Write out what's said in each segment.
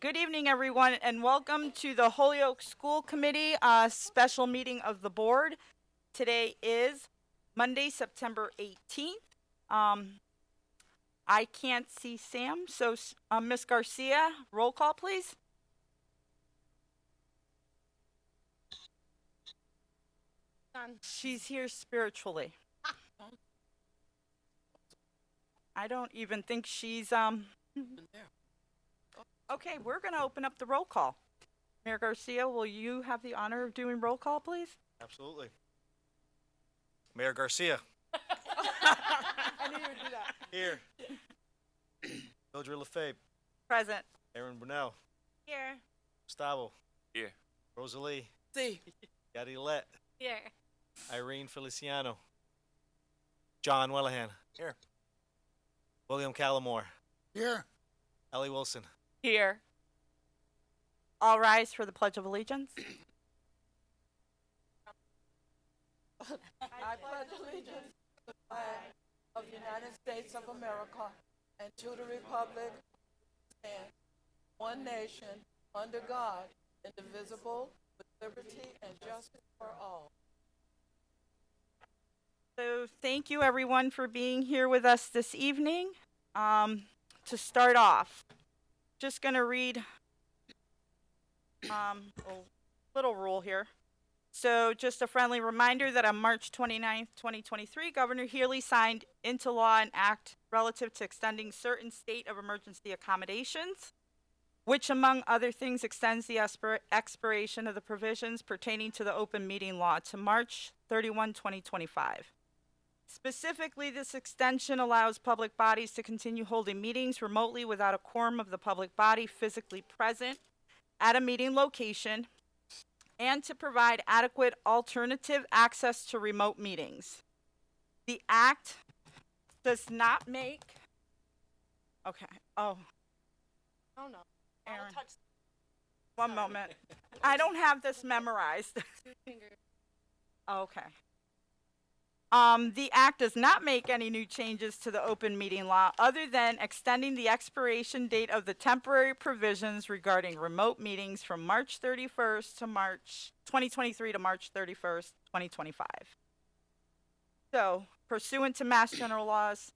Good evening, everyone, and welcome to the Holyoke School Committee special meeting of the board. Today is Monday, September 18th. I can't see Sam, so Ms. Garcia, roll call, please. She's here spiritually. I don't even think she's Okay, we're going to open up the roll call. Mayor Garcia, will you have the honor of doing roll call, please? Absolutely. Mayor Garcia. I knew you would do that. Here. Mildred Lefebvre. Present. Aaron Brunel. Here. Gustavo. Here. Rosalie. See. Yadi Lett. Here. Irene Feliciano. John Wellahan. Here. William Callamore. Here. Ellie Wilson. Here. All rise for the Pledge of Allegiance. I pledge allegiance to the flag of the United States of America and to the republic and one nation, under God, indivisible, with liberty and justice for all. So thank you everyone for being here with us this evening. To start off, just going to read a little rule here. So just a friendly reminder that on March 29th, 2023, Governor Healy signed into law an act relative to extending certain state of emergency accommodations, which among other things extends the expiration of the provisions pertaining to the open meeting law to March 31, 2025. Specifically, this extension allows public bodies to continue holding meetings remotely without a quorum of the public body physically present at a meeting location, and to provide adequate alternative access to remote meetings. The act does not make, oh, Oh no. Aaron, Touch one moment. I don't have this memorized. two fingers. Okay. The act does not make any new changes to the open meeting law other than extending the expiration date of the temporary provisions regarding remote meetings from March 31st to March 2023 to March 31st, 2025. So, pursuant to Mass General Laws,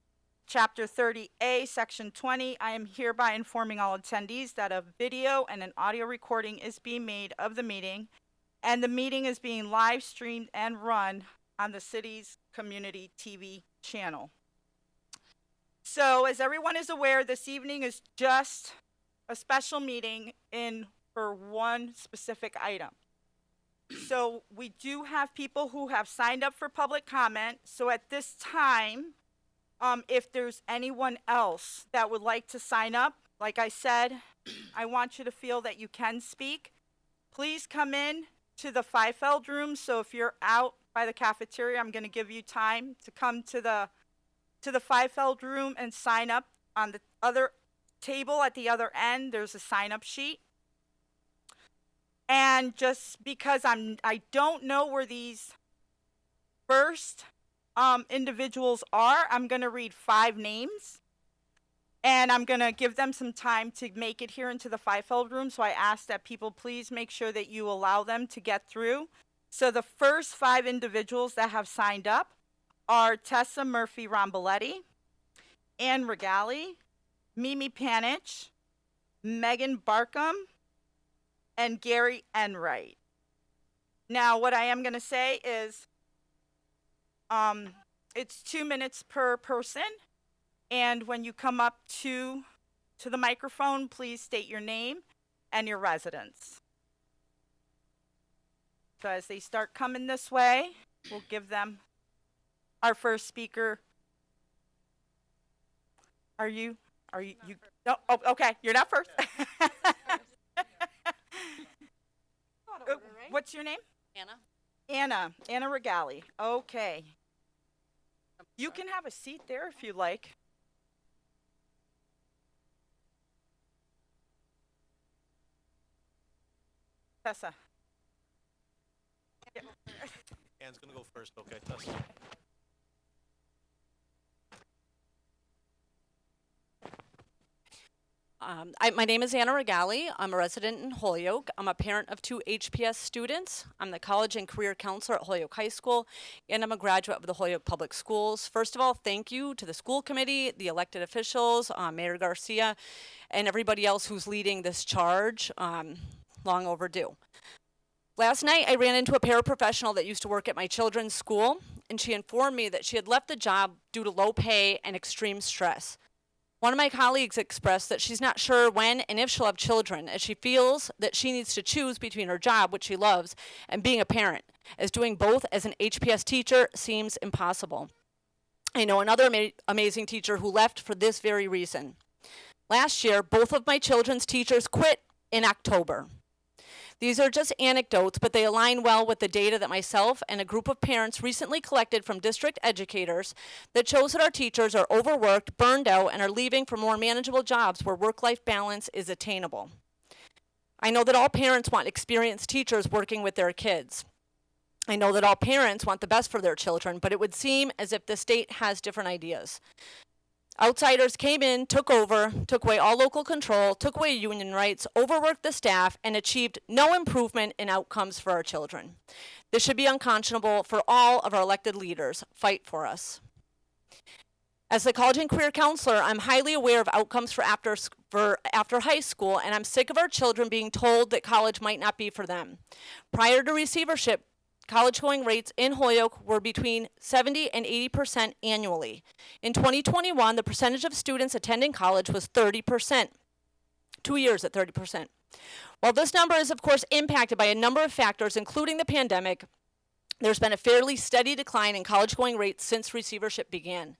Chapter 30A, Section 20, I am hereby informing all attendees that a video and an audio recording is being made of the meeting, and the meeting is being live streamed and run on the city's community TV channel. So, as everyone is aware, this evening is just a special meeting for one specific item. So, we do have people who have signed up for public comment. So, at this time, if there's anyone else that would like to sign up, like I said, I want you to feel that you can speak. Please come in to the Fiefeld room. So if you're out by the cafeteria, I'm going to give you time to come to the Fiefeld room and sign up. On the other table at the other end, there's a sign-up sheet. And just because I don't know where these first individuals are, I'm going to read 5 names. And I'm going to give them some time to make it here into the Fiefeld room. So I ask that people please make sure that you allow them to get through. So the first 5 individuals that have signed up are Tessa Murphy Romboletti, Ann Regali, Mimi Panich, Megan Barkham, and Gary Enright. Now, what I am going to say is it's 2 minutes per person. And when you come up to the microphone, please state your name and your residence. So as they start coming this way, we'll give them our first speaker. Are you, no, oh, okay, you're not first. What's your name? Anna. Anna Regali. Okay. You can have a seat there if you like. Tessa. Ann's gonna go first, okay, Tess? My name is Anna Regali. I'm a resident in Holyoke. I'm a parent of 2 HPS students. I'm the college and career counselor at Holyoke High School, and I'm a graduate of the Holyoke Public Schools. First of all, thank you to the school committee, the elected officials, Mayor Garcia, and everybody else who's leading this charge. Long overdue. Last night, I ran into a paraprofessional that used to work at my children's school, and she informed me that she had left the job due to low pay and extreme stress. One of my colleagues expressed that she's not sure when and if she'll have children, as she feels that she needs to choose between her job, which she loves, and being a parent, as doing both as an HPS teacher seems impossible. I know another amazing teacher who left for this very reason. Last year, both of my children's teachers quit in October. These are just anecdotes, but they align well with the data that myself and a group of parents recently collected from district educators that shows that our teachers are overworked, burned out, and are leaving for more manageable jobs where work-life balance is attainable. I know that all parents want experienced teachers working with their kids. I know that all parents want the best for their children, but it would seem as if the state has different ideas. Outsiders came in, took over, took away all local control, took away union rights, overworked the staff, and achieved no improvement in outcomes for our children. This should be unconscionable for all of our elected leaders. Fight for us. As the college and career counselor, I'm highly aware of outcomes for after high school, and I'm sick of our children being told that college might not be for them. Prior to receivership, college-going rates in Holyoke were between 70 and 80% annually. In 2021, the percentage of students attending college was 30%, 2 years at 30%. While this number is, of course, impacted by a number of factors, including the pandemic, there's been a fairly steady decline in college-going rates since receivership began.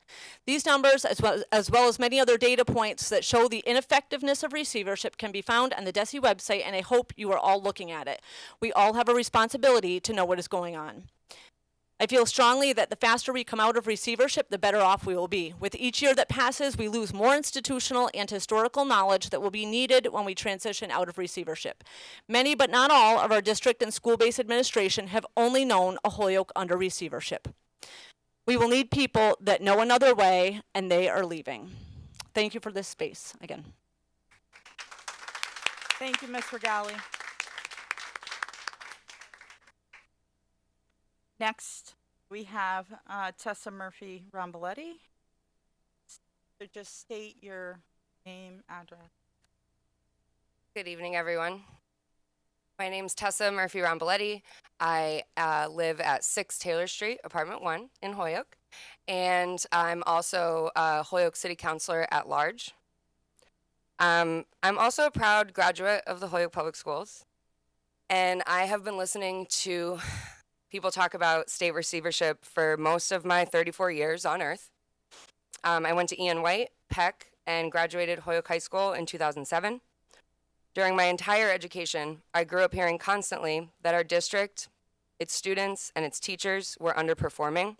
These numbers, as well as many other data points that show the ineffectiveness of receivership, can be found on the DESE website, and I hope you are all looking at it. We all have a responsibility to know what is going on. I feel strongly that the faster we come out of receivership, the better off we will be. With each year that passes, we lose more institutional and historical knowledge that will be needed when we transition out of receivership. Many, but not all, of our district and school-based administration have only known a Holyoke under receivership. We will need people that know another way, and they are leaving. Thank you for this space again. Thank you, Ms. Regali. Next, we have Tessa Murphy Ramboletti. So just state your name, address. Good evening, everyone. My name's Tessa Murphy Ramboletti. I live at 6 Taylor Street, Apartment 1 in Holyoke, and I'm also a Holyoke City Councilor at large. I'm also a proud graduate of the Holyoke Public Schools, and I have been listening to people talk about state receivership for most of my 34 years on Earth. I went to Ian White, Peck, and graduated Holyoke High School in 2007. During my entire education, I grew up hearing constantly that our district, its students, and its teachers were underperforming,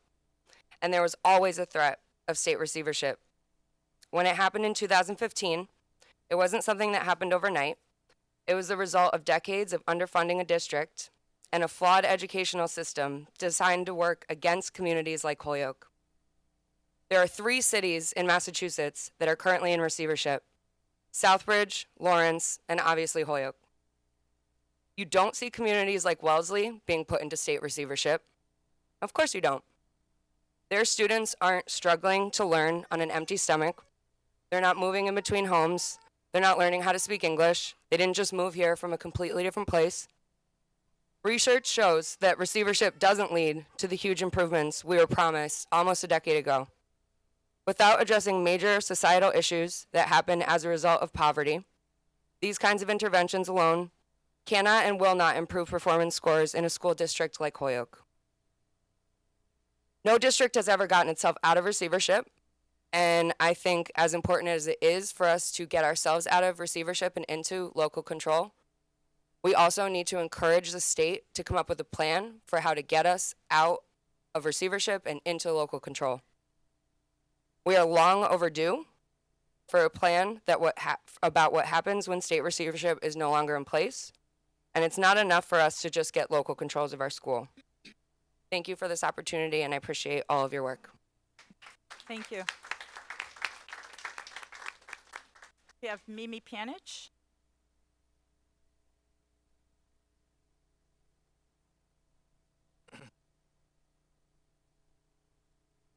and there was always a threat of state receivership. When it happened in 2015, it wasn't something that happened overnight. It was the result of decades of underfunding a district and a flawed educational system designed to work against communities like Holyoke. There are 3 cities in Massachusetts that are currently in receivership: Southbridge, Lawrence, and obviously Holyoke. You don't see communities like Wellesley being put into state receivership. Of course you don't. Their students aren't struggling to learn on an empty stomach. They're not moving in between homes. They're not learning how to speak English. They didn't just move here from a completely different place. Research shows that receivership doesn't lead to the huge improvements we were promised almost a decade ago. Without addressing major societal issues that happen as a result of poverty, these kinds of interventions alone cannot and will not improve performance scores in a school district like Holyoke. No district has ever gotten itself out of receivership, and I think as important as it is for us to get ourselves out of receivership and into local control, we also need to encourage the state to come up with a plan for how to get us out of receivership and into local control. We are long overdue for a plan that about what happens when state receivership is no longer in place, and it's not enough for us to just get local controls of our school. Thank you for this opportunity, and I appreciate all of your work. Thank you. We have Mimi Panich.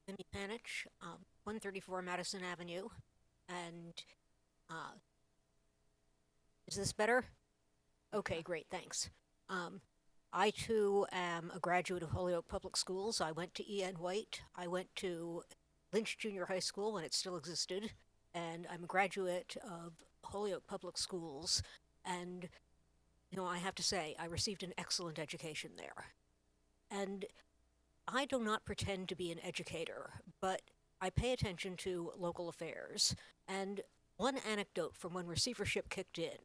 Mimi Panich, 134 Madison Avenue. And is this better? Okay, great, thanks. I too am a graduate of Holyoke Public Schools. I went to E.N. White. I went to Lynch Junior High School when it still existed. And I'm a graduate of Holyoke Public Schools. And, you know, I have to say, I received an excellent education there. And I do not pretend to be an educator, but I pay attention to local affairs. And one anecdote from when receivership kicked in,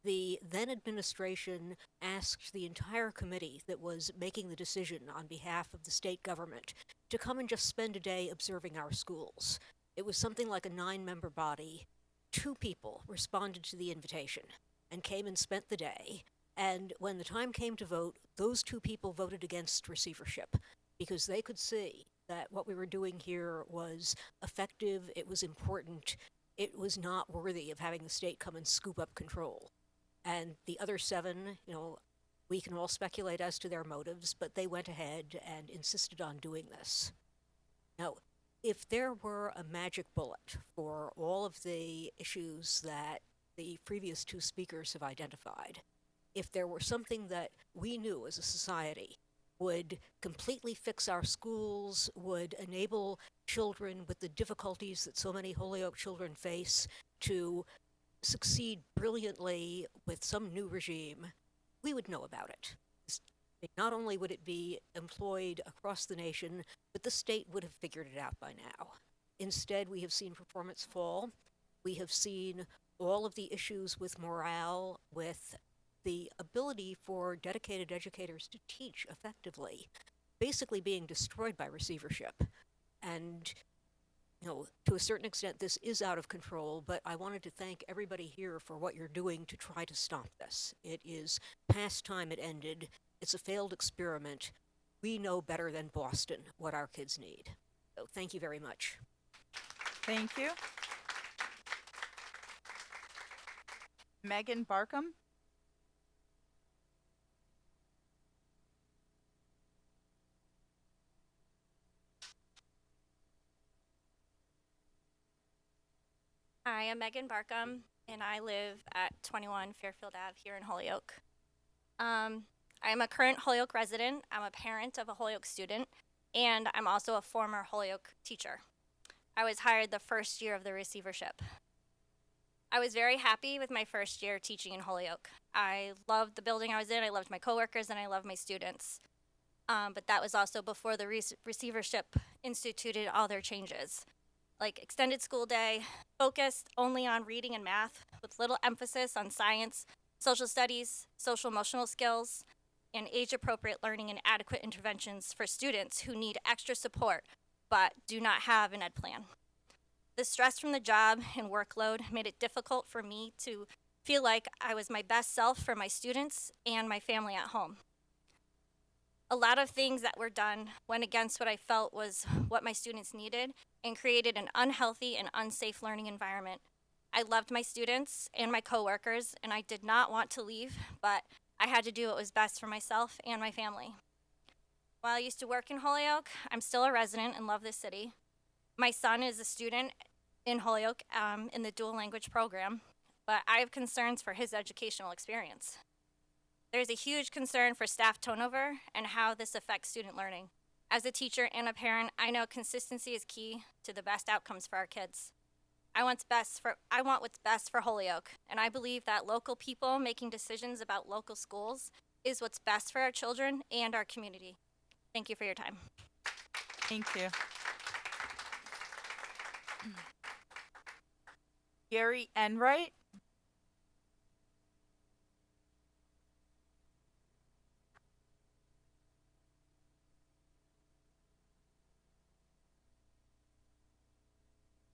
the then administration asked the entire committee that was making the decision on behalf of the state government to come and just spend a day observing our schools. It was something like a 9-member body. 2 people responded to the invitation and came and spent the day. And when the time came to vote, those 2 people voted against receivership because they could see that what we were doing here was effective, it was important, it was not worthy of having the state come and scoop up control. And the other 7, you know, we can all speculate as to their motives, but they went ahead and insisted on doing this. Now, if there were a magic bullet for all of the issues that the previous 2 speakers have identified, if there were something that we knew as a society would completely fix our schools, would enable children with the difficulties that so many Holyoke children face to succeed brilliantly with some new regime, we would know about it. Not only would it be employed across the nation, but the state would have figured it out by now. Instead, we have seen performance fall. We have seen all of the issues with morale, with the ability for dedicated educators to teach effectively, basically being destroyed by receivership. And, you know, to a certain extent, this is out of control, but I wanted to thank everybody here for what you're doing to try to stop this. It is past time it ended. It's a failed experiment. We know better than Boston what our kids need. So thank you very much. Thank you. Megan Barkham. Hi, I'm Megan Barkham, and I live at 21 Fairfield Ave here in Holyoke. I'm a current Holyoke resident, I'm a parent of a Holyoke student, and I'm also a former Holyoke teacher. I was hired the first year of the receivership. I was very happy with my first year teaching in Holyoke. I loved the building I was in, I loved my coworkers, and I loved my students. But that was also before the receivership instituted all their changes, like extended school day, focused only on reading and math, with little emphasis on science, social studies, social emotional skills, and age-appropriate learning and adequate interventions for students who need extra support but do not have an ed plan. The stress from the job and workload made it difficult for me to feel like I was my best self for my students and my family at home. A lot of things that were done went against what I felt was what my students needed and created an unhealthy and unsafe learning environment. I loved my students and my coworkers, and I did not want to leave, but I had to do what was best for myself and my family. While I used to work in Holyoke, I'm still a resident and love this city. My son is a student in Holyoke in the dual language program, but I have concerns for his educational experience. There's a huge concern for staff turnover and how this affects student learning. As a teacher and a parent, I know consistency is key to the best outcomes for our kids. I want what's best for Holyoke, and I believe that local people making decisions about local schools is what's best for our children and our community. Thank you for your time. Thank you. Gary Enright.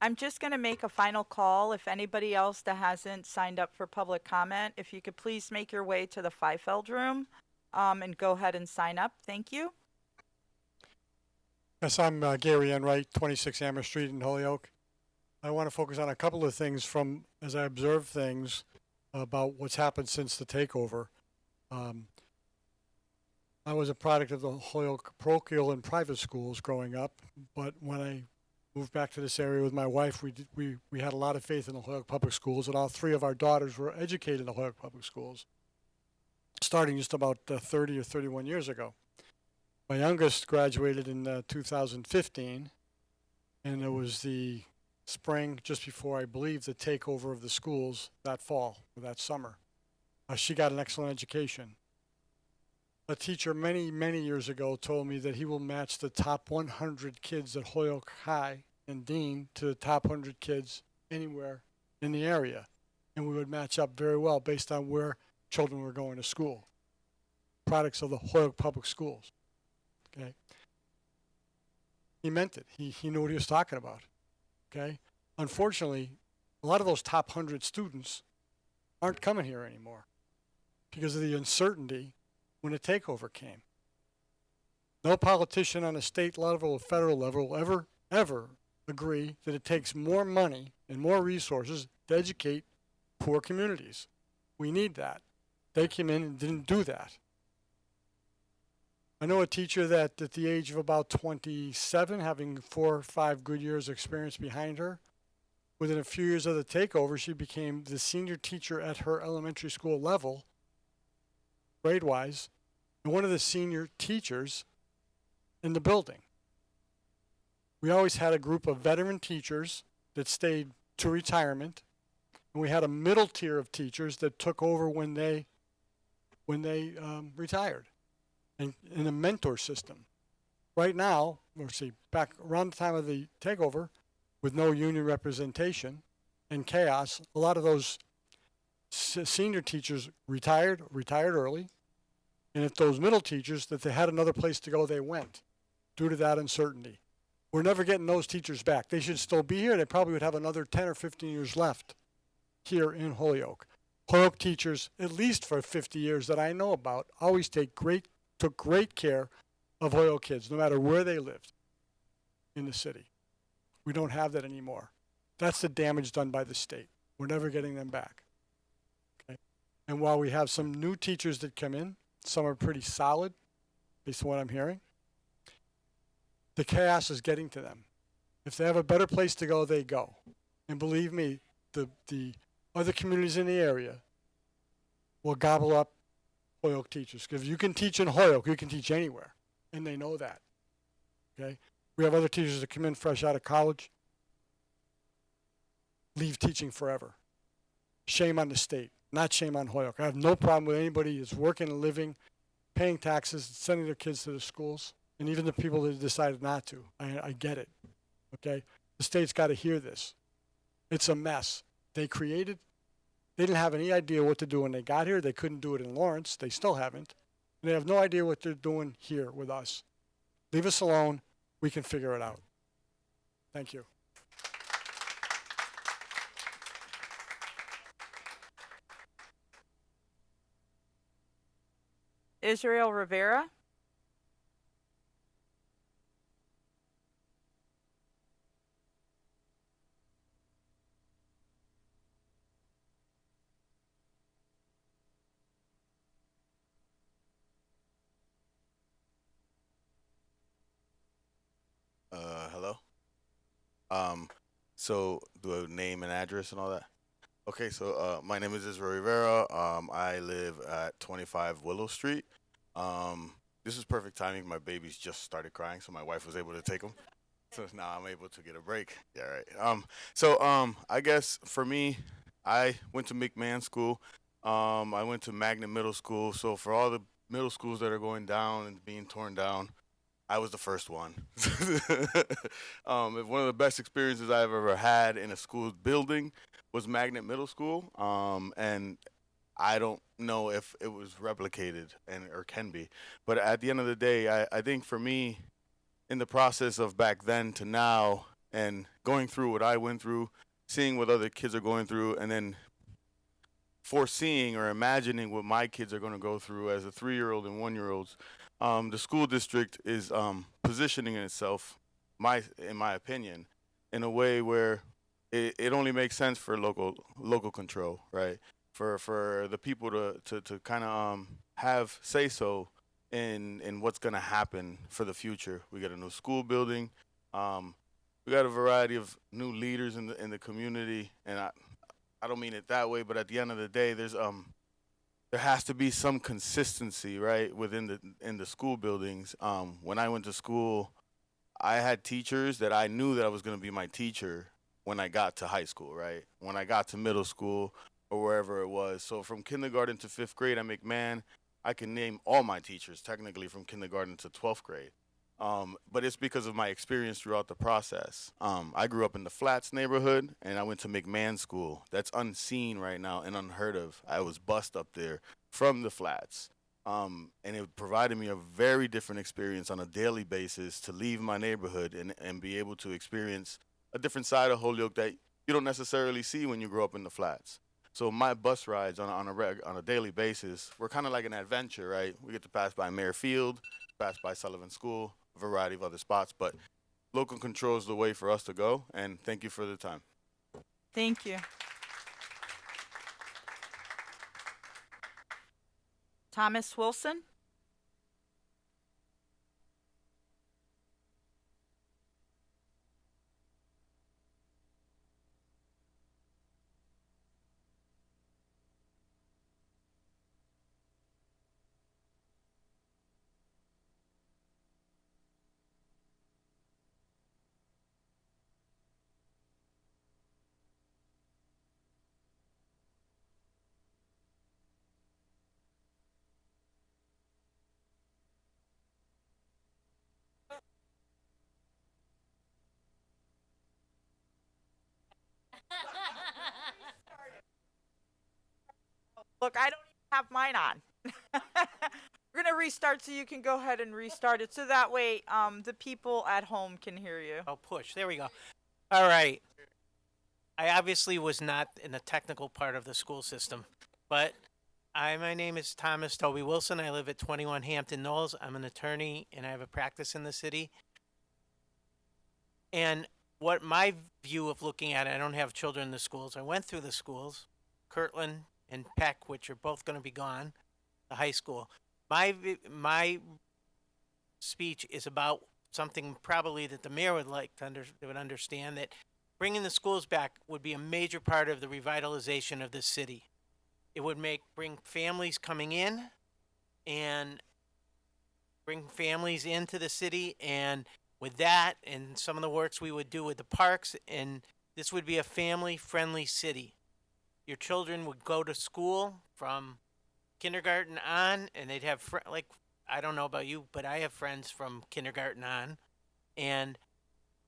I'm just going to make a final call. If anybody else that hasn't signed up for public comment, if you could please make your way to the Fiefeld room and go ahead and sign up. Thank you. Yes, I'm Gary Enright, 26 Amherst Street in Holyoke. I want to focus on a couple of things from as I observe things about what's happened since the takeover. I was a product of the Holyoke parochial and private schools growing up, but when I moved back to this area with my wife, we had a lot of faith in the Holyoke Public Schools, and all three of our daughters were educated in the Holyoke Public Schools, starting just about 30 or 31 years ago. My youngest graduated in 2015, and it was the spring just before, I believe, the takeover of the schools that fall, or that summer. She got an excellent education. A teacher many, many years ago told me that he will match the top 100 kids at Holyoke High and Dean to the top 100 kids anywhere in the area. And we would match up very well based on where children were going to school. Products of the Holyoke Public Schools. Okay. He meant it. He knew what he was talking about. Okay. Unfortunately, a lot of those top 100 students aren't coming here anymore because of the uncertainty when the takeover came. No politician on a state level or federal level will ever agree that it takes more money and more resources to educate poor communities. We need that. They came in and didn't do that. I know a teacher that at the age of about 27, having 4 or 5 good years experience behind her, within a few years of the takeover, she became the senior teacher at her elementary school level, grade-wise, and one of the senior teachers in the building. We always had a group of veteran teachers that stayed to retirement, and we had a middle tier of teachers that took over when they retired, and in a mentor system. Right now, back around the time of the takeover, with no union representation and chaos, a lot of those senior teachers retired early. And if those middle teachers, that they had another place to go, they went due to that uncertainty. We're never getting those teachers back. They should still be here. They probably would have another 10 or 15 years left here in Holyoke. Holyoke teachers, at least for 50 years that I know about, always took great care of Holyoke kids, no matter where they lived in the city. We don't have that anymore. That's the damage done by the state. We're never getting them back. Okay? And while we have some new teachers that come in, some are pretty solid, based on what I'm hearing, the chaos is getting to them. If they have a better place to go, they go. And believe me, the other communities in the area will gobble up Holyoke teachers. Because if you can teach in Holyoke, you can teach anywhere. And they know that. Okay? We have other teachers that come in fresh out of college, leave teaching forever. Shame on the state, not shame on Holyoke. I have no problem with anybody that's working and living, paying taxes, sending their kids to the schools, and even the people that decided not to. I get it. Okay? The state's got to hear this. It's a mess. They didn't have any idea what to do when they got here. They couldn't do it in Lawrence. They still haven't. And they have no idea what they're doing here with us. Leave us alone. We can figure it out. Thank you. Israel Rivera. Hello. So do a name and address and all that? Okay, so my name is Israel Rivera. I live at 25 Willow Street. This is perfect timing. My babies just started crying, so my wife was able to take them. So now I'm able to get a break. Yeah, right. I guess for me, I went to McMahon School. I went to Magnet Middle School. So for all the middle schools that are going down and being torn down, I was the first one. One of the best experiences I've ever had in a school building was Magnet Middle School, and I don't know if it was replicated or can be. But at the end of the day, I think for me, in the process of back then to now, and going through what I went through, seeing what other kids are going through, and then foreseeing or imagining what my kids are going to go through as a 3-year-old and 1-year-olds, the school district is positioning itself, in my opinion, in a way where it only makes sense for local control, right? For the people to kind of have say so in what's gonna happen for the future. We got a new school building. We got a variety of new leaders in the community, and I don't mean it that way, but at the end of the day, there has to be some consistency, right, in the school buildings. When I went to school, I had teachers that I knew that I was going to be my teacher when I got to high school, right? When I got to middle school or wherever it was. So from kindergarten to 5th grade at McMahon, I can name all my teachers technically from kindergarten to 12th grade. But it's because of my experience throughout the process. I grew up in the Flats neighborhood, and I went to McMahon School. That's unseen right now and unheard of. I was bused up there from the Flats. And it provided me a very different experience on a daily basis to leave my neighborhood and be able to experience a different side of Holyoke that you don't necessarily see when you grow up in the Flats. So my bus rides on a daily basis were kind of like an adventure, right? We get to pass by Mayor Field, pass by Sullivan School, a variety of other spots, but local control is the way for us to go, and thank you for the time. Thank you. Thomas Wilson? Look, I don't even have mine on. We're going to restart so you can go ahead and restart it so that way the people at home can hear you. Oh, push. There we go. All right. I obviously was not in the technical part of the school system, but my name is Thomas Toby Wilson. I live at 21 Hampton Knolls. I'm an attorney, and I have a practice in the city. And what my view of looking at it, I don't have children in the schools. I went through the schools, Kirtland and Peck, which are both going to be gone, the high school. My speech is about something probably that the mayor would like to understand, that bringing the schools back would be a major part of the revitalization of this city. It would bring families coming in and bring families into the city, and with that and some of the works we would do with the parks, and this would be a family-friendly city. Your children would go to school from kindergarten on, and they'd have, like, I don't know about you, but I have friends from kindergarten on, and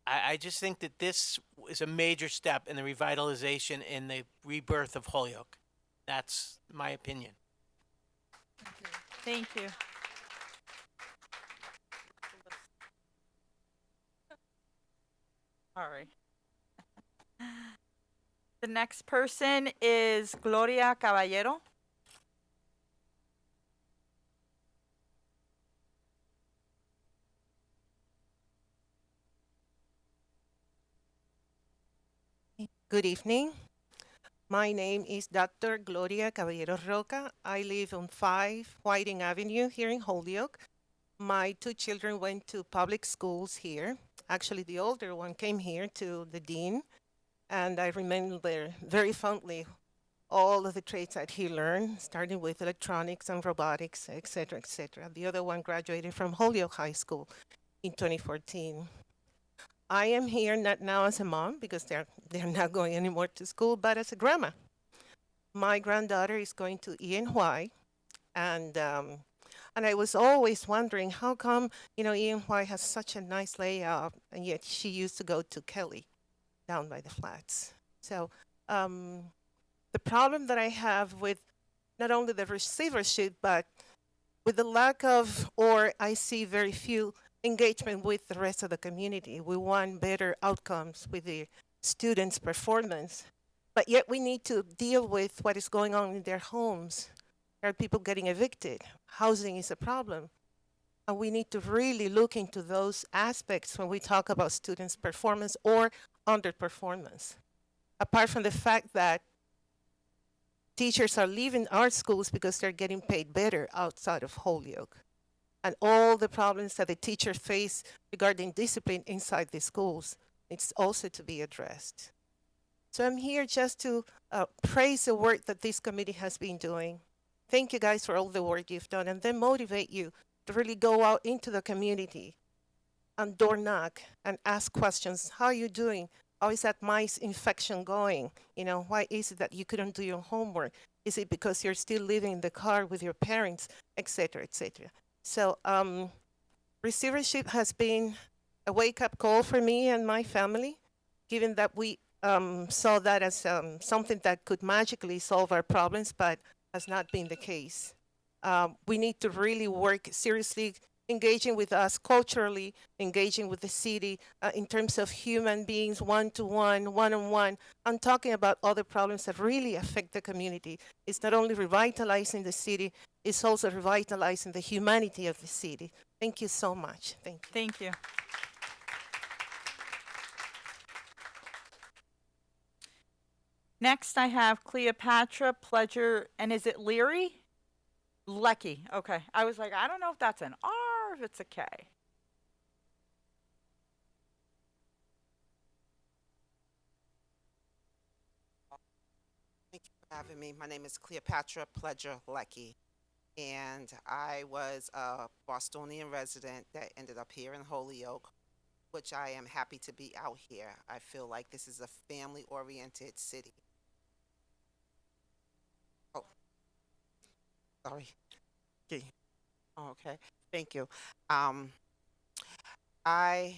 I just think that this is a major step in the revitalization and the rebirth of Holyoke. That's my opinion. Thank you. All right. The next person is Gloria Caballero. Good evening. My name is Dr. Gloria Caballero Roca. I live on 5 Whiting Avenue here in Holyoke. My 2 children went to public schools here. Actually, the older one came here to the dean, and I remember very fondly all of the trades that he learned, starting with electronics and robotics, et cetera, et cetera. The other one graduated from Holyoke High School in 2014. I am here not now as a mom because they're not going anymore to school, but as a grandma. My granddaughter is going to ENY, and I was always wondering how come ENY has such a nice layout, and yet she used to go to Kelly down by the flats. So the problem that I have with not only the receivership, but with the lack of, or I see very few engagement with the rest of the community. We want better outcomes with the students' performance, but yet we need to deal with what is going on in their homes. There are people getting evicted. Housing is a problem. And we need to really look into those aspects when we talk about students' performance or underperformance. apart from the fact that teachers are leaving our schools because they're getting paid better outside of Holyoke, and all the problems that the teachers face regarding discipline inside the schools needs also to be addressed. So I'm here just to praise the work that this committee has been doing. Thank you guys for all the work you've done, and then motivate you to really go out into the community and door knock and ask questions. How are you doing? How is that mice infection going? You know, why is it that you couldn't do your homework? Is it because you're still living in the car with your parents, et cetera, et cetera? So receivership has been a wake-up call for me and my family, given that we saw that as something that could magically solve our problems, but has not been the case. We need to really work seriously, engaging with us culturally, engaging with the city in terms of human beings, one-to-one, one-on-one, and talking about other problems that really affect the community. It's not only revitalizing the city, it's also revitalizing the humanity of the city. Thank you so much. Thank you. Thank you. Next, I have Cleopatra Pleasure, and is it Leary? Lecky. Okay. I was like, I don't know if that's an R or if it's a K. Thank you for having me. My name is Cleopatra Pledger Lecky, and I was a Bostonian resident that ended up here in Holyoke, which I am happy to be out here. I feel like this is a family-oriented city. Oh, sorry. Okay. Okay. Thank you. I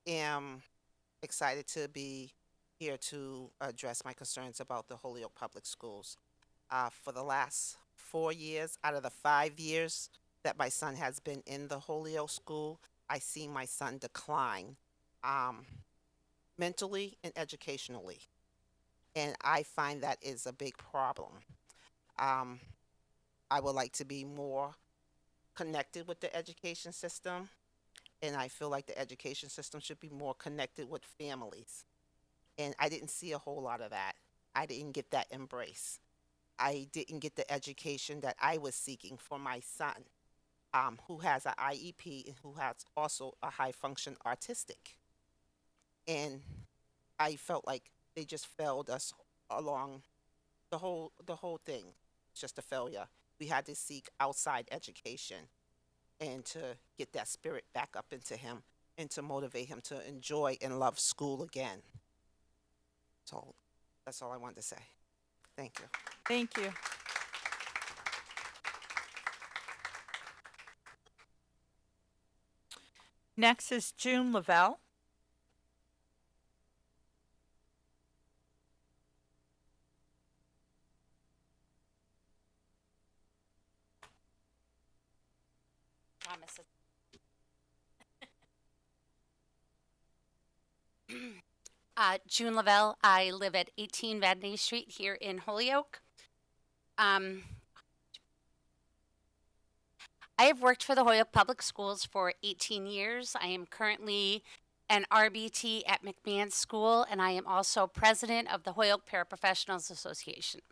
am excited to be here to address my concerns about the Holyoke Public Schools. For the last 4 years, out of the 5 years that my son has been in the Holyoke school, I see my son decline mentally and educationally. And I find that is a big problem. I would like to be more connected with the education system, and I feel like the education system should be more connected with families. And I didn't see a whole lot of that. I didn't get that embrace. I didn't get the education that I was seeking for my son, who has an IEP and who has also a high function autistic. And I felt like they just failed us along the whole thing. It's just a failure. We had to seek outside education and to get that spirit back up into him and to motivate him to enjoy and love school again. So that's all I wanted to say. Thank you. Thank you. Next is June Lavelle. June Lavelle. I live at 18 Vadnais Street here in Holyoke. I have worked for the Holyoke Public Schools for 18 years. I am currently an RBT at McMahon School, and I am also president of the Holyoke Paraprofessionals Association.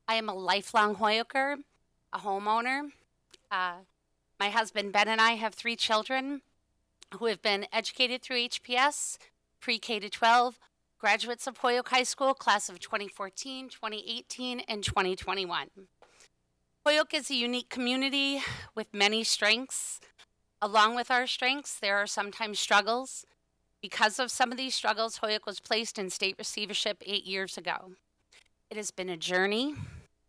I am a lifelong Holyoker, a homeowner. My husband Ben and I have 3 children who have been educated through HPS, pre-K to 12, graduates of Holyoke High School, class of 2014, 2018, and 2021. Holyoke is a unique community with many strengths. Along with our strengths, there are sometimes struggles. Because of some of these struggles, Holyoke was placed in state receivership 8 years ago. It has been a journey,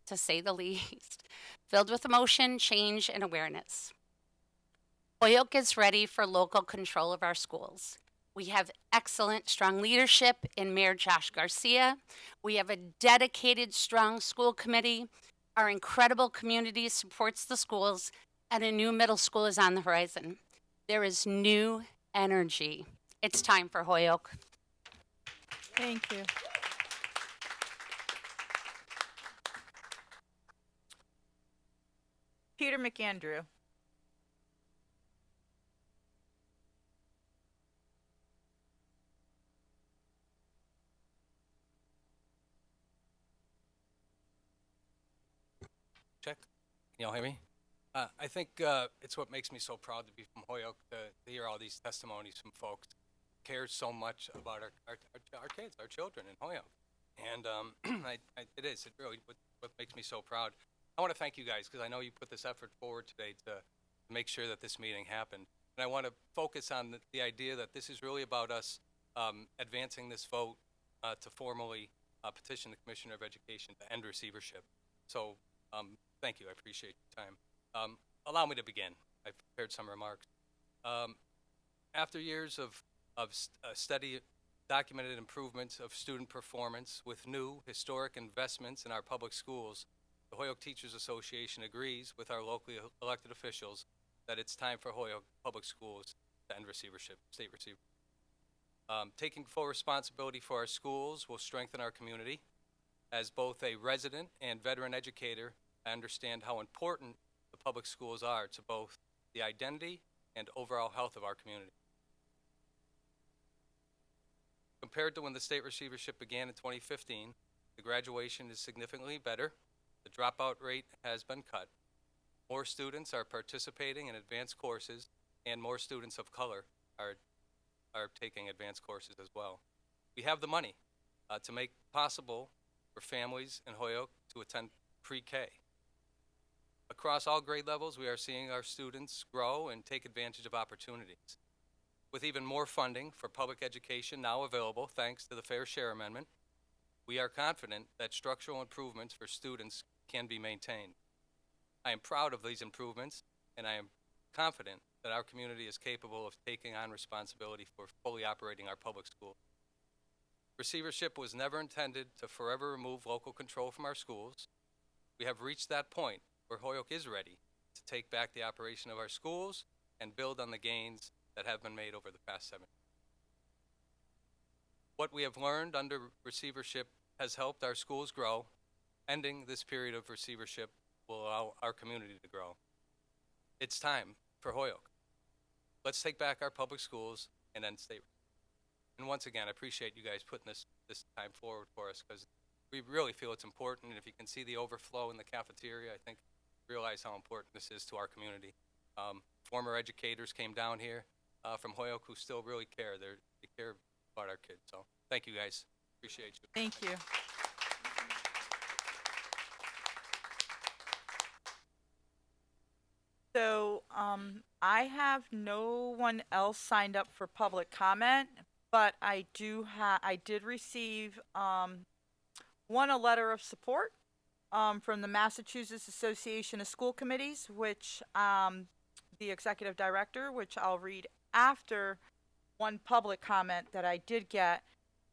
to say the least, filled with emotion, change, and awareness. Holyoke is ready for local control of our schools. We have excellent, strong leadership in Mayor Josh Garcia. We have a dedicated, strong school committee. Our incredible community supports the schools, and a new middle school is on the horizon. There is new energy. It's time for Holyoke. Thank you. Peter McAndrew. check. Can y'all hear me? I think it's what makes me so proud to be from Holyoke, to hear all these testimonies from folks who care so much about our kids, our children in Holyoke. And it is, it really what makes me so proud. I want to thank you guys because I know you put this effort forward today to make sure that this meeting happened. And I want to focus on the idea that this is really about us advancing this vote to formally petition the Commissioner of Education to end receivership. So thank you, I appreciate your time. Allow me to begin. I've prepared some remarks. After years of steady documented improvements of student performance with new historic investments in our public schools, the Holyoke Teachers Association agrees with our locally elected officials that it's time for Holyoke Public Schools to end receivership, state receivership. Taking full responsibility for our schools will strengthen our community. As both a resident and veteran educator, I understand how important the public schools are to both the identity and overall health of our community. Compared to when the state receivership began in 2015, the graduation is significantly better. The dropout rate has been cut. More students are participating in advanced courses, and more students of color are taking advanced courses as well. We have the money to make possible for families in Holyoke to attend pre-K. Across all grade levels, we are seeing our students grow and take advantage of opportunities. With even more funding for public education now available thanks to the Fair Share Amendment, we are confident that structural improvements for students can be maintained. I am proud of these improvements, and I am confident that our community is capable of taking on responsibility for fully operating our public schools. Receivership was never intended to forever remove local control from our schools. We have reached that point where Holyoke is ready to take back the operation of our schools and build on the gains that have been made over the past 7 years. What we have learned under receivership has helped our schools grow. Ending this period of receivership will allow our community to grow. It's time for Holyoke. Let's take back our public schools and end state. And once again, I appreciate you guys putting this time forward for us because we really feel it's important. And if you can see the overflow in the cafeteria, I think realize how important this is to our community. Former educators came down here from Holyoke who still really care. They care about our kids. So thank you guys. Appreciate you. Thank you. So I have no one else signed up for public comment, but I did receive a letter of support from the Massachusetts Association of School Committees, which the executive director, which I'll read after one public comment that I did get.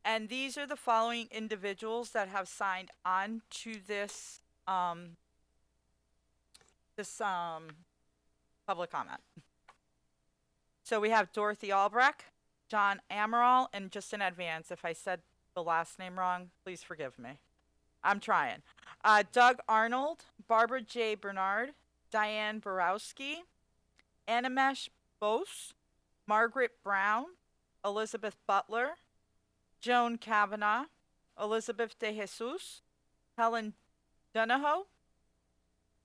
And these are the following individuals that have signed on to this public comment. So we have Dorothy Albrecht, John Amaral, and just in advance, if I said the last name wrong, please forgive me. I'm trying. Doug Arnold, Barbara J. Bernard, Diane Borowski, Animesh Bose, Margaret Brown, Elizabeth Butler, Joan Kavanaugh, Elizabeth De Jesus, Helen Donahoe,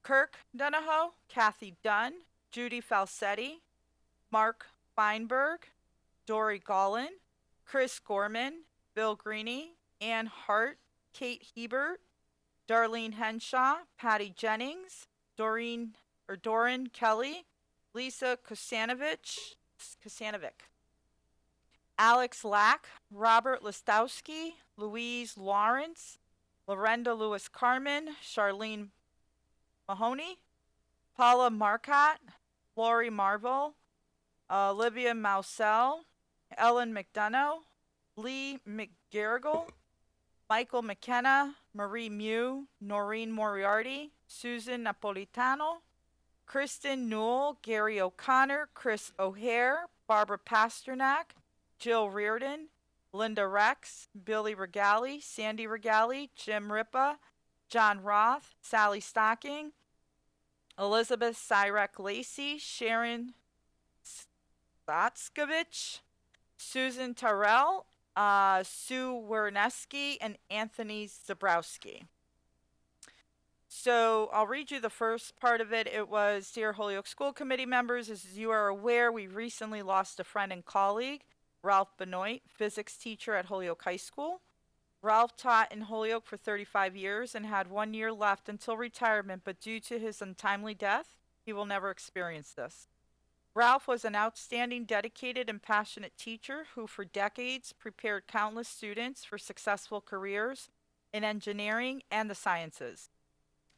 Kirk Donahoe, Kathy Dunn, Judy Falsetti, Mark Feinberg, Dory Gollin, Chris Gorman, Bill Greeny, Ann Hart, Kate Hebert, Darlene Henshaw, Patty Jennings, Doran Kelly, Lisa Kosanovic, Alex Lack, Robert Listowski, Louise Lawrence, Lorenda Lewis Carmen, Charlene Mahoney, Paula Marcotte, Lori Marvel, Olivia Mausel, Ellen McDonough, Lee McGarrigle, Michael McKenna, Marie Mew, Noreen Moriarty, Susan Napolitano, Kristen Newell, Gary O'Connor, Chris O'Hare, Barbara Pasternak, Jill Reardon, Linda Rex, Billy Regali, Sandy Regali, Jim Ripa, John Roth, Sally Stocking, Elizabeth Cyrek Lacey, Sharon Statskovich, Susan Terrell, Sue Werneski, and Anthony Zabrowski. So I'll read you the first part of it. It was, Dear Holyoke School Committee members, as you are aware, we recently lost a friend and colleague, Ralph Benoit, physics teacher at Holyoke High School. Ralph taught in Holyoke for 35 years and had 1 year left until retirement, but due to his untimely death, he will never experience this. Ralph was an outstanding, dedicated, and passionate teacher who for decades prepared countless students for successful careers in engineering and the sciences.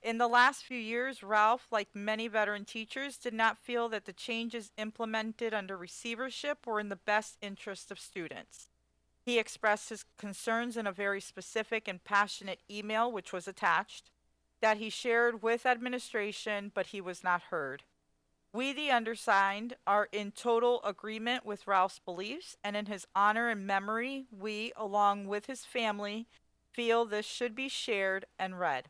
In the last few years, Ralph, like many veteran teachers, did not feel that the changes implemented under receivership were in the best interest of students. He expressed his concerns in a very specific and passionate email, which was attached, that he shared with administration, but he was not heard. We, the undersigned, are in total agreement with Ralph's beliefs, and in his honor and memory, we, along with his family, feel this should be shared and read.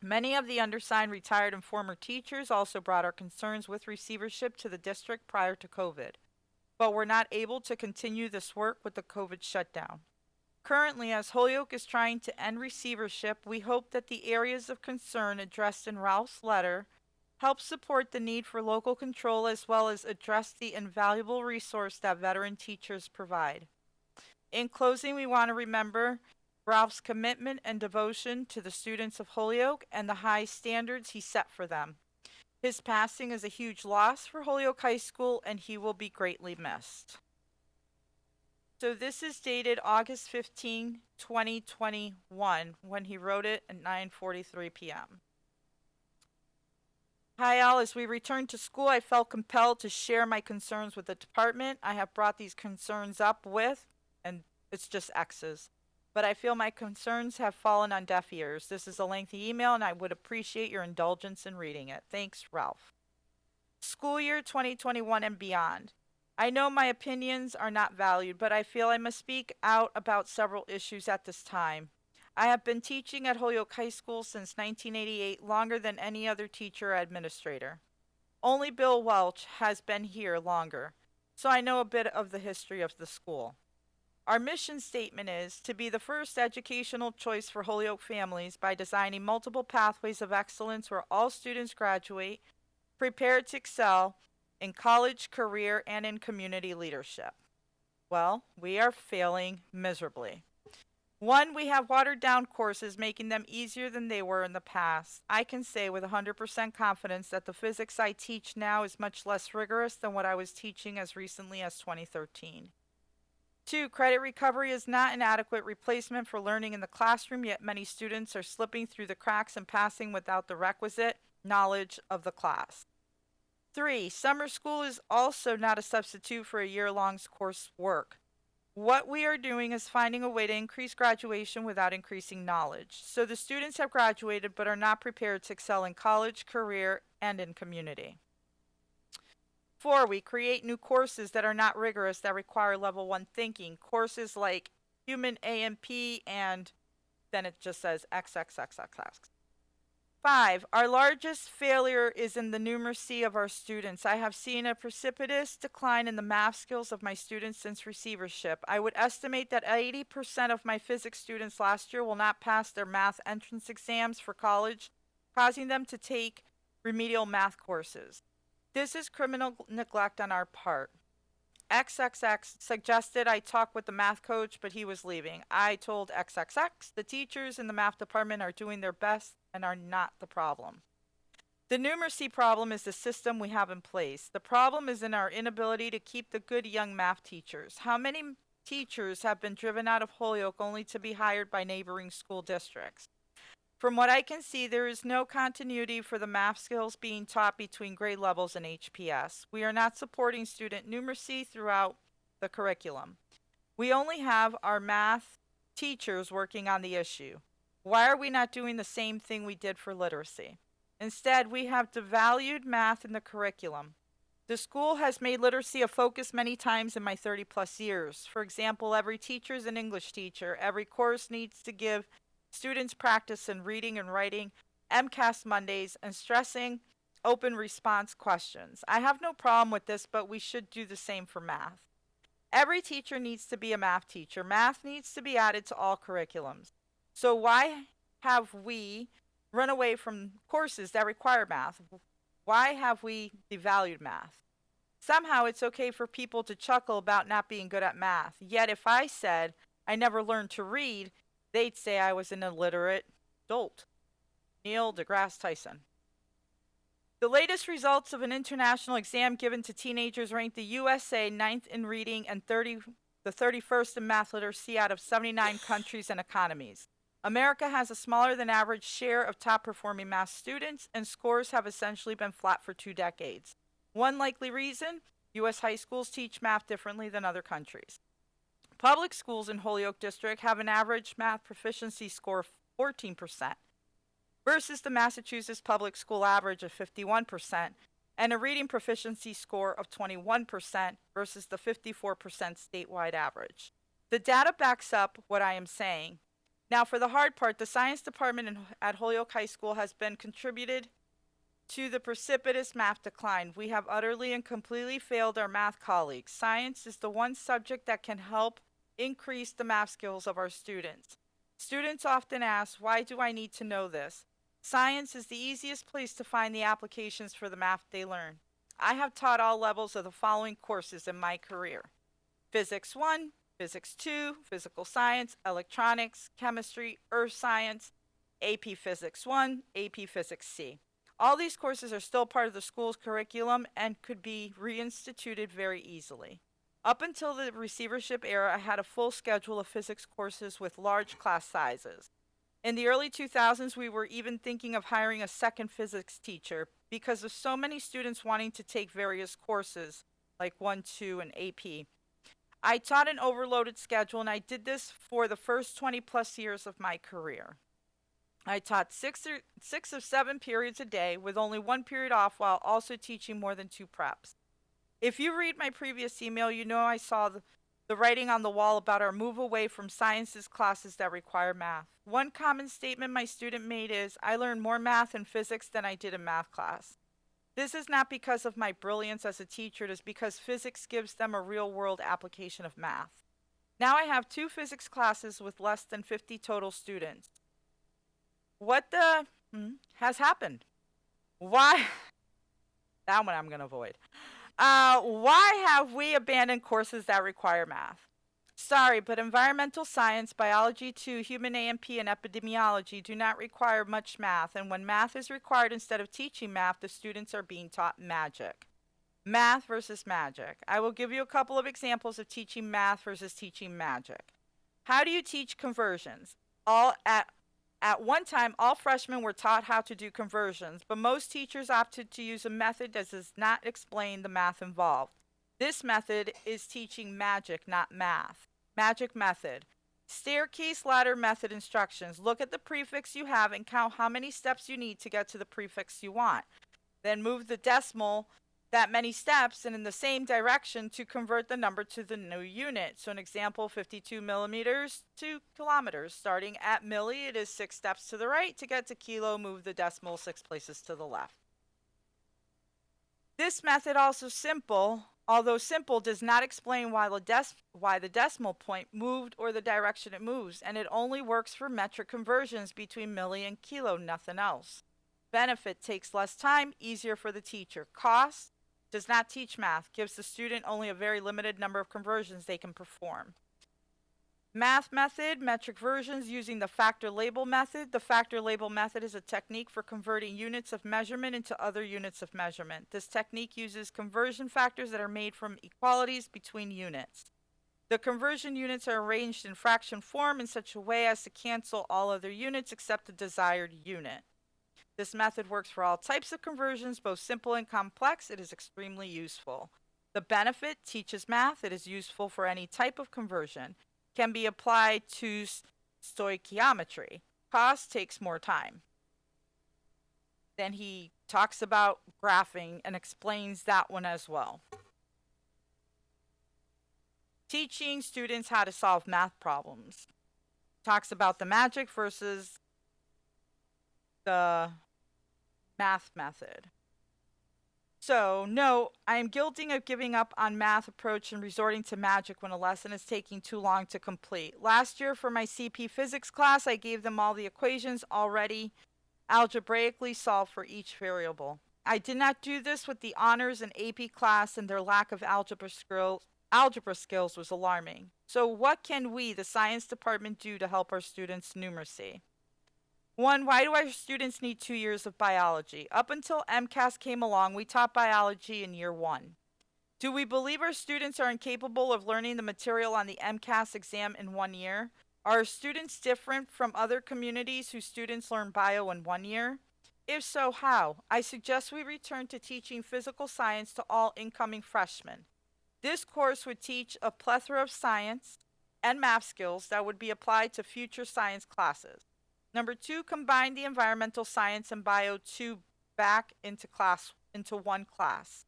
Many of the undersigned retired and former teachers also brought our concerns with receivership to the district prior to COVID, but were not able to continue this work with the COVID shutdown. Currently, as Holyoke is trying to end receivership, we hope that the areas of concern addressed in Ralph's letter help support the need for local control as well as address the invaluable resource that veteran teachers provide. In closing, we want to remember Ralph's commitment and devotion to the students of Holyoke and the high standards he set for them. His passing is a huge loss for Holyoke High School, and he will be greatly missed. So this is dated August 15, 2021, when he wrote it at 9:43 p.m. Hi Al, as we return to school, I felt compelled to share my concerns with the department. I have brought these concerns up with, and it's just X's, but I feel my concerns have fallen on deaf ears. This is a lengthy email, and I would appreciate your indulgence in reading it. Thanks, Ralph. School year 2021 and beyond. I know my opinions are not valued, but I feel I must speak out about several issues at this time. I have been teaching at Holyoke High School since 1988, longer than any other teacher or administrator. Only Bill Welch has been here longer, so I know a bit of the history of the school. Our mission statement is to be the first educational choice for Holyoke families by designing multiple pathways of excellence where all students graduate prepared to excel in college, career, and in community leadership. Well, we are failing miserably. One, we have watered down courses, making them easier than they were in the past. I can say with 100% confidence that the physics I teach now is much less rigorous than what I was teaching as recently as 2013. Two, credit recovery is not an adequate replacement for learning in the classroom, yet many students are slipping through the cracks and passing without the requisite knowledge of the class. Three, summer school is also not a substitute for a year-long course work. What we are doing is finding a way to increase graduation without increasing knowledge. So the students have graduated but are not prepared to excel in college, career, and in community. 4, we create new courses that are not rigorous, that require level 1 thinking. Courses like Human A&P and then it just says XXXXX. 5, our largest failure is in the numeracy of our students. I have seen a precipitous decline in the math skills of my students since receivership. I would estimate that 80% of my physics students last year will not pass their math entrance exams for college, causing them to take remedial math courses. This is criminal neglect on our part. XXX suggested I talk with the math coach, but he was leaving. I told XXX the teachers in the math department are doing their best and are not the problem. The numeracy problem is the system we have in place. The problem is in our inability to keep the good young math teachers. How many teachers have been driven out of Holyoke only to be hired by neighboring school districts? From what I can see, there is no continuity for the math skills being taught between grade levels in HPS. We are not supporting student numeracy throughout the curriculum. We only have our math teachers working on the issue. Why are we not doing the same thing we did for literacy? Instead, we have devalued math in the curriculum. The school has made literacy a focus many times in my 30-plus years. For example, every teacher is an English teacher. Every course needs to give students practice in reading and writing, MCAS Mondays, and stressing open response questions. I have no problem with this, but we should do the same for math. Every teacher needs to be a math teacher. Math needs to be added to all curriculums. So why have we run away from courses that require math? Why have we devalued math? Somehow it's okay for people to chuckle about not being good at math. Yet if I said I never learned to read, they'd say I was an illiterate dolt. Neil deGrasse Tyson. The latest results of an international exam given to teenagers ranked the USA 9th in reading and the 31st in math literacy out of 79 countries and economies. America has a smaller than average share of top performing math students, and scores have essentially been flat for 2 decades. One likely reason, U.S. high schools teach math differently than other countries. Public schools in Holyoke District have an average math proficiency score of 14%, versus the Massachusetts public school average of 51%, and a reading proficiency score of 21% versus the 54% statewide average. The data backs up what I am saying. Now, for the hard part, the science department at Holyoke High School has been contributed to the precipitous math decline. We have utterly and completely failed our math colleagues. Science is the one subject that can help increase the math skills of our students. Students often ask, why do I need to know this? Science is the easiest place to find the applications for the math they learn. I have taught all levels of the following courses in my career: Physics 1, Physics 2, Physical Science, Electronics, Chemistry, Earth Science, AP Physics 1, AP Physics C. All these courses are still part of the school's curriculum and could be reinstituted very easily. Up until the receivership era, I had a full schedule of physics courses with large class sizes. In the early 2000s, we were even thinking of hiring a second physics teacher because of so many students wanting to take various courses, like 1, 2, and AP. I taught an overloaded schedule, and I did this for the first 20 plus years of my career. I taught 6 or 7 periods a day with only 1 period off while also teaching more than 2 preps. If you read my previous email, you know I saw the writing on the wall about our move away from sciences classes that require math. One common statement my student made is, I learned more math and physics than I did in math class. This is not because of my brilliance as a teacher, it is because physics gives them a real-world application of math. Now I have 2 physics classes with less than 50 total students. What the has happened? Why? That one I'm going to avoid. Why have we abandoned courses that require math? Sorry, but environmental science, biology 2, human A&P, and epidemiology do not require much math, and when math is required instead of teaching math, the students are being taught magic. Math versus magic. I will give you a couple of examples of teaching math versus teaching magic. How do you teach conversions? At one time, all freshmen were taught how to do conversions, but most teachers opted to use a method that does not explain the math involved. This method is teaching magic, not math. Magic method. Staircase ladder method instructions. Look at the prefix you have and count how many steps you need to get to the prefix you want. Then move the decimal that many steps and in the same direction to convert the number to the new unit. So an example, 52 millimeters to kilometers. Starting at milli, it is 6 steps to the right. To get to kilo, move the decimal 6 places to the left. This method, although simple, does not explain why the decimal point moved or the direction it moves, and it only works for metric conversions between milli and kilo, nothing else. Benefit: takes less time, easier for the teacher. Cost: does not teach math, gives the student only a very limited number of conversions they can perform. Math method, metric versions using the factor label method. The factor label method is a technique for converting units of measurement into other units of measurement. This technique uses conversion factors that are made from equalities between units. The conversion units are arranged in fraction form in such a way as to cancel all other units except the desired unit. This method works for all types of conversions, both simple and complex. It is extremely useful. The benefit: teaches math. It is useful for any type of conversion. Can be applied to stoichiometry. Cost: takes more time. Then he talks about graphing and explains that one as well. Teaching students how to solve math problems. Talks about the magic versus the math method. So, no, I am guilty of giving up on math approach and resorting to magic when a lesson is taking too long to complete. Last year for my CP physics class, I gave them all the equations already algebraically solve for each variable. I did not do this with the honors and AP class, and their lack of algebra skills was alarming. So what can we, the science department, do to help our students' numeracy? 1, why do our students need 2 years of biology? Up until MCAS came along, we taught biology in year 1. Do we believe our students are incapable of learning the material on the MCAS exam in 1 year? Are our students different from other communities whose students learn bio in 1 year? If so, how? I suggest we return to teaching physical science to all incoming freshmen. This course would teach a plethora of science and math skills that would be applied to future science classes. Number 2, combine the environmental science and bio 2 back into one class.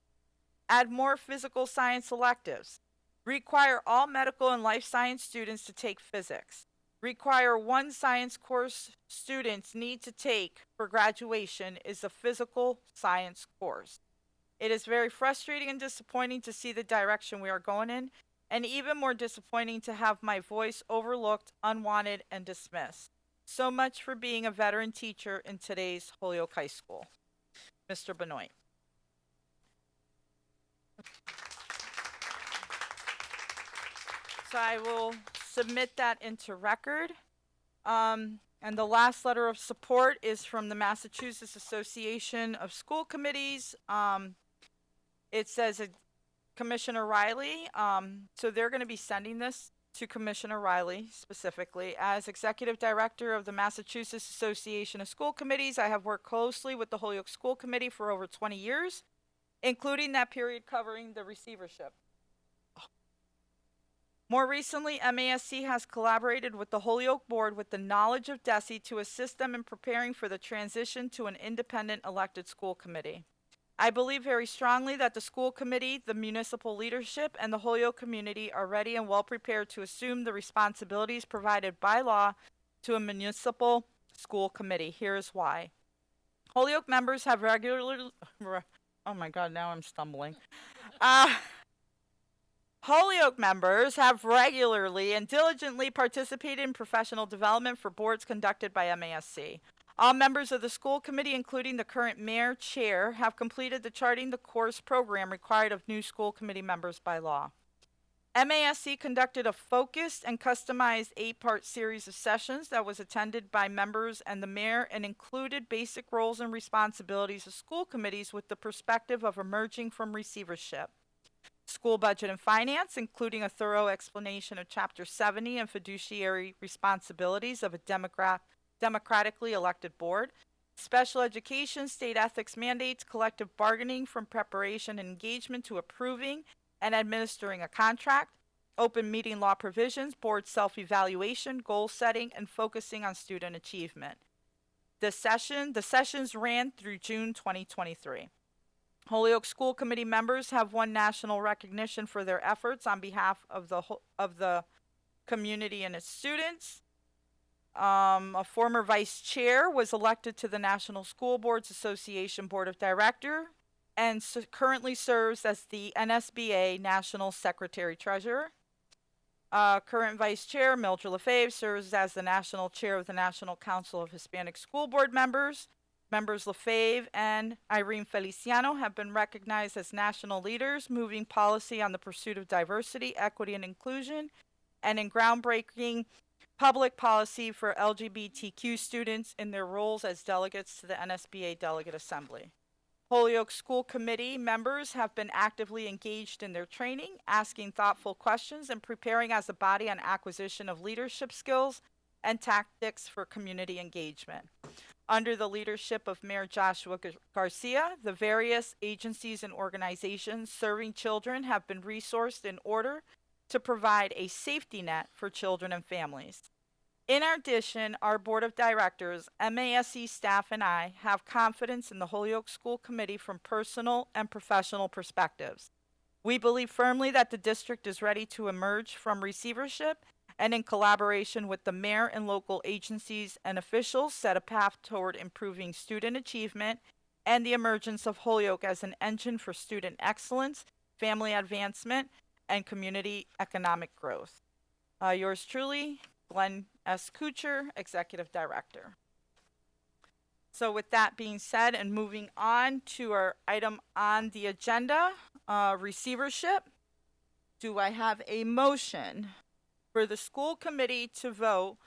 Add more physical science electives. Require all medical and life science students to take physics. Require 1 science course students need to take for graduation is a physical science course. It is very frustrating and disappointing to see the direction we are going in, and even more disappointing to have my voice overlooked, unwanted, and dismissed. So much for being a veteran teacher in today's Holyoke High School. Mr. Benoit. So I will submit that into record. And the last letter of support is from the Massachusetts Association of School Committees. It says Commissioner Riley. So they're going to be sending this to Commissioner Riley specifically. As Executive Director of the Massachusetts Association of School Committees, I have worked closely with the Holyoke School Committee for over 20 years, including that period covering the receivership. More recently, MASC has collaborated with the Holyoke Board with the knowledge of DESE to assist them in preparing for the transition to an independent elected school committee. I believe very strongly that the school committee, the municipal leadership, and the Holyoke community are ready and well prepared to assume the responsibilities provided by law to a municipal school committee. Here's why. Holyoke members have regularly, oh my God, now I'm stumbling. Holyoke members have regularly and diligently participated in professional development for boards conducted by MASC. All members of the school committee, including the current mayor, chair, have completed the Charting the Course program required of new school committee members by law. MASC conducted a focused and customized 8-part series of sessions that was attended by members and the mayor and included basic roles and responsibilities of school committees with the perspective of emerging from receivership. School budget and finance, including a thorough explanation of Chapter 70 and fiduciary responsibilities of a democratically elected board. Special education, state ethics mandates, collective bargaining from preparation and engagement to approving and administering a contract. Open meeting law provisions, board self-evaluation, goal setting, and focusing on student achievement. The sessions ran through June 2023. Holyoke School Committee members have won national recognition for their efforts on behalf of the community and its students. A former vice chair was elected to the National School Boards Association Board of Directors and currently serves as the NSBA National Secretary Treasurer. Current vice chair, Mildred Lefebvre, serves as the national chair of the National Council of Hispanic School Board Members. Members Lefebvre and Irene Feliciano have been recognized as national leaders, moving policy on the pursuit of diversity, equity, and inclusion, and in groundbreaking public policy for LGBTQ students in their roles as delegates to the NSBA Delegate Assembly. Holyoke School Committee members have been actively engaged in their training, asking thoughtful questions, and preparing as a body on acquisition of leadership skills and tactics for community engagement. Under the leadership of Mayor Joshua Garcia, the various agencies and organizations serving children have been resourced in order to provide a safety net for children and families. In addition, our Board of Directors, MASC staff, and I have confidence in the Holyoke School Committee from personal and professional perspectives. We believe firmly that the district is ready to emerge from receivership and in collaboration with the mayor and local agencies and officials set a path toward improving student achievement and the emergence of Holyoke as an engine for student excellence, family advancement, and community economic growth. Yours truly, Glenn S. Kuchar, Executive Director. So with that being said, and moving on to our item on the agenda, receivership, do I have a motion for the school committee to vote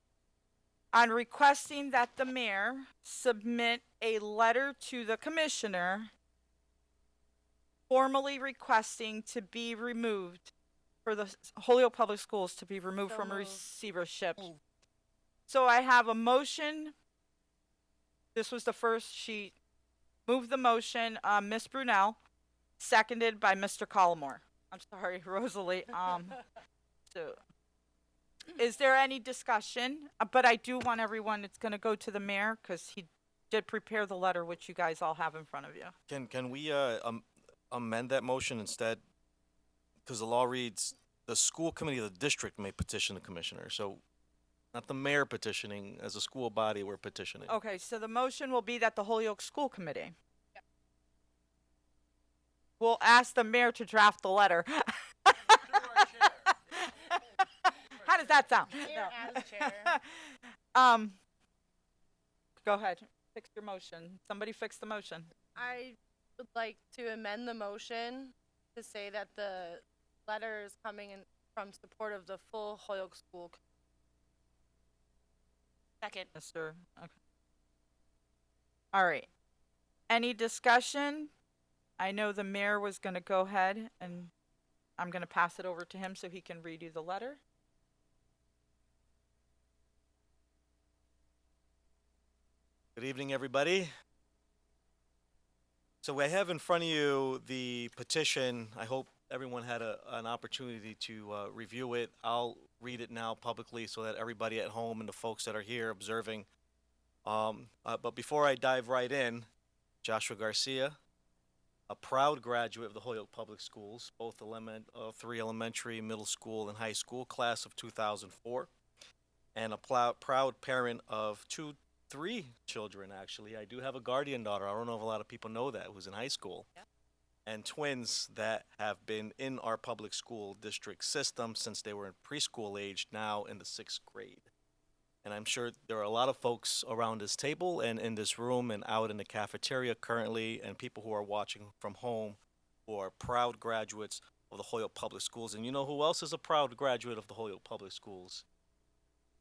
on requesting that the mayor submit a letter to the commissioner formally requesting to be removed for the Holyoke Public Schools to be removed from receivership? So I have a motion. This was the first. She moved the motion, Ms. Brunel, seconded by Mr. Collmore. I'm sorry, Rosalie. So, is there any discussion? But I do want everyone, it's going to go to the mayor because he did prepare the letter, which you guys all have in front of you. Can we amend that motion instead? Because the law reads, the school committee of the district may petition the commissioner. So not the mayor petitioning. As a school body, we're petitioning. Okay, so the motion will be that the Holyoke School Committee. We'll ask the mayor to draft the letter. How does that sound? No. Go ahead. Fix your motion. Somebody fix the motion. I would like to amend the motion to say that the letter is coming in from support of the full Holyoke School. Second. Mr. Okay. All right. Any discussion? I know the mayor was going to go ahead, and I'm going to pass it over to him so he can redo the letter. Good evening, everybody. So I have in front of you the petition. I hope everyone had an opportunity to review it. I'll read it now publicly so that everybody at home and the folks that are here observing. But before I dive right in, Joshua Garcia, a proud graduate of the Holyoke Public Schools, both 3 elementary, middle school, and high school, class of 2004, and a proud parent of 3 children, actually. I do have a guardian daughter. I don't know if a lot of people know that, who's in high school. Yeah. And twins that have been in our public school district system since they were in preschool age, now in the 6th grade. And I'm sure there are a lot of folks around this table and in this room and out in the cafeteria currently, and people who are watching from home who are proud graduates of the Holyoke Public Schools. And you know who else is a proud graduate of the Holyoke Public Schools?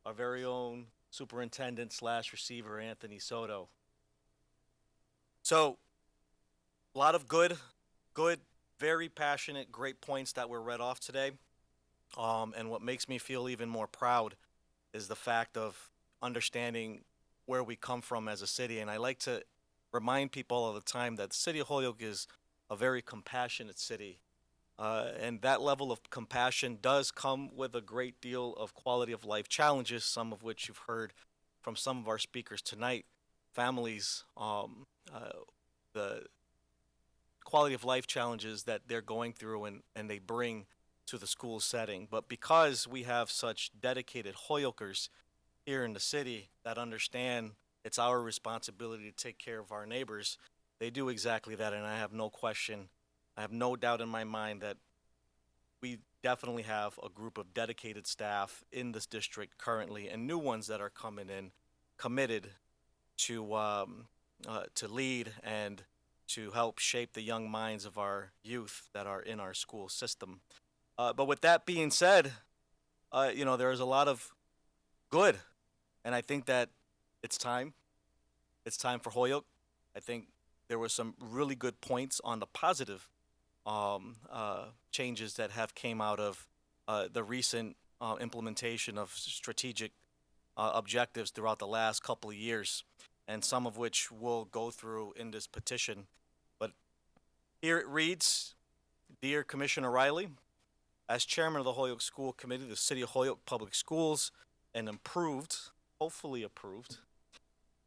Our very own superintendent / receiver, Anthony Soto. So, a lot of good, very passionate, great points that were read off today. And what makes me feel even more proud is the fact of understanding where we come from as a city. And I like to remind people all the time that the city of Holyoke is a very compassionate city. And that level of compassion does come with a great deal of quality of life challenges, some of which you've heard from some of our speakers tonight. Families, the quality of life challenges that they're going through and they bring to the school setting. But because we have such dedicated Holyokers here in the city that understand it's our responsibility to take care of our neighbors, they do exactly that. And I have no question, I have no doubt in my mind that we definitely have a group of dedicated staff in this district currently, and new ones that are coming in, committed to lead and to help shape the young minds of our youth that are in our school system. But with that being said, there is a lot of good, and I think that it's time. It's time for Holyoke. I think there were some really good points on the positive changes that have came out of the recent implementation of strategic objectives throughout the last couple of years, and some of which we'll go through in this petition. But here it reads, Dear Commissioner Riley, as chairman of the Holyoke School Committee, the City of Holyoke Public Schools, and hopefully approved,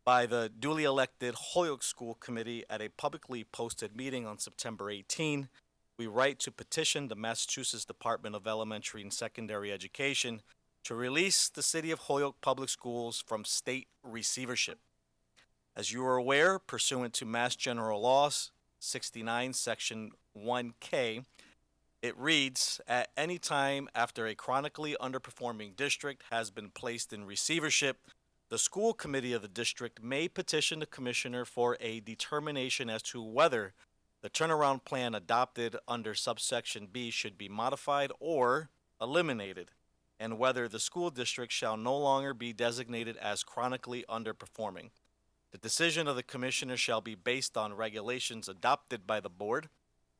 by the duly elected Holyoke School Committee at a publicly posted meeting on September 18, we write to petition the Massachusetts Department of Elementary and Secondary Education to release the City of Holyoke Public Schools from state receivership. As you are aware, pursuant to Mass General Laws 69, Section 1K, it reads, at any time after a chronically underperforming district has been placed in receivership, The school committee of the district may petition the commissioner for a determination as to whether the turnaround plan adopted under subsection B should be modified or eliminated, and whether the school district shall no longer be designated as chronically underperforming. The decision of the commissioner shall be based on regulations adopted by the board.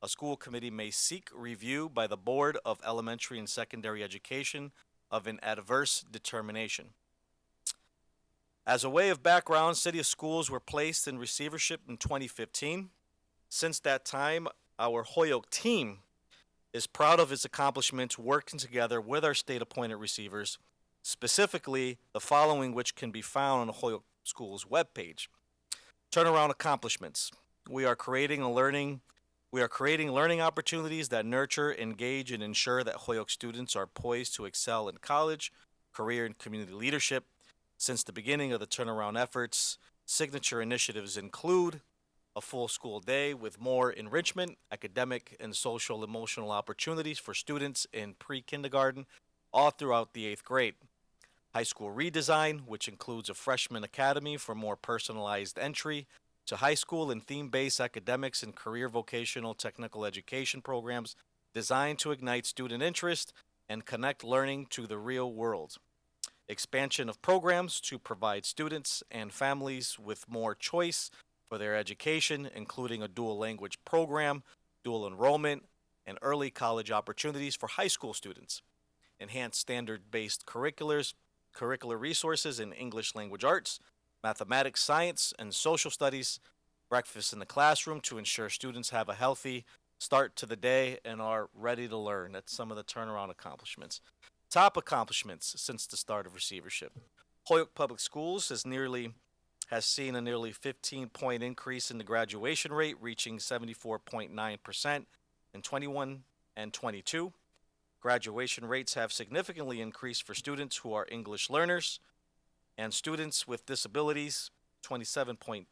A school committee may seek review by the Board of Elementary and Secondary Education of an adverse determination. As a way of background, City Schools were placed in receivership in 2015. Since that time, our Holyoke team is proud of its accomplishments working together with our state-appointed receivers, specifically the following which can be found on the Holyoke Schools webpage. Turnaround accomplishments. We are creating learning opportunities that nurture, engage, and ensure that Holyoke students are poised to excel in college, career, and community leadership. Since the beginning of the turnaround efforts, signature initiatives include a full school day with more enrichment, academic, and social emotional opportunities for students in pre-kindergarten all throughout the 8th grade. High school redesign, which includes a freshman academy for more personalized entry to high school and theme-based academics and career vocational technical education programs designed to ignite student interest and connect learning to the real world. Expansion of programs to provide students and families with more choice for their education, including a dual language program, dual enrollment, and early college opportunities for high school students. Enhanced standard-based curricular resources in English language arts, mathematics, science, and social studies, breakfast in the classroom to ensure students have a healthy start to the day and are ready to learn. That's some of the turnaround accomplishments. Top accomplishments since the start of receivership. Holyoke Public Schools has seen a nearly 15-point increase in the graduation rate, reaching 74.9% in 21 and 22. Graduation rates have significantly increased for students who are English learners and students with disabilities, 27-point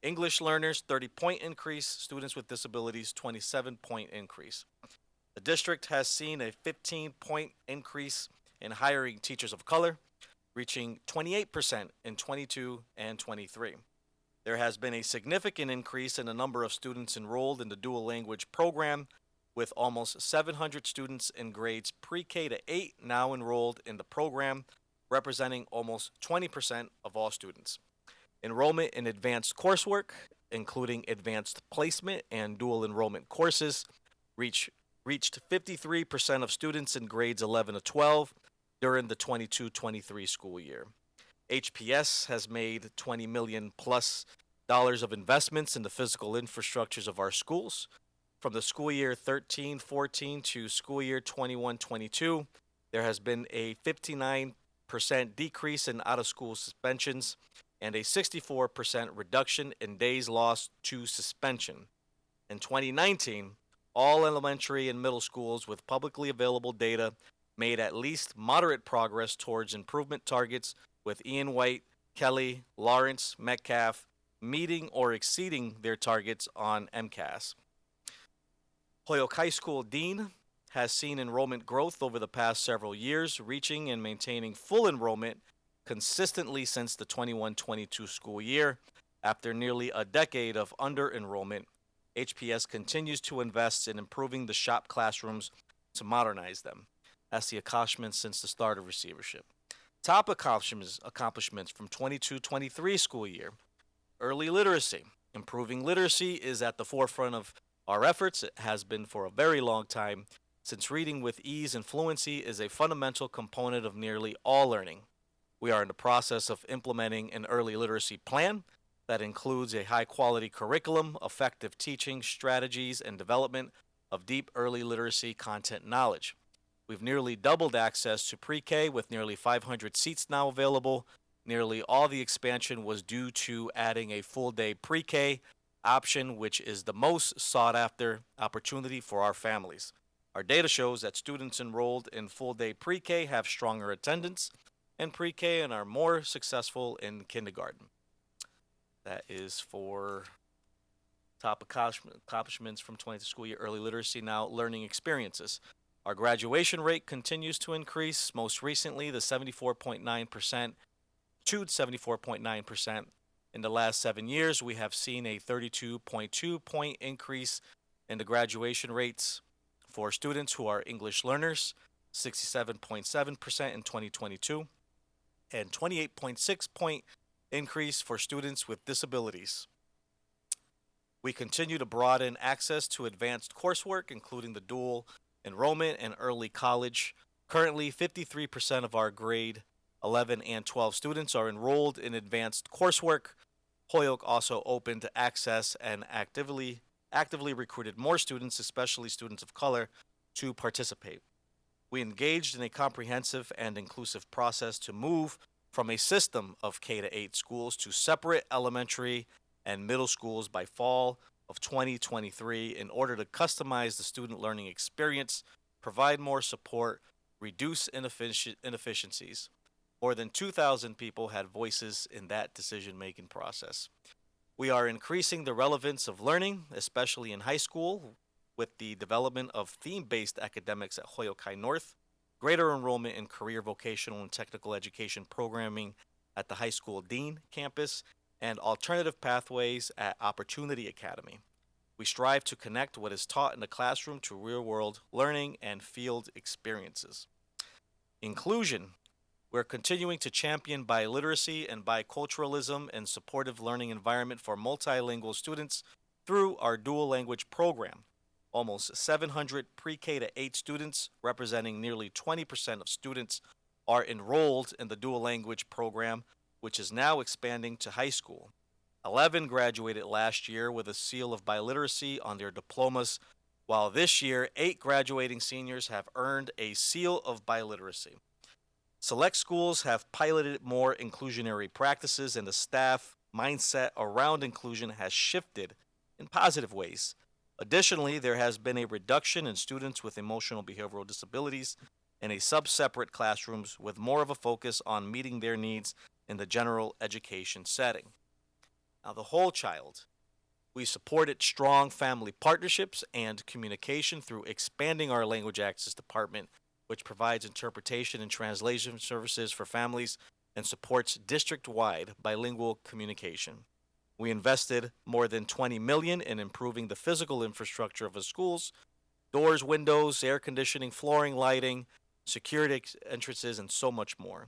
English learners, 30-point increase, students with disabilities, 27-point increase. The district has seen a 15-point increase in hiring teachers of color, reaching 28% in 22 and 23. There has been a significant increase in the number of students enrolled in the dual language program, with almost 700 students in grades pre-K to 8 now enrolled in the program, representing almost 20% of all students. Enrollment in advanced coursework, including advanced placement and dual enrollment courses, reached 53% of students in grades 11 to 12 during the 22-23 school year. HPS has made $20 million plus of investments in the physical infrastructures of our schools. From the school year 13-14 to school year 21-22, there has been a 59% decrease in out-of-school suspensions and a 64% reduction in days lost to suspension. In 2019, all elementary and middle schools with publicly available data made at least moderate progress towards improvement targets, with Ian White, Kelly, Lawrence, Metcalf meeting or exceeding their targets on MCAS. Holyoke High School Dean has seen enrollment growth over the past several years, reaching and maintaining full enrollment consistently since the 21-22 school year. After nearly a decade of under-enrollment, HPS continues to invest in improving the shop classrooms to modernize them. That's the accomplishments since the start of receivership. Top accomplishments from 22-23 school year. Early literacy. Improving literacy is at the forefront of our efforts. It has been for a very long time, since reading with ease and fluency is a fundamental component of nearly all learning. We are in the process of implementing an early literacy plan that includes a high-quality curriculum, effective teaching strategies, and development of deep early literacy content knowledge. We've nearly doubled access to pre-K with nearly 500 seats now available. Nearly all the expansion was due to adding a full-day pre-K option, which is the most sought-after opportunity for our families. Our data shows that students enrolled in full-day pre-K have stronger attendance in pre-K and are more successful in kindergarten. That is for top accomplishments from 20th school year early literacy. Now, learning experiences. Our graduation rate continues to increase. Most recently, the 74.9% to 74.9%. In the last 7 years, we have seen a 32.2 point increase in the graduation rates for students who are English learners, 67.7% in 2022, and 28.6 point increase for students with disabilities. We continue to broaden access to advanced coursework, including the dual enrollment and early college. Currently, 53% of our grade 11 and 12 students are enrolled in advanced coursework. Holyoke also opened access and actively recruited more students, especially students of color, to participate. We engaged in a comprehensive and inclusive process to move from a system of K-8 schools to separate elementary and middle schools by fall of 2023 in order to customize the student learning experience, provide more support, reduce inefficiencies. More than 2,000 people had voices in that decision-making process. We are increasing the relevance of learning, especially in high school, with the development of theme-based academics at Holyoke High North, greater enrollment in career, vocational, and technical education programming at the high school dean campus, and alternative pathways at Opportunity Academy. We strive to connect what is taught in the classroom to real-world learning and field experiences. Inclusion. We're continuing to champion biliteracy and biculturalism and supportive learning environment for multilingual students through our dual language program. Almost 700 pre-K to 8 students, representing nearly 20% of students, are enrolled in the dual language program, which is now expanding to high school. 11 graduated last year with a seal of biliteracy on their diplomas, while this year 8 graduating seniors have earned a seal of biliteracy. Select schools have piloted more inclusionary practices, and the staff mindset around inclusion has shifted in positive ways. Additionally, there has been a reduction in students with emotional behavioral disabilities in a sub-separate classrooms with more of a focus on meeting their needs in the general education setting. Now, the whole child. We supported strong family partnerships and communication through expanding our language access department, which provides interpretation and translation services for families and supports district-wide bilingual communication. We invested more than $20 million in improving the physical infrastructure of the schools, doors, windows, air conditioning, flooring, lighting, security entrances, and so much more.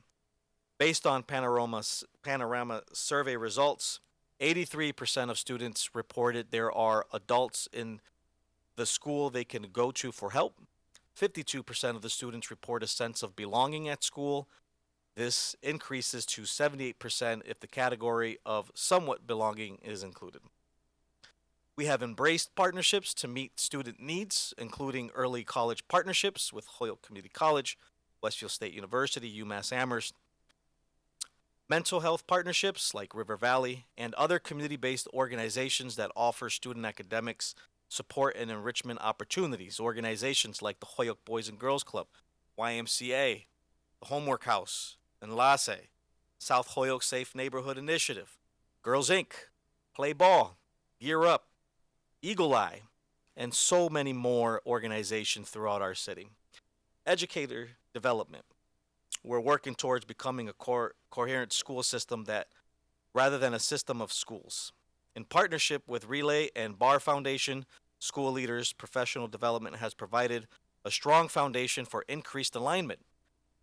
Based on Panorama survey results, 83% of students reported there are adults in the school they can go to for help. 52% of the students report a sense of belonging at school. This increases to 78% if the category of somewhat belonging is included. We have embraced partnerships to meet student needs, including early college partnerships with Holyoke Community College, Westfield State University, UMass Amherst, mental health partnerships like River Valley, and other community-based organizations that offer student academics support and enrichment opportunities. Organizations like the Holyoke Boys and Girls Club, YMCA, the Homework House, Enlace, South Holyoke Safe Neighborhood Initiative, Girls Inc., Play Ball, Gear Up, Eagle Eye, and so many more organizations throughout our city. Educator development. We're working towards becoming a coherent school system that, rather than a system of schools. In partnership with Relay and Bar Foundation, School Leaders Professional Development has provided a strong foundation for increased alignment.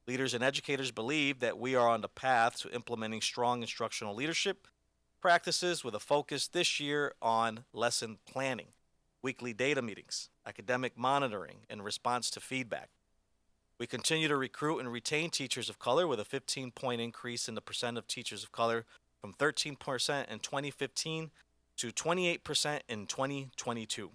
Leaders and educators believe that we are on the path to implementing strong instructional leadership practices with a focus this year on lesson planning, weekly data meetings, academic monitoring, and response to feedback. We continue to recruit and retain teachers of color with a 15-point increase in the percent of teachers of color from 13% in 2015 to 28% in 2022.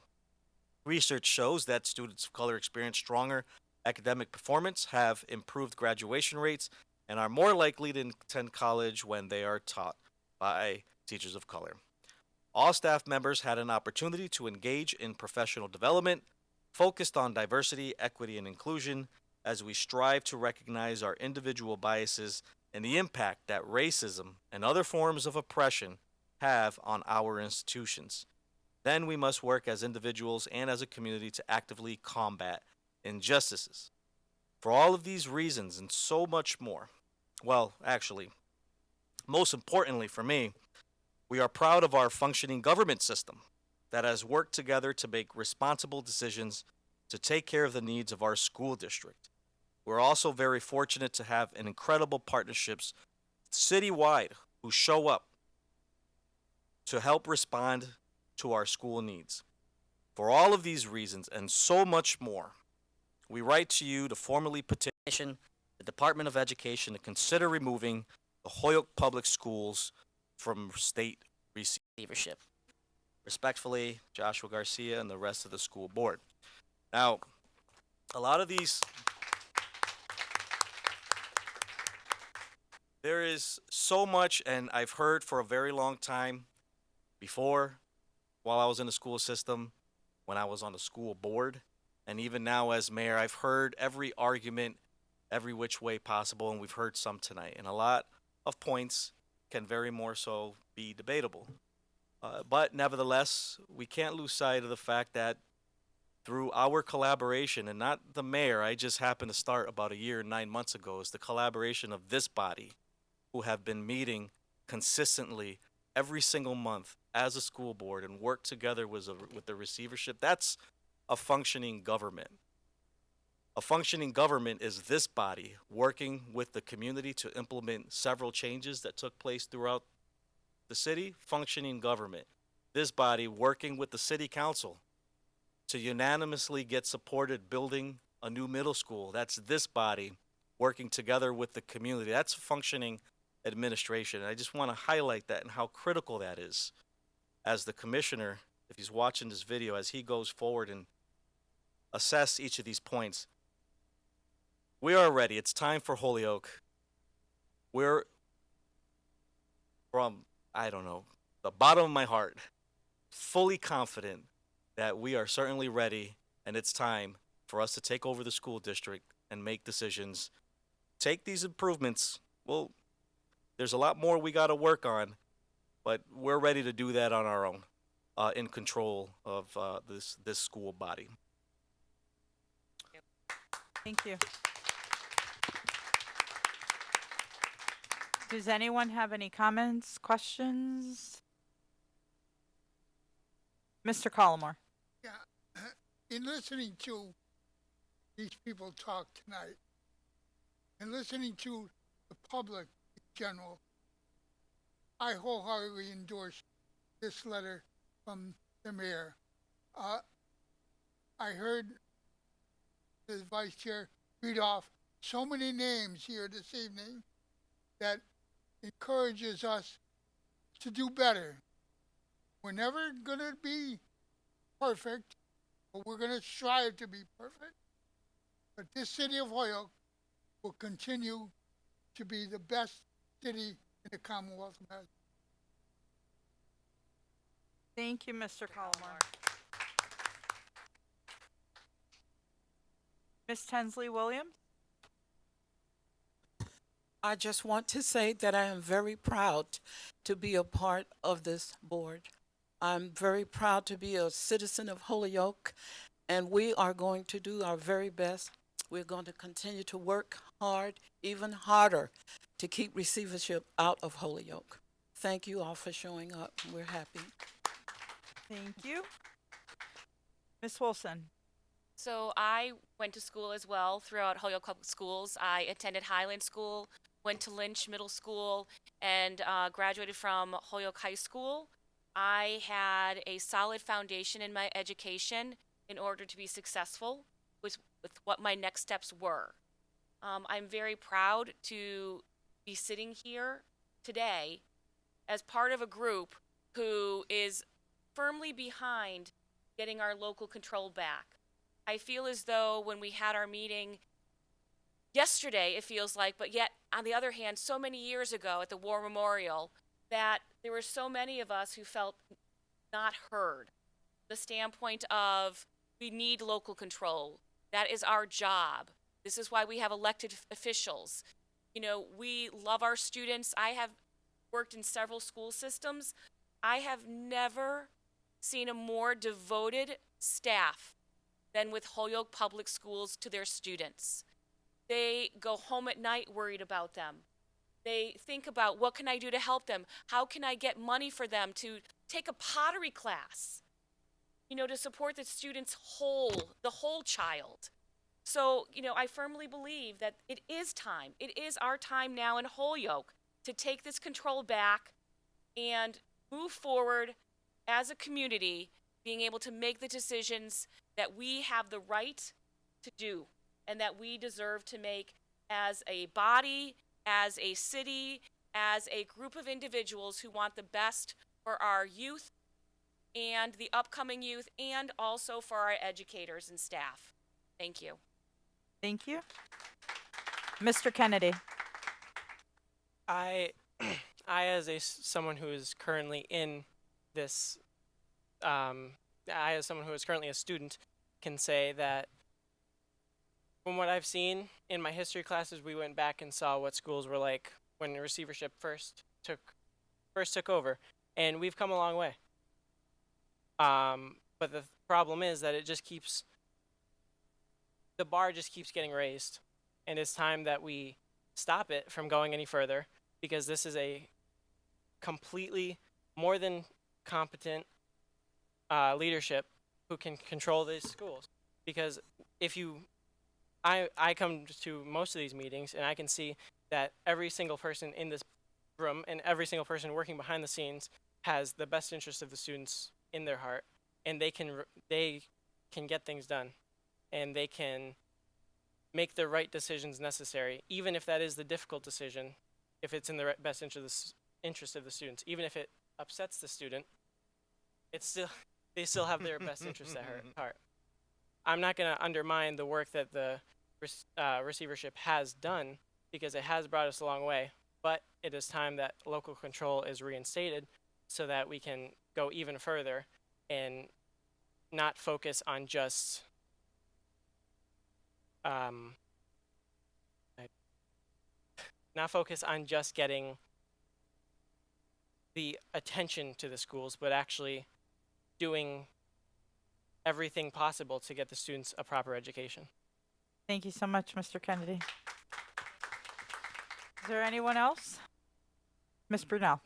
Research shows that students of color experience stronger academic performance, have improved graduation rates, and are more likely to attend college when they are taught by teachers of color. All staff members had an opportunity to engage in professional development focused on diversity, equity, and inclusion as we strive to recognize our individual biases and the impact that racism and other forms of oppression have on our institutions. Then we must work as individuals and as a community to actively combat injustices. For all of these reasons and so much more, well, actually, Most importantly for me, we are proud of our functioning government system that has worked together to make responsible decisions to take care of the needs of our school district. We're also very fortunate to have an incredible partnerships citywide who show up to help respond to our school needs. For all of these reasons and so much more, we write to you to formally petition the Department of Education to consider removing the Holyoke Public Schools from state receivership. Respectfully, Joshua Garcia and the rest of the school board. Now, a lot of these, there is so much, and I've heard for a very long time before, while I was in the school system, when I was on the school board, and even now as mayor, I've heard every argument, every which way possible, and we've heard some tonight. And a lot of points can very more so be debatable. But nevertheless, we can't lose sight of the fact that through our collaboration, and not the mayor, I just happened to start about a year and 9 months ago, is the collaboration of this body who have been meeting consistently every single month as a school board and work together with the receivership. That's a functioning government. A functioning government is this body working with the community to implement several changes that took place throughout the city. Functioning government. This body working with the city council to unanimously get supported building a new middle school. That's this body working together with the community. That's functioning administration. And I just want to highlight that and how critical that is as the commissioner, if he's watching this video, as he goes forward and assess each of these points. We are ready. It's time for Holyoke. We're from, I don't know, the bottom of my heart, fully confident that we are certainly ready, and it's time for us to take over the school district and make decisions. Take these improvements. Well, there's a lot more we got to work on, but we're ready to do that on our own, in control of this school body. Thank you. Does anyone have any comments, questions? Mr. Collmore. Yeah, in listening to these people talk tonight and listening to the public in general, I wholeheartedly endorse this letter from the mayor. I heard the vice chair read off so many names here this evening that encourages us to do better. We're never going to be perfect, but we're going to strive to be perfect. But this city of Holyoke will continue to be the best city in the Commonwealth of Massachusetts. Thank you, Mr. Collmore. Ms. Tensley Williams? I just want to say that I am very proud to be a part of this board. I'm very proud to be a citizen of Holyoke, and we are going to do our very best. We're going to continue to work hard, even harder, to keep receivership out of Holyoke. Thank you all for showing up. We're happy. Thank you. Ms. Wilson? So I went to school as well throughout Holyoke Public Schools. I attended Highland School, went to Lynch Middle School, and graduated from Holyoke High School. I had a solid foundation in my education in order to be successful with what my next steps were. I'm very proud to be sitting here today as part of a group who is firmly behind getting our local control back. I feel as though when we had our meeting yesterday, it feels like, but yet on the other hand, so many years ago at the War Memorial, that there were so many of us who felt not heard. The standpoint of we need local control. That is our job. This is why we have elected officials. You know, we love our students. I have worked in several school systems. I have never seen a more devoted staff than with Holyoke Public Schools to their students. They go home at night worried about them. They think about, what can I do to help them? How can I get money for them to take a pottery class? You know, to support the student's the whole child. So, you know, I firmly believe that it is time. It is our time now in Holyoke to take this control back and move forward as a community, being able to make the decisions that we have the right to do and that we deserve to make as a body, as a city, as a group of individuals who want the best for our youth and the upcoming youth, and also for our educators and staff. Thank you. Thank you. Mr. Kennedy. I as someone who is currently in this, I as someone who is currently a student, can say that from what I've seen in my history classes, we went back and saw what schools were like when the receivership first took over, and we've come a long way. But the problem is that the bar just keeps getting raised, and it's time that we stop it from going any further, because this is a completely more than competent leadership who can control these schools. Because I come to most of these meetings, and I can see that every single person in this room and every single person working behind the scenes has the best interest of the students in their heart, and they can get things done, and they can make the right decisions necessary, even if that is the difficult decision, if it's in the best interest of the students. Even if it upsets the student, they still have their best interest at heart. I'm not going to undermine the work that the receivership has done, because it has brought us a long way, but it is time that local control is reinstated so that we can go even further and not focus on just getting the attention to the schools, but actually doing everything possible to get the students a proper education. Thank you so much, Mr. Kennedy. Is there anyone else? Ms. Brunel.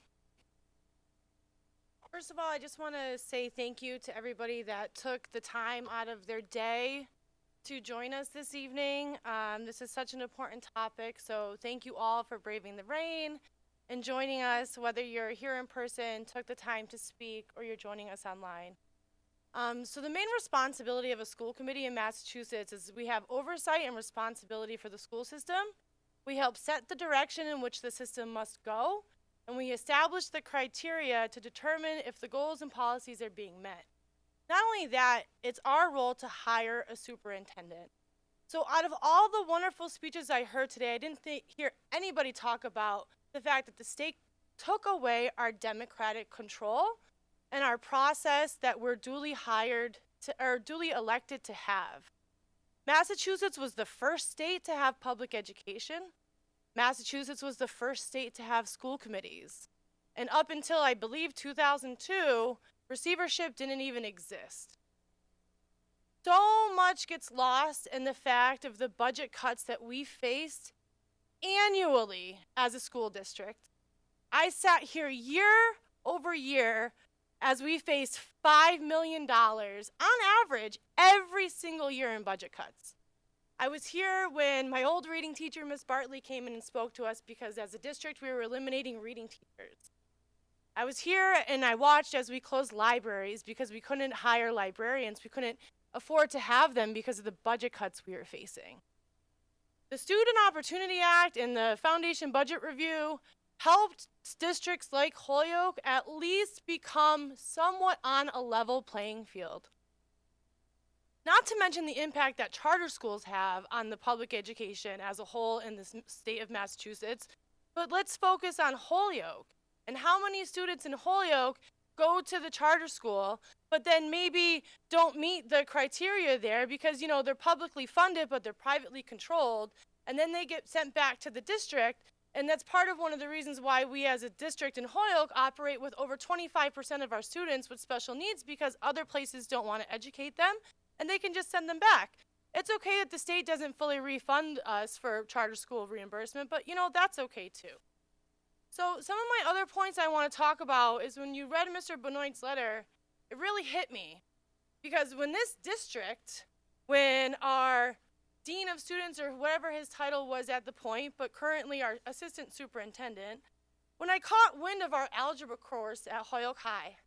First of all, I just want to say thank you to everybody that took the time out of their day to join us this evening. This is such an important topic, so thank you all for braving the rain and joining us, whether you're here in person, took the time to speak, or you're joining us online. So the main responsibility of a school committee in Massachusetts is we have oversight and responsibility for the school system. We help set the direction in which the system must go, and we establish the criteria to determine if the goals and policies are being met. Not only that, it's our role to hire a superintendent. So out of all the wonderful speeches I heard today, I didn't hear anybody talk about the fact that the state took away our democratic control and our process that we're duly elected to have. Massachusetts was the first state to have public education. Massachusetts was the first state to have school committees. And up until, I believe, 2002, receivership didn't even exist. So much gets lost in the fact of the budget cuts that we faced annually as a school district. I sat here year over year as we faced $5 million on average every single year in budget cuts. I was here when my old reading teacher, Miss Bartley, came in and spoke to us because as a district we were eliminating reading teachers. I was here and I watched as we closed libraries because we couldn't hire librarians. We couldn't afford to have them because of the budget cuts we were facing. The Student Opportunity Act and the Foundation Budget Review helped districts like Holyoke at least become somewhat on a level playing field. Not to mention the impact that charter schools have on the public education as a whole in the state of Massachusetts. But let's focus on Holyoke and how many students in Holyoke go to the charter school, but then maybe don't meet the criteria there because, you know, they're publicly funded, but they're privately controlled, and then they get sent back to the district. And that's part of one of the reasons why we as a district in Holyoke operate with over 25% of our students with special needs, because other places don't want to educate them and they can just send them back. It's okay that the state doesn't fully refund us for charter school reimbursement, but you know, that's okay too. So some of my other points I want to talk about is when you read Mr. Benoit's letter, it really hit me. Because when this district, when our dean of students or whatever his title was at the point, but currently our assistant superintendent, when I caught wind of our algebra course at Holyoke High,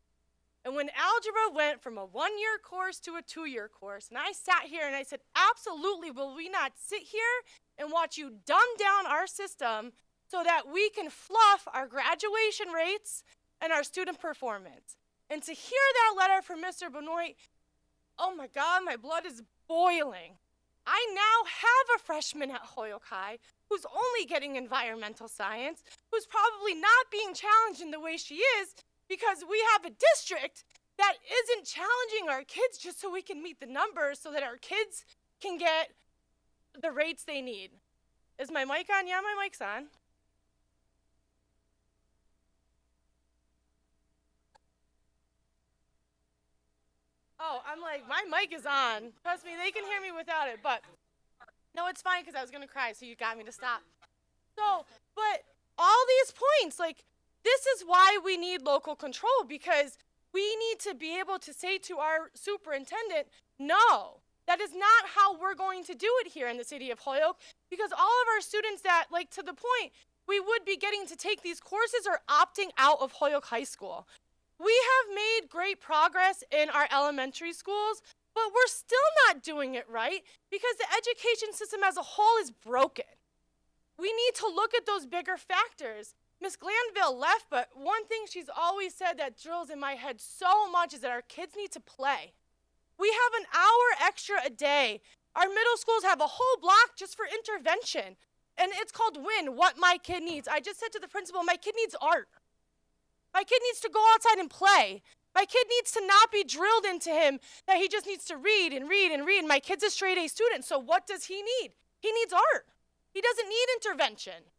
and when algebra went from a 1-year course to a 2-year course, and I sat here and I said, absolutely, will we not sit here and watch you dumb down our system so that we can fluff our graduation rates and our student performance? And to hear that letter from Mr. Benoit, oh my God, my blood is boiling. I now have a freshman at Holyoke High who's only getting environmental science, who's probably not being challenged in the way she is because we have a district that isn't challenging our kids just so we can meet the numbers so that our kids can get the rates they need. Is my mic on? Yeah, my mic's on. Oh, I'm like, my mic is on. Trust me, they can hear me without it, but no, it's fine because I was going to cry, so you got me to stop. So, but all these points, like, this is why we need local control, because we need to be able to say to our superintendent, no, that is not how we're going to do it here in the city of Holyoke, because all of our students that, like, to the point, we would be getting to take these courses are opting out of Holyoke High School. We have made great progress in our elementary schools, but we're still not doing it right because the education system as a whole is broken. We need to look at those bigger factors. Miss Glanville left, but one thing she's always said that drills in my head so much is that our kids need to play. We have an hour extra a day. Our middle schools have a whole block just for intervention, and it's called WIN, What My Kid Needs. I just said to the principal, my kid needs art. My kid needs to go outside and play. My kid needs to not be drilled into him that he just needs to read and read and read. My kid's a straight A student, so what does he need? He needs art. He doesn't need intervention.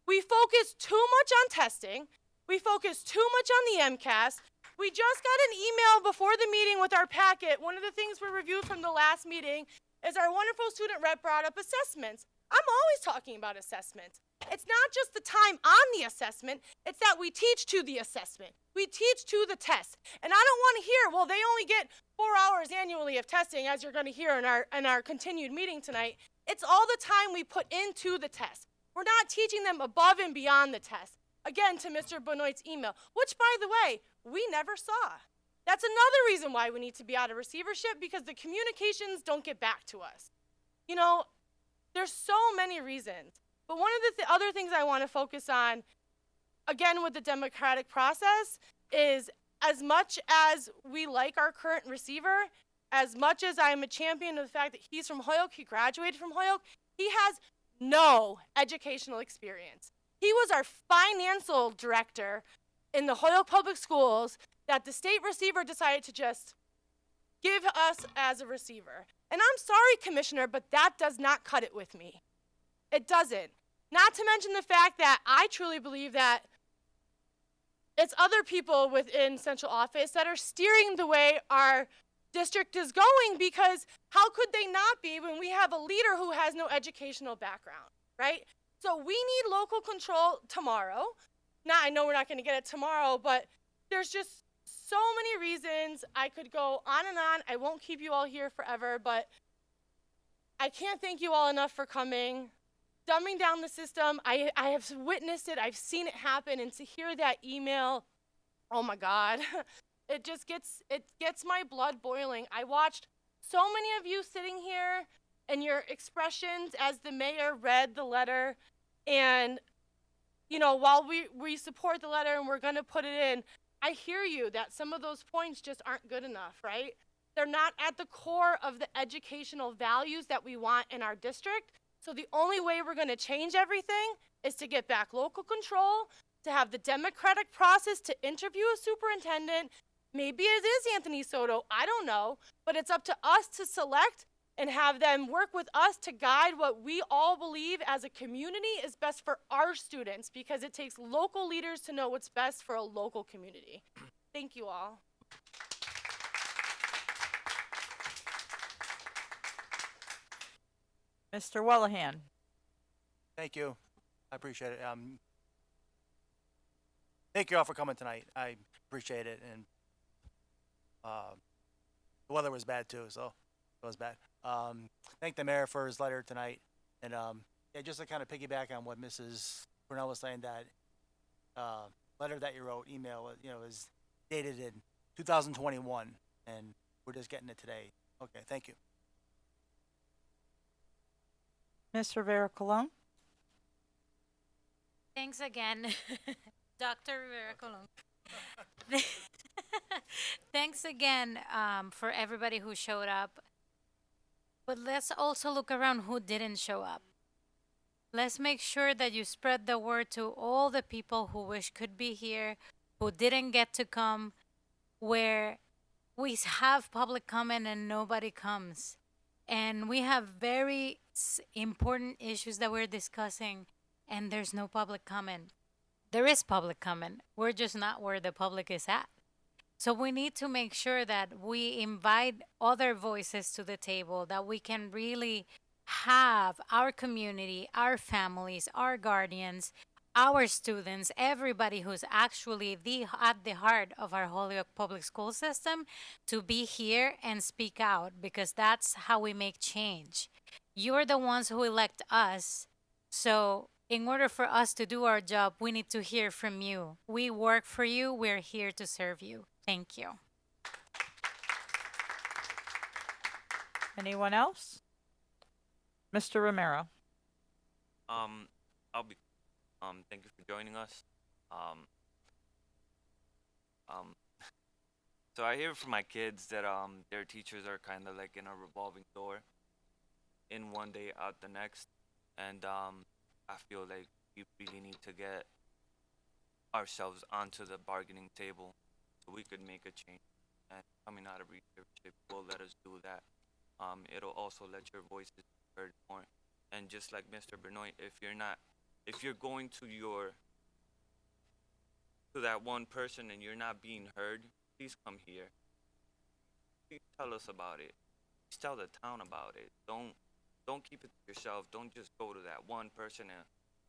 We focus too much on testing. We focus too much on the MCAS. We just got an email before the meeting with our packet. One of the things we reviewed from the last meeting is our wonderful student rep brought up assessments. I'm always talking about assessments. It's not just the time on the assessment, it's that we teach to the assessment. We teach to the test. And I don't want to hear, well, they only get 4 hours annually of testing, as you're going to hear in our continued meeting tonight. It's all the time we put into the test. We're not teaching them above and beyond the test. Again, to Mr. Benoit's email, which, by the way, we never saw. That's another reason why we need to be out of receivership, because the communications don't get back to us. You know, there's so many reasons. But one of the other things I want to focus on, again with the democratic process, is as much as we like our current receiver, as much as I am a champion of the fact that he's from Holyoke, he graduated from Holyoke, he has no educational experience. He was our financial director in the Holyoke Public Schools that the state receiver decided to just give us as a receiver. And I'm sorry, Commissioner, but that does not cut it with me. It doesn't. Not to mention the fact that I truly believe that it's other people within central office that are steering the way our district is going, because how could they not be when we have a leader who has no educational background, right? So we need local control tomorrow. Now, I know we're not going to get it tomorrow, but there's just so many reasons. I could go on and on. I won't keep you all here forever, but I can't thank you all enough for coming. Dumbing down the system, I have witnessed it, I've seen it happen, and to hear that email, oh my God, it gets my blood boiling. I watched so many of you sitting here and your expressions as the mayor read the letter, and you know, while we support the letter and we're gonna put it in, I hear you that some of those points just aren't good enough, right? They're not at the core of the educational values that we want in our district. So the only way we're going to change everything is to get back local control, to have the democratic process to interview a superintendent. Maybe it is Anthony Soto, I don't know, but it's up to us to select and have them work with us to guide what we all believe as a community is best for our students, because it takes local leaders to know what's best for a local community. Thank you all. Mr. Wellahan. Thank you. I appreciate it. thank you all for coming tonight. I appreciate it, and the weather was bad too, so it was bad. Thank the mayor for his letter tonight, and yeah, just to kind of piggyback on what Mrs. Brunel was saying, that letter that you wrote, email, is dated in 2021, and we're just getting it today. Okay, thank you. Ms. Rivera Colon? Thanks again, Dr. Rivera Colon. Thanks again for everybody who showed up. But let's also look around who didn't show up. Let's make sure that you spread the word to all the people who wish could be here, who didn't get to come, where we have public comment and nobody comes. And we have very important issues that we're discussing, and there's no public comment. There is public comment. We're just not where the public is at. So we need to make sure that we invite other voices to the table, that we can really have our community, our families, our guardians, our students, everybody who's actually at the heart of our Holyoke public school system to be here and speak out, because that's how we make change. You're the ones who elect us. So in order for us to do our job, we need to hear from you. We work for you. We're here to serve you. Thank you. Anyone else? Mr. Romero? Thank you for joining us. So I hear from my kids that their teachers are kind of like in a revolving door, in one day out the next, and I feel like we really need to get ourselves onto the bargaining table so we could make a change. And coming out of receivership will let us do that. It'll also let your voices be heard more. And just like Mr. Benoit, if you're going to that one person and you're not being heard, please come here. Please tell us about it. Please tell the town about it. Don't keep it to yourself. Don't just go to that one person and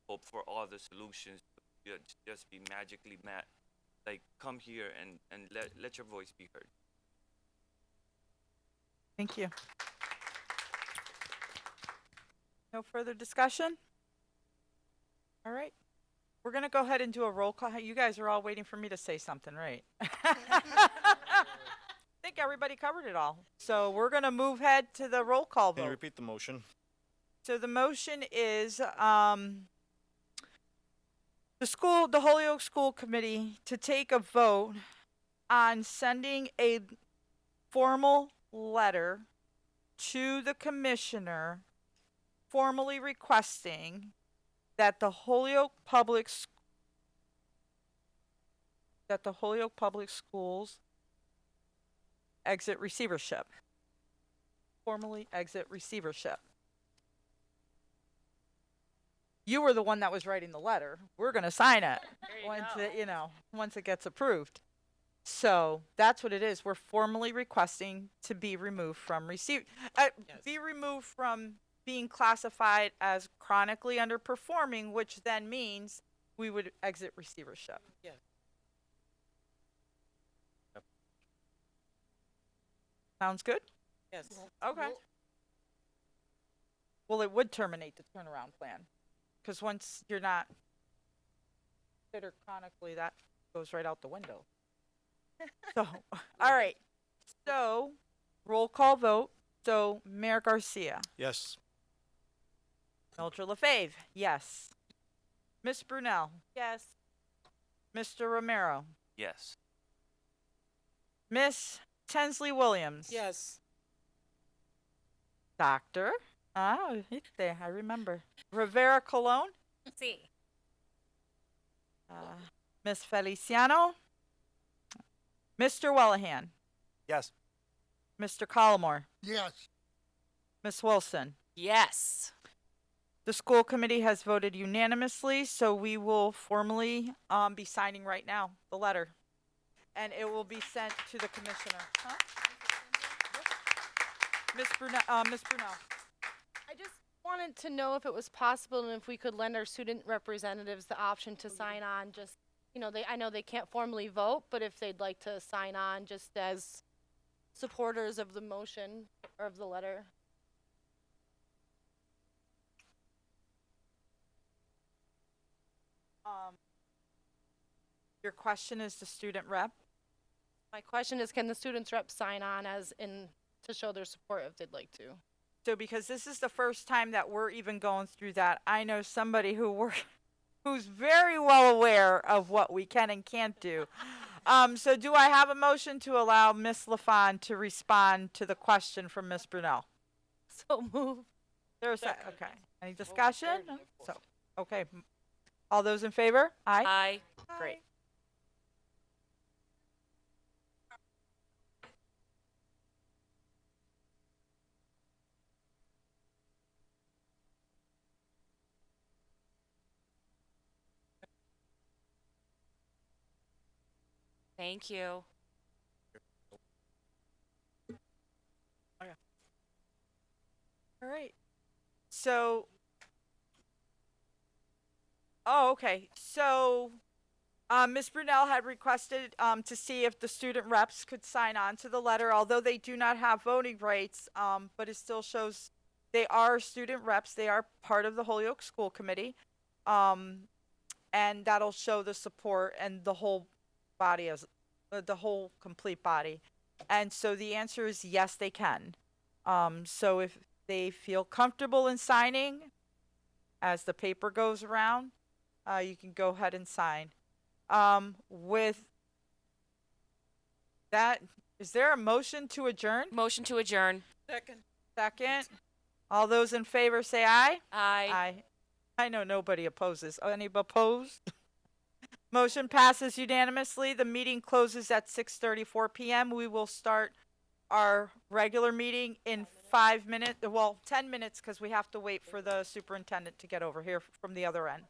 hope for all the solutions to just be magically met. Like, come here and let your voice be heard. Thank you. No further discussion? All right. We're going to go ahead and do a roll call. You guys are all waiting for me to say something, right? I think everybody covered it all. So we're going to move ahead to the roll call Can you vote. repeat the motion? So the motion is the Holyoke School Committee to take a vote on sending a formal letter to the commissioner formally requesting that the Holyoke Public Schools exit receivership. Formally exit receivership. You were the one that was writing the letter. We're going to sign it once it gets approved. So that's what it is. We're formally requesting to be removed from be removed from being classified as chronically underperforming, which then means we would exit receivership. Yes. Sounds good? Yes. Okay. Well, it would terminate the turnaround plan, because once you're not considered chronically, that goes right out the window. So, all right. So, roll call vote. So, Mayor Garcia. Yes. Mildred LaFave. Yes. Miss Brunel. Yes. Mr. Romero. Yes. Miss Tensley Williams. Yes. Doctor. Oh, it's there. I remember. Rivera Colon. See. Miss Feliciano. Mr. Wellahan. Yes. Mr. Collmore. Yes. Miss Wilson. Yes. The school committee has voted unanimously, so we will formally be signing right now the letter. And it will be sent to the commissioner. Huh? Miss Brunel. I just wanted to know if it was possible and if we could lend our student representatives the option to sign on, just, you know, I know they can't formally vote, but if they'd like to sign on just as supporters of the motion or of the letter. Your question is the student rep? My question is, can the students rep sign on as in to show their support if they'd like to? So because this is the first time that we're even going through that, I know somebody who's very well aware of what we can and can't do. So do I have a motion to allow Ms. LaFawn to respond to the question from Ms. Brunel? So move. There's okay. Any discussion? So, okay. All those in favor? Aye. Aye. Great. Thank you. All right. So, oh, okay. So, Ms. Brunel had requested to see if the student reps could sign on to the letter, although they do not have voting rights, but it still shows they are student reps. They are part of the Holyoke School Committee. And that'll show the support and the whole body as the whole complete body. And so the answer is yes, they can. So if they feel comfortable in signing as the paper goes around, you can go ahead and sign. With that, is there a motion to adjourn? Motion to adjourn. Second. Second. All those in favor say aye. Aye. Aye. I know nobody opposes. Any opposed? Motion passes unanimously. The meeting closes at 6:34 p.m. We will start our regular meeting in 5 minutes. Well, 10 minutes because we have to wait for the superintendent to get over here from the other end.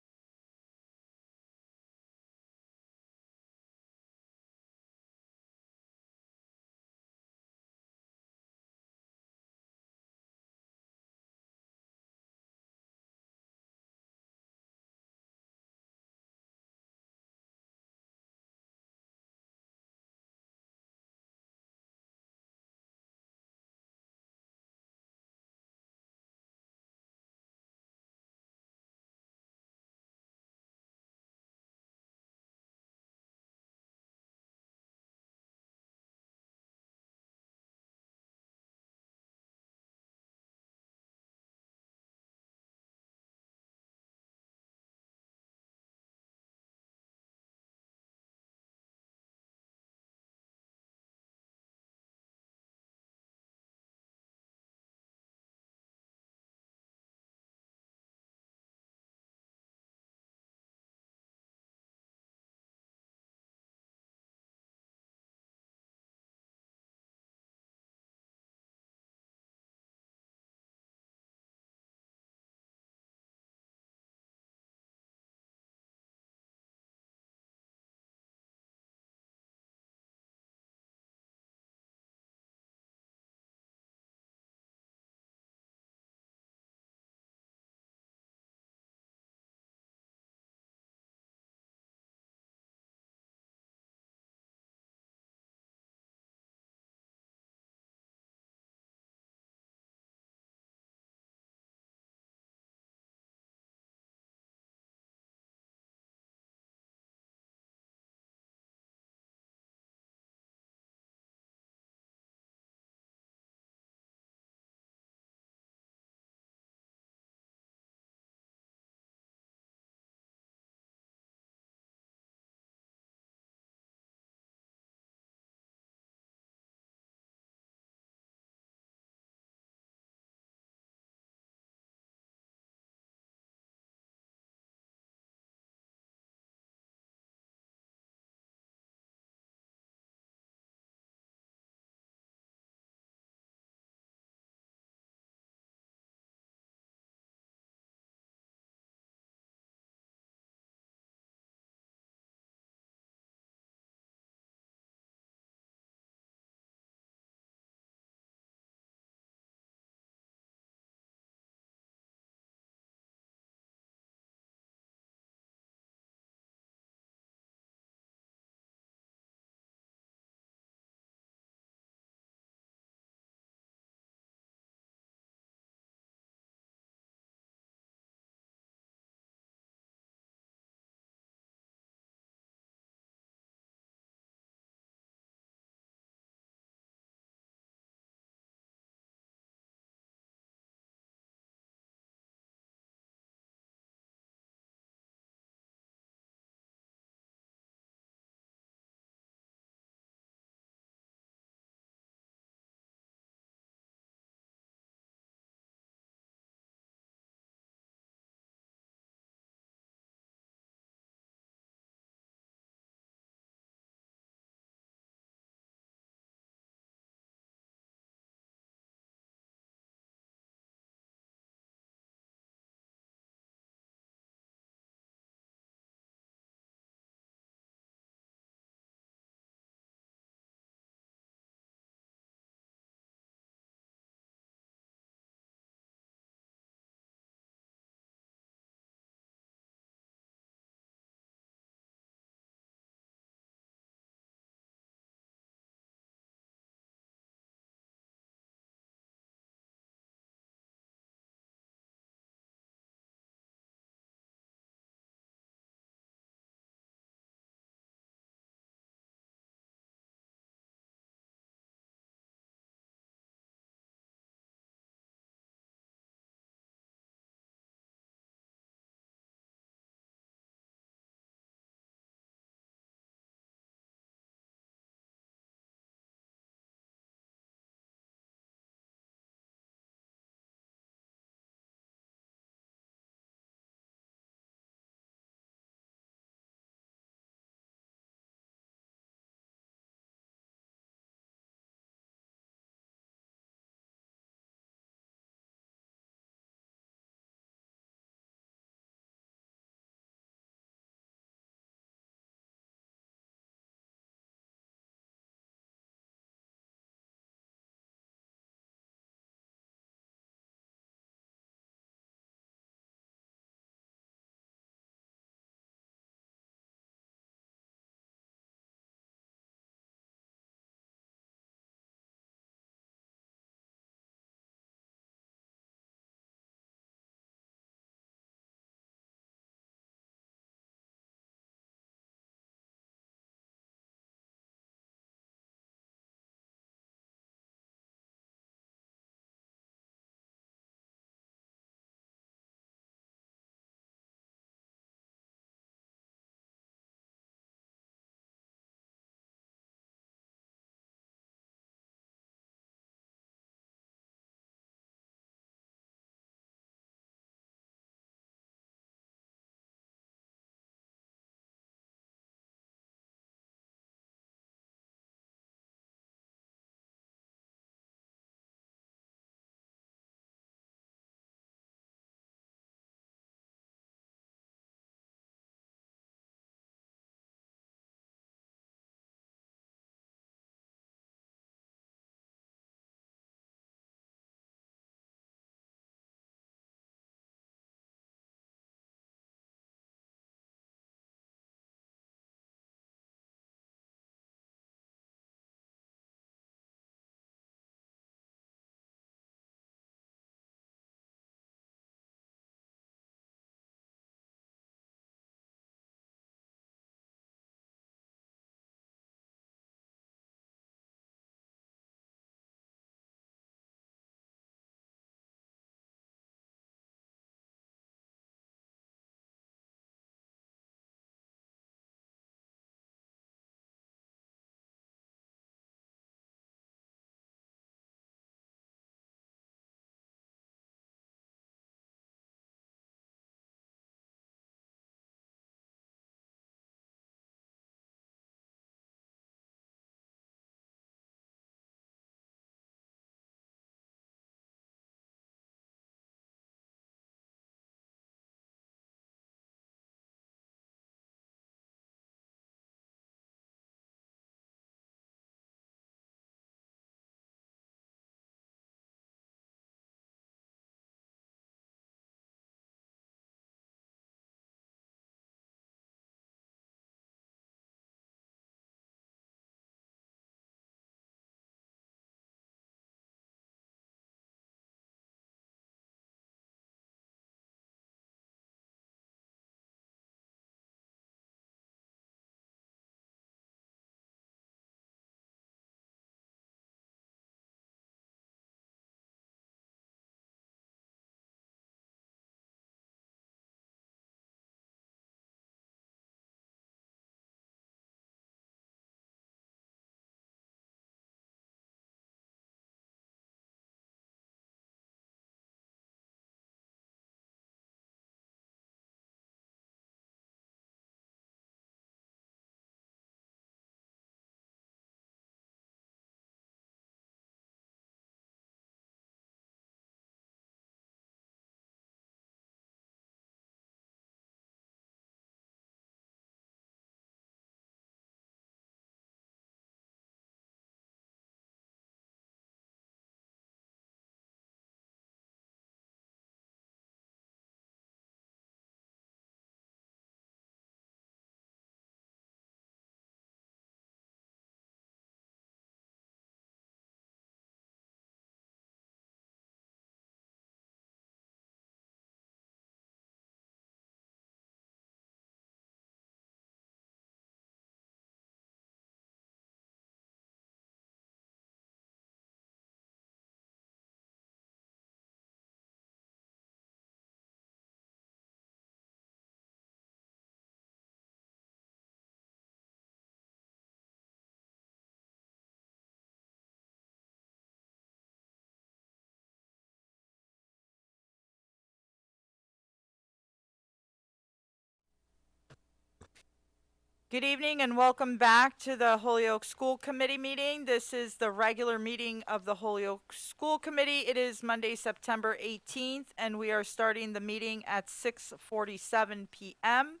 Good evening and welcome back to the Holyoke School Committee meeting. This is the regular meeting of the Holyoke School Committee. It is Monday, September 18th, and we are starting the meeting at 6:47 p.m.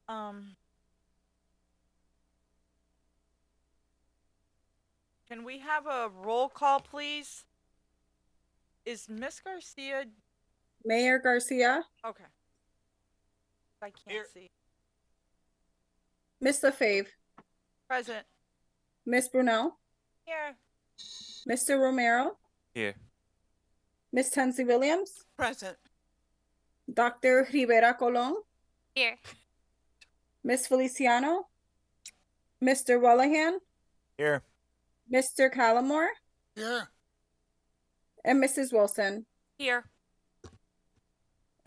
Can we have a roll call, please? Is Miss Garcia? Mayor Garcia, Okay. I can't see. Ms. LaFave, Present. Ms. Brunel, Here. Mr. Romero, Here. Ms. Tansy Williams, Present. Dr. Rivera Colon, Here. Ms. Feliciano, Mr. Wellahan, Here. Mr. Callamore, Here. and Mrs. Wilson. Here.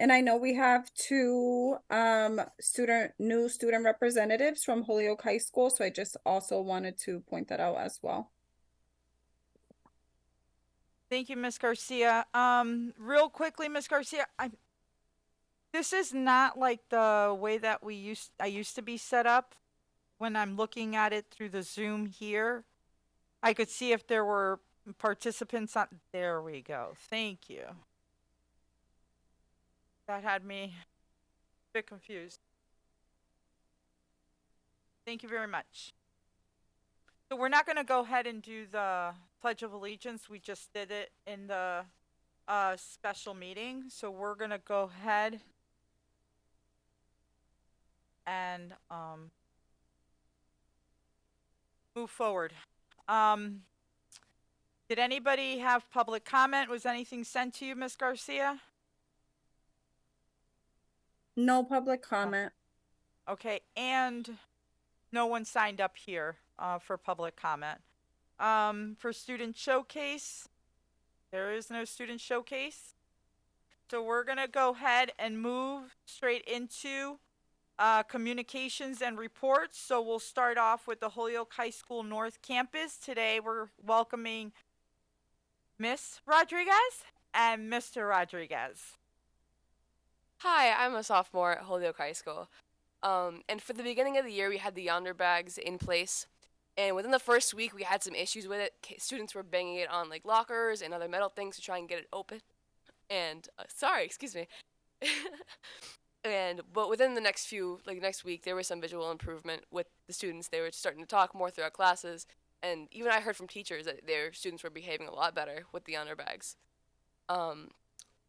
And I know we have two new student representatives from Holyoke High School, so I just also wanted to point that out as well. Thank you, Miss Garcia. Real quickly, Miss Garcia, this is not like the way that I used to be set up. When I'm looking at it through the Zoom here, I could see if there were participants on. There we go. Thank you. That had me a bit confused. Thank you very much. So we're not going to go ahead and do the Pledge of Allegiance. We just did it in the special meeting. So we're going to go ahead and move forward. Did anybody have public comment? Was anything sent to you, Ms. Garcia? No public comment. Okay, and no one signed up here for public comment. For student showcase, there is no student showcase. So we're going to go ahead and move straight into communications and reports. So we'll start off with the Holyoke High School North Campus. Today we're welcoming Miss Rodriguez and Mr. Rodriguez. Hi, I'm a sophomore at Holyoke High School. And for the beginning of the year, we had the Yonder bags in place. And within the first week, we had some issues with it. Students were banging it on like lockers and other metal things to try and get it open. And excuse me. But within the next week, there was some visual improvement with the students. They were starting to talk more throughout classes. And even I heard from teachers that their students were behaving a lot better with the Yonder bags.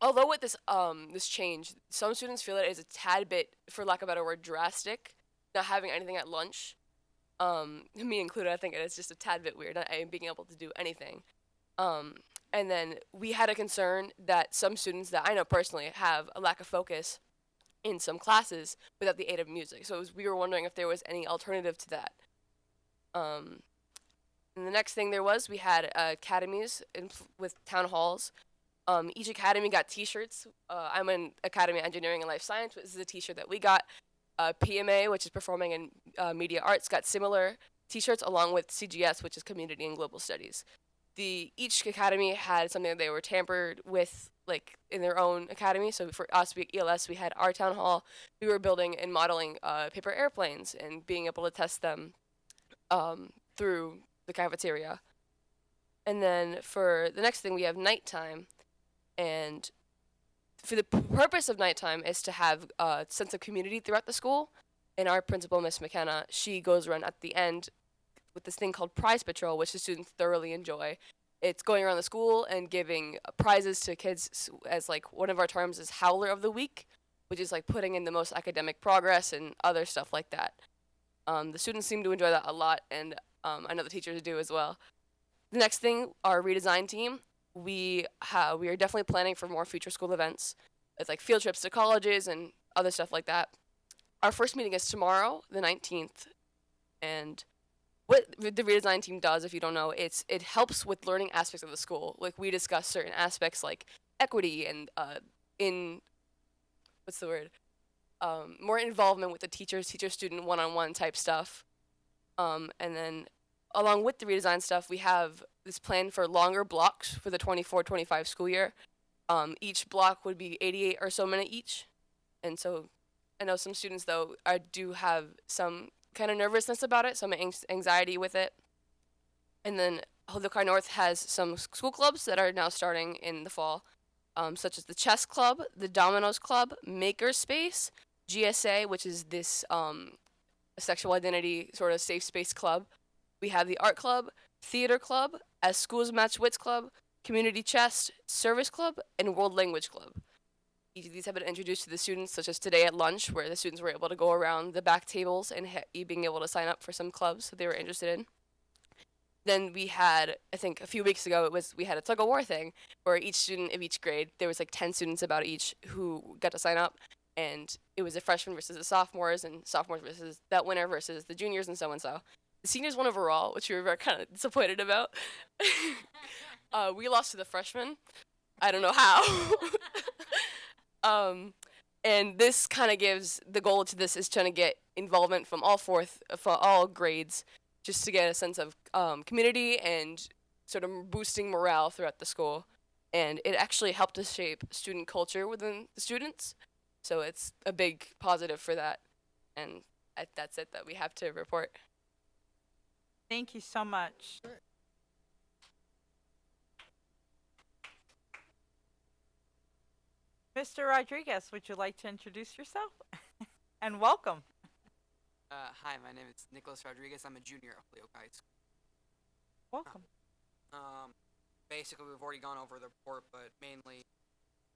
Although with this change, some students feel that it's a tad bit, for lack of a better word, drastic, not having anything at lunch. Me included, I think it's just a tad bit weird, not being able to do anything. And then we had a concern that some students that I know personally have a lack of focus in some classes without the aid of music. So we were wondering if there was any alternative to that. And the next thing we had academies with town halls. Each academy got t-shirts. I'm in Academy of Engineering and Life Science. This is a t-shirt that we got. PMA, which is Performing and Media Arts, got similar t-shirts along with CGS, which is Community and Global Studies. Each academy had something that they were tampered with, like in their own academy. So for us, ELS, we had our town hall. We were building and modeling paper airplanes and being able to test them through the cafeteria. And then for the next thing, we have nighttime. And for the purpose of nighttime is to have a sense of community throughout the school. And our principal, Miss McKenna, she goes around at the end with this thing called Prize Patrol, which the students thoroughly enjoy. It's going around the school and giving prizes to kids, as like one of our terms is Howler of the Week, which is like putting in the most academic progress and other stuff like that. The students seem to enjoy that a lot, and I know the teachers do as well. The next thing, our redesign team. We are definitely planning for more future school events. It's like field trips to colleges and other stuff like that. Our first meeting is tomorrow, the 19th. And what the redesign team does, if you don't know, it helps with learning aspects of the school. Like we discuss certain aspects like equity and more involvement with the teacher-student one-on-one type stuff. And then along with the redesign stuff, we have this plan for longer blocks for the 24-25 school year. Each block would be 88 or so minutes each. And so I know some students though do have some kind of nervousness about it, some anxiety with it. And then Holyoke High North has some school clubs that are now starting in the fall, such as the Chess Club, the Dominoes Club, Makerspace, GSA, which is this sexual identity sort of safe space club. We have the Art Club, Theater Club, As Schools Match Wits Club, Community Chess, Service Club, and World Language Club. Each of these have been introduced to the students, such as today at lunch, where the students were able to go around the back tables and being able to sign up for some clubs that they were interested in. Then we had, I think a few weeks ago, we had a tug of war thing where each student of each grade, there was like 10 students about each who got to sign up, and it was the freshmen versus the sophomores, and sophomores versus that winner versus the juniors and so and so. The seniors won overall, which we were kind of disappointed about. We lost to the freshmen. I don't know how. And this kind of gives, the goal to this is trying to get involvement from all grades, just to get a sense of community and sort of boosting morale throughout the school. And it actually helped to shape student culture within the students. So it's a big positive for that. And that's it that we have to report. Thank you so much. Mr. Rodriguez, would you like to introduce yourself? And welcome. Hi, my name is Nicholas Rodriguez. I'm a junior at Holyoke High School. Welcome. Basically, we've already gone over the report, but mainly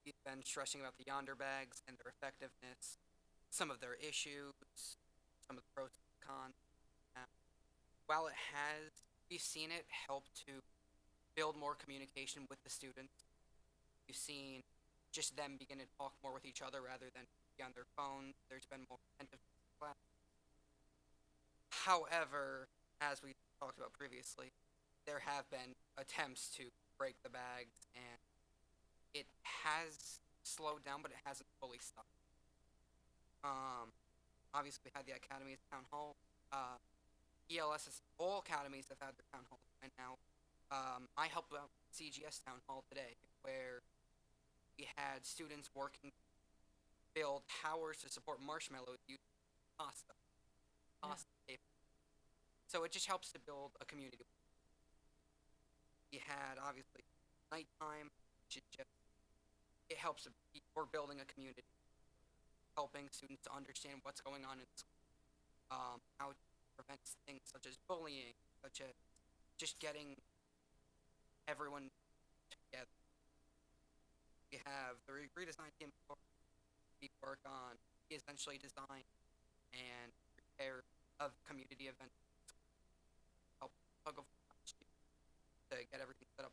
we've been stressing about the Yonder bags and their effectiveness, some of their issues, some of the pros and cons. While we've seen it help to build more communication with the students. We've seen just them begin to talk more with each other rather than be on their phone. There's been more attentive class. However, as we talked about previously, there have been attempts to break the bags, and it has slowed down, but it hasn't fully stopped. Obviously, we had the Academy's town hall. ELS's all academies have had their town hall right now. I helped out CGS town hall today, where we had students working to build towers to support marshmallows using pasta. Paper. So it just helps to build a community. We had, obviously, nighttime, which is just, it helps, we're building a community, helping students to understand what's going on in school, how to prevent things such as bullying, such as just getting everyone together. We have the redesign team we work on, essentially design and prepare of community events, help tug of to get everything set up.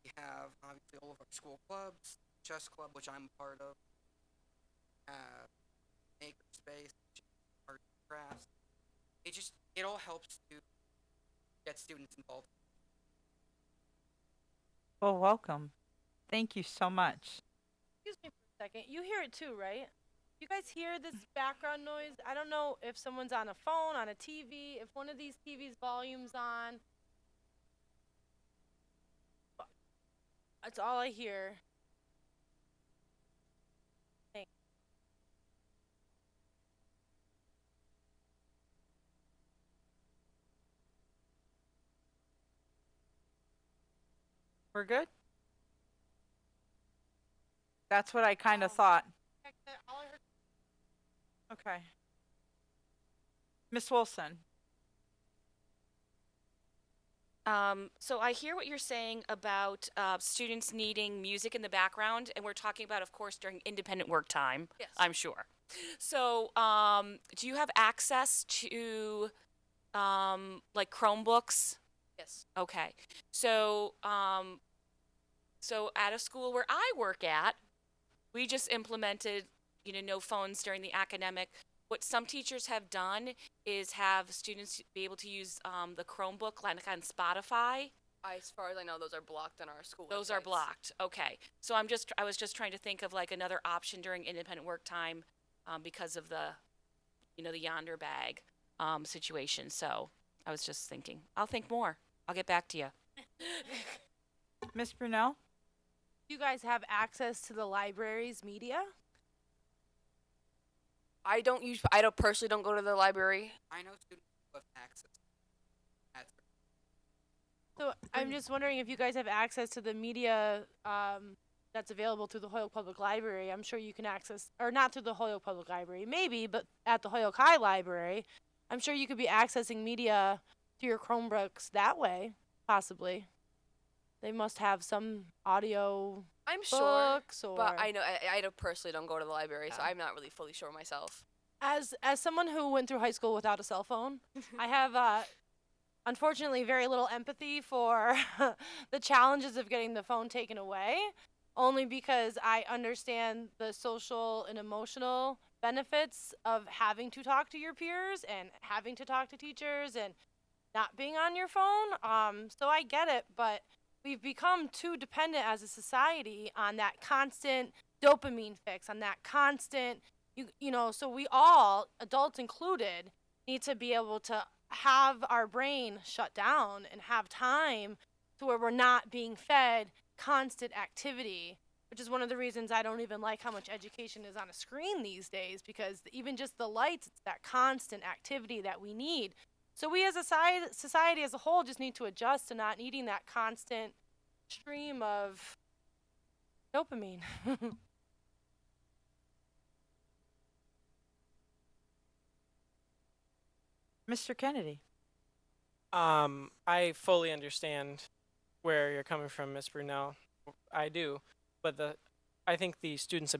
We have obviously all of our school clubs, chess club, which I'm a part of, Makerspace, art and crafts. It all helps to get students involved. Well, welcome. Thank you so much. Excuse me for a second. You hear it too, right? You guys hear this background noise? I don't know if someone's on a phone, on a TV, if one of these TV's volume's on. That's all I hear. Thanks. We're good? That's what I kind of thought. Okay. Miss Wilson. So I hear what you're saying about students needing music in the background, and we're talking about, of course, during independent work time. Yes. I'm sure. So, do you have access to like Chromebooks? Yes. Okay. So, so at a school where I work at, we just implemented, no phones during the academic. What some teachers have done is have students be able to use the Chromebook, like on Spotify. As far as I know, those are blocked on our school. Those are websites. blocked. Okay. So I was just trying to think of like another option during independent work time, because of the, the Yonder bag situation. So I was just thinking. I'll think more. I'll get back to you. Miss Brunel? You guys have access to the library's media? I don't personally don't go to the library. I know students who have access. So I'm just wondering if you guys have access to the media that's available through the Holyoke Public Library. I'm sure you can access, or not through the Holyoke Public Library, maybe, but at the Holyoke High Library, I'm sure you could be accessing media through your Chromebooks that way, possibly. They must have some audio I'm sure, books or but I know I don't personally don't go to the library, so I'm not really fully sure myself. as someone who went through high school without a cell phone, I have unfortunately very little empathy for the challenges of getting the phone taken away, only because I understand the social and emotional benefits of having to talk to your peers and having to talk to teachers and not being on your phone. So I get it, but we've become too dependent as a society on that constant dopamine fix, on that constant, you know, so we all, adults included, need to be able to have our brain shut down and have time to where we're not being fed constant activity, which is one of the reasons I don't even like how much education is on a screen these days, because even just the lights, it's that constant activity that we need. So we as a society as a whole just need to adjust to not needing that constant stream of dopamine. Mr. Kennedy. I fully understand where you're coming from, Ms. Brunel. I do, but I think the student's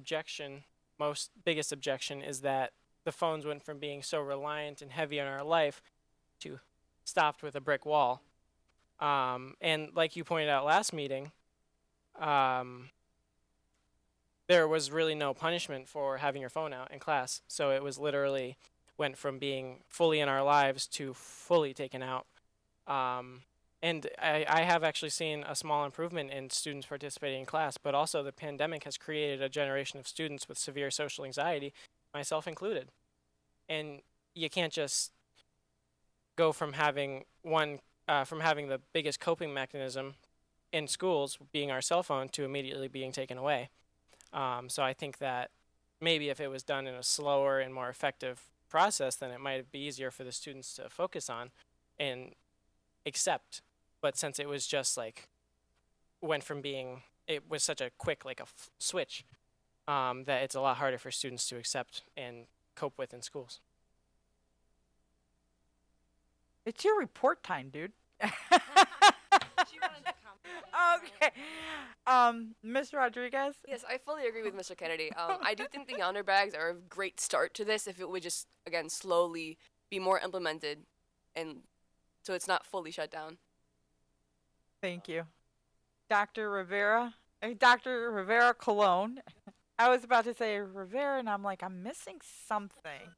biggest objection is that the phones went from being so reliant and heavy on our life to stopped with a brick wall. And like you pointed out last meeting, there was really no punishment for having your phone out in class. So it was literally went from being fully in our lives to fully taken out. And I have actually seen a small improvement in students participating in class, but also the pandemic has created a generation of students with severe social anxiety, myself included. And you can't just go from having the biggest coping mechanism in schools being our cell phone to immediately being taken away. So I think that maybe if it was done in a slower and more effective process, then it might be easier for the students to focus on and accept. But since it was just like it was such a quick switch, that it's a lot harder for students to accept and cope with in schools. It's your report time, dude. Okay. Ms. Rodriguez? Yes, I fully agree with Mr. Kennedy. I do think the honor bags are a great start to this if it would just, again, slowly be more implemented and so it's not fully shut down. Thank you. Dr. Rivera? Dr. Rivera Colon. I was about to say Rivera, and I'm like, I'm missing something.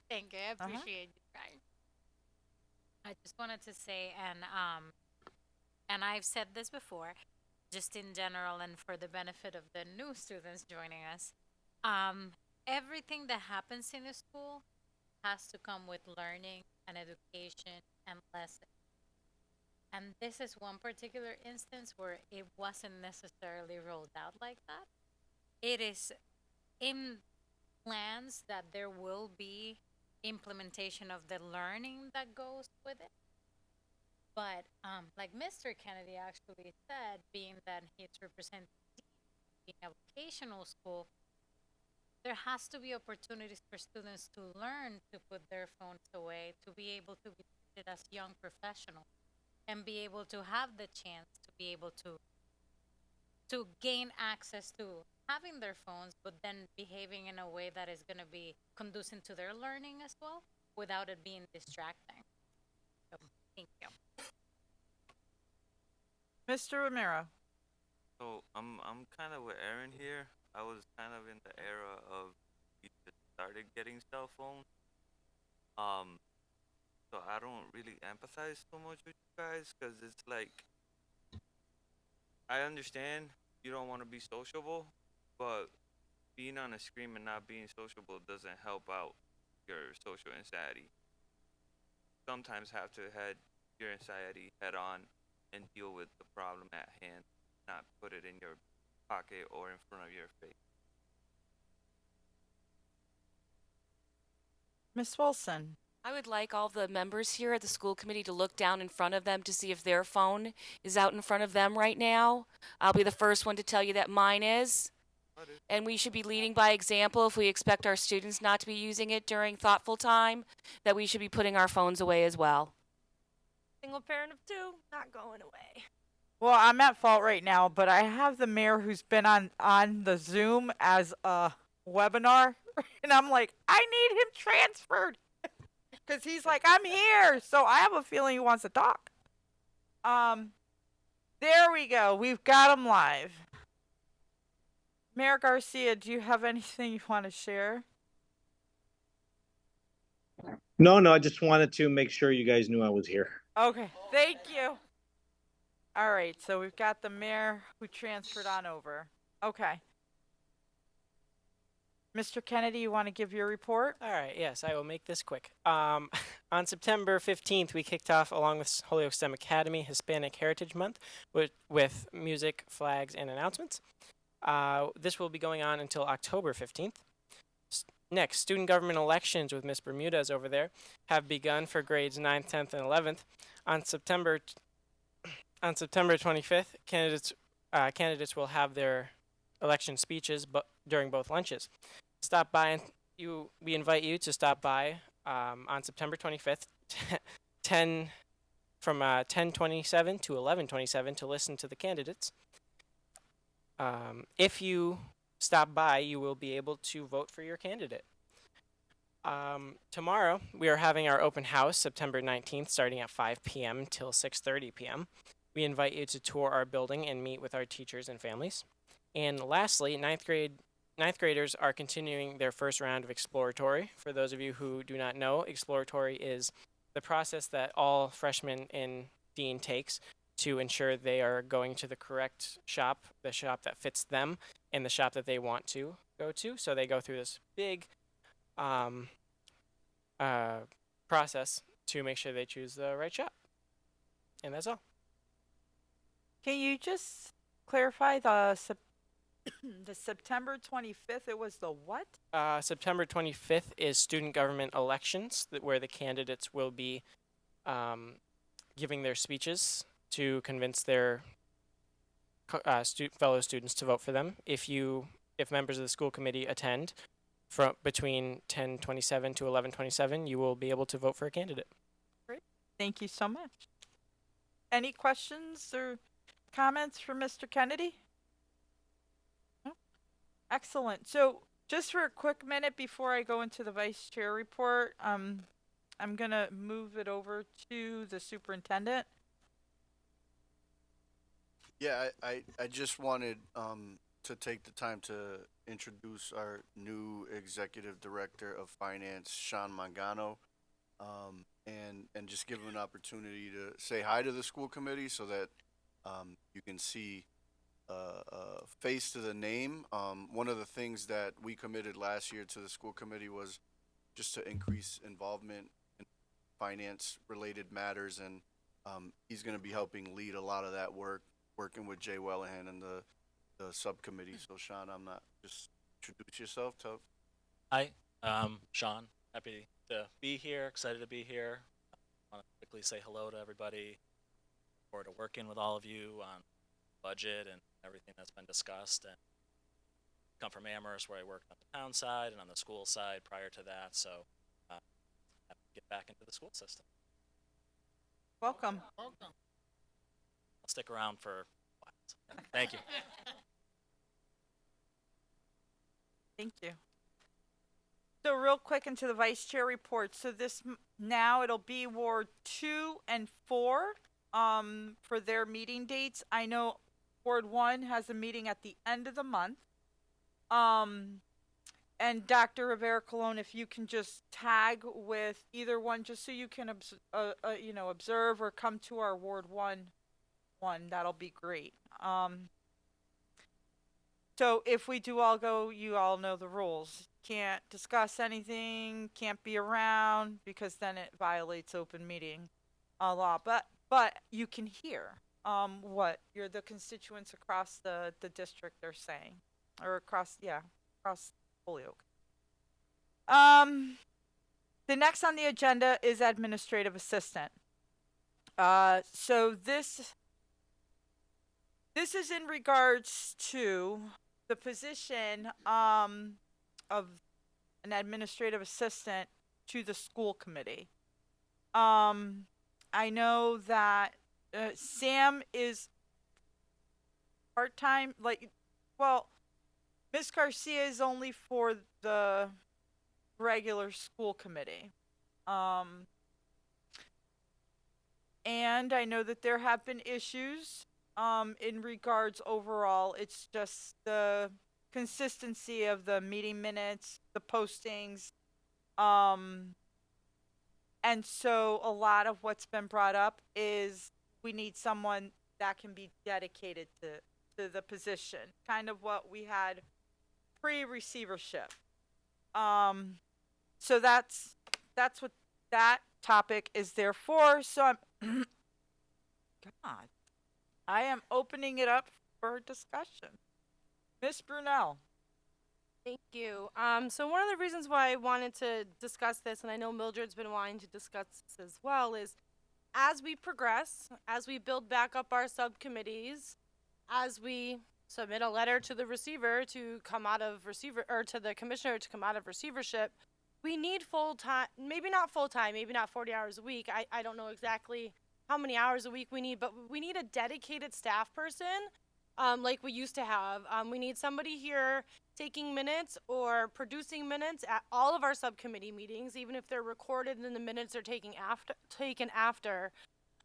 Thank you. I appreciate you trying. I just wanted to say, and I've said this before, just in general and for the benefit of the new students joining us, everything that happens in a school has to come with learning and education and lessons. And this is one particular instance where it wasn't necessarily rolled out like that. It is in plans that there will be implementation of the learning that goes with it. But like Mr. Kennedy actually said, being that he's representing a vocational school, there has to be opportunities for students to learn to put their phones away, to be able to be treated as young professionals, and be able to have the chance to be able to gain access to having their phones, but then behaving in a way that is going to be conducive to their learning as well, without it being distracting. So, thank you. Mr. Romero. So I'm kind of with Aaron here. I was kind of in the era of we just started getting cell phones. So I don't really empathize so much with you guys because it's like I understand you don't want to be sociable, but being on a screen and not being sociable doesn't help out your social anxiety. Sometimes have to head your anxiety head on and deal with the problem at hand, not put it in your pocket or in front of your face. Miss Wilson. I would like all the members here at the school committee to look down in front of them to see if their phone is out in front of them right now. I'll be the first one to tell you that mine is. And we should be leading by example if we expect our students not to be using it during thoughtful time, that we should be putting our phones away as well. Single parent of 2, not going away. Well, I'm at fault right now, but I have the mayor who's been on the Zoom as a webinar, and I'm like, I need him transferred. Because he's like, I'm here. So I have a feeling he wants to talk. There we go. We've got him live. Mayor Garcia, do you have anything you want to share? No, I just wanted to make sure you guys knew I was here. Okay, thank you. All right, so we've got the mayor who transferred on over. Okay. Mr. Kennedy, you want to give your report? All right, yes, I will make this quick. On September 15th, we kicked off, along with Holyoke STEM Academy, Hispanic Heritage Month with music, flags, and announcements. This will be going on until October 15th. Next, student government elections with Miss Bermudez over there have begun for grades 9th, 10th, and 11th. On September 25th, candidates will have their election speeches during both lunches. Stop by, and we invite you to stop by on September 25th, from 10:27 to 11:27 to listen to the candidates. If you stop by, you will be able to vote for your candidate. Tomorrow, we are having our open house, September 19th, starting at 5 p.m. till 6:30 p.m. We invite you to tour our building and meet with our teachers and families. And lastly, ninth graders are continuing their first round of exploratory. For those of you who do not know, exploratory is the process that all freshmen in Dean takes to ensure they are going to the correct shop, the shop that fits them, and the shop that they want to go to. So they go through this big process to make sure they choose the right shop. And that's all. Can you just clarify the September 25th? It was the what? September 25th is student government elections, where the candidates will be giving their speeches to convince their fellow students to vote for them. If members of the school committee attend from between 10:27 to 11:27, you will be able to vote for a candidate. Great. Thank you so much. Any questions or comments for Mr. Kennedy? No? Excellent. So just for a quick minute before I go into the vice chair report, I'm going to move it over to the superintendent. Yeah, I just wanted to take the time to introduce our new executive director of finance, Sean Mangano, and just give him an opportunity to say hi to the school committee so that you can see a face to the name. One of the things that we committed last year to the school committee was just to increase involvement in finance related matters, and he's going to be helping lead a lot of that work, working with Jay Wellahan and the subcommittee. So Sean, just introduce yourself. Hi, Sean. Happy to be here. Excited to be here. I want to quickly say hello to everybody. Look forward to working with all of you on budget and everything that's been discussed. And come from Amherst, where I worked on the town side and on the school side prior to that. So happy to get back into the school system. Welcome. I'll stick around for a while. So, thank you. Thank you. So real quick into the vice chair report. So now it'll be Ward 2 and 4 for their meeting dates. I know Ward 1 has a meeting at the end of the month. And Dr. Rivera-Colon, if you can just tag with either one, just so you can observe or come to our Ward 1, that'll be great. So if we do all go, you all know the rules. Can't discuss anything, can't be around, because then it violates open meeting law. But you can hear what the constituents across the district are saying, or across Holyoke. The next on the agenda is administrative assistant. So this is in regards to the position of an administrative assistant to the school committee. I know that Sam is part-time, Miss Garcia is only for the regular school committee. And I know that there have been issues in regards overall. It's just the consistency of the meeting minutes, the postings. And so a lot of what's been brought up is we need someone that can be dedicated to the position, kind of what we had pre-receivership. So that's what that topic is there for. So I'm God, I am opening it up for discussion. Miss Brunel. Thank you. So one of the reasons why I wanted to discuss this, and I know Mildred's been wanting to discuss this as well, is as we progress, as we build back up our subcommittees, as we submit a letter to the receiver to come out of to the commissioner to come out of receivership, we need full-time, maybe not full-time, maybe not 40 hours a week. I don't know exactly how many hours a week we need, but we need a dedicated staff person like we used to have. We need somebody here taking minutes or producing minutes at all of our subcommittee meetings, even if they're recorded and the minutes are taken after.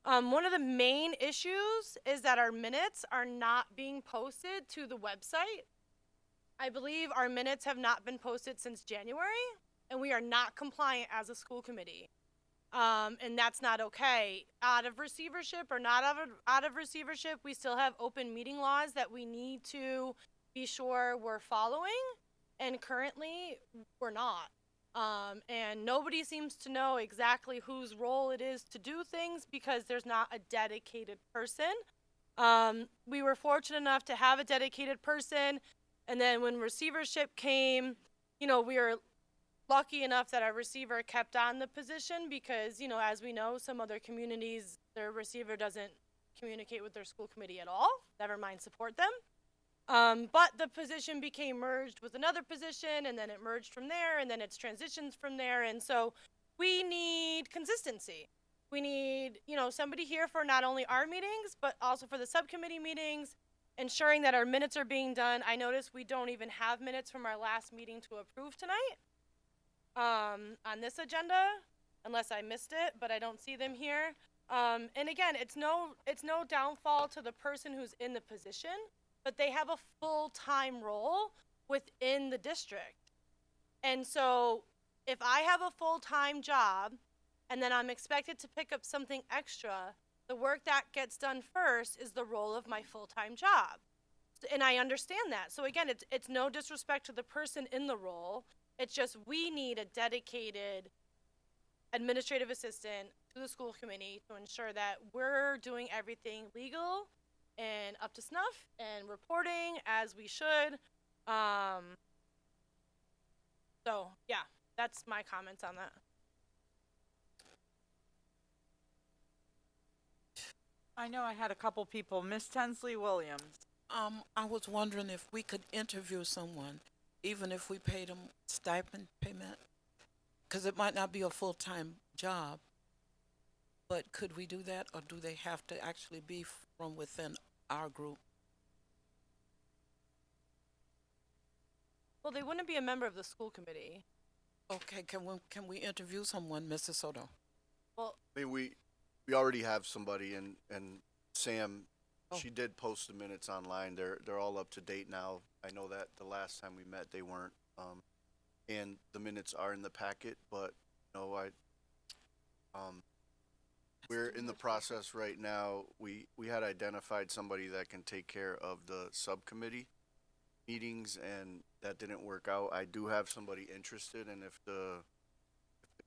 One of the main issues is that our minutes are not being posted to the website. I believe our minutes have not been posted since January, and we are not compliant as a school committee. And that's not okay. Out of receivership or not out of receivership, we still have open meeting laws that we need to be sure we're following, and currently we're not. And nobody seems to know exactly whose role it is to do things because there's not a dedicated person. We were fortunate enough to have a dedicated person, and then when receivership came, we were lucky enough that our receiver kept on the position because, as we know, some other communities, their receiver doesn't communicate with their school committee at all, never mind support them. But the position became merged with another position, and then it merged from there, and then it's transitions from there. And so we need consistency. We need, somebody here for not only our meetings, but also for the subcommittee meetings, ensuring that our minutes are being done. I noticed we don't even have minutes from our last meeting to approve tonight on this agenda, unless I missed it, but I don't see them here. And again, it's no downfall to the person who's in the position, but they have a full-time role within the district. And so if I have a full-time job and then I'm expected to pick up something extra, the work that gets done first is the role of my full-time job. And I understand that. So again, it's no disrespect to the person in the role. It's just we need a dedicated administrative assistant to the school committee to ensure that we're doing everything legal and up to snuff and reporting as we should. So yeah, that's my comments on that. I know I had a couple people. Miss Tensley Williams. I was wondering if we could interview someone, even if we paid them stipend payment, because it might not be a full-time job. But could we do that, or do they have to actually be from within our group? Well, they wouldn't be a member of the school committee. Okay, can we interview someone, Mrs. Soto? Well, I mean, we already have somebody, and Sam, Oh. she did post the minutes online. They're all up to date now. I know that the last time we met they weren't, and the minutes are in the packet. But we're in the process right now. We had identified somebody that can take care of the subcommittee meetings, and that didn't work out. I do have somebody interested, and if the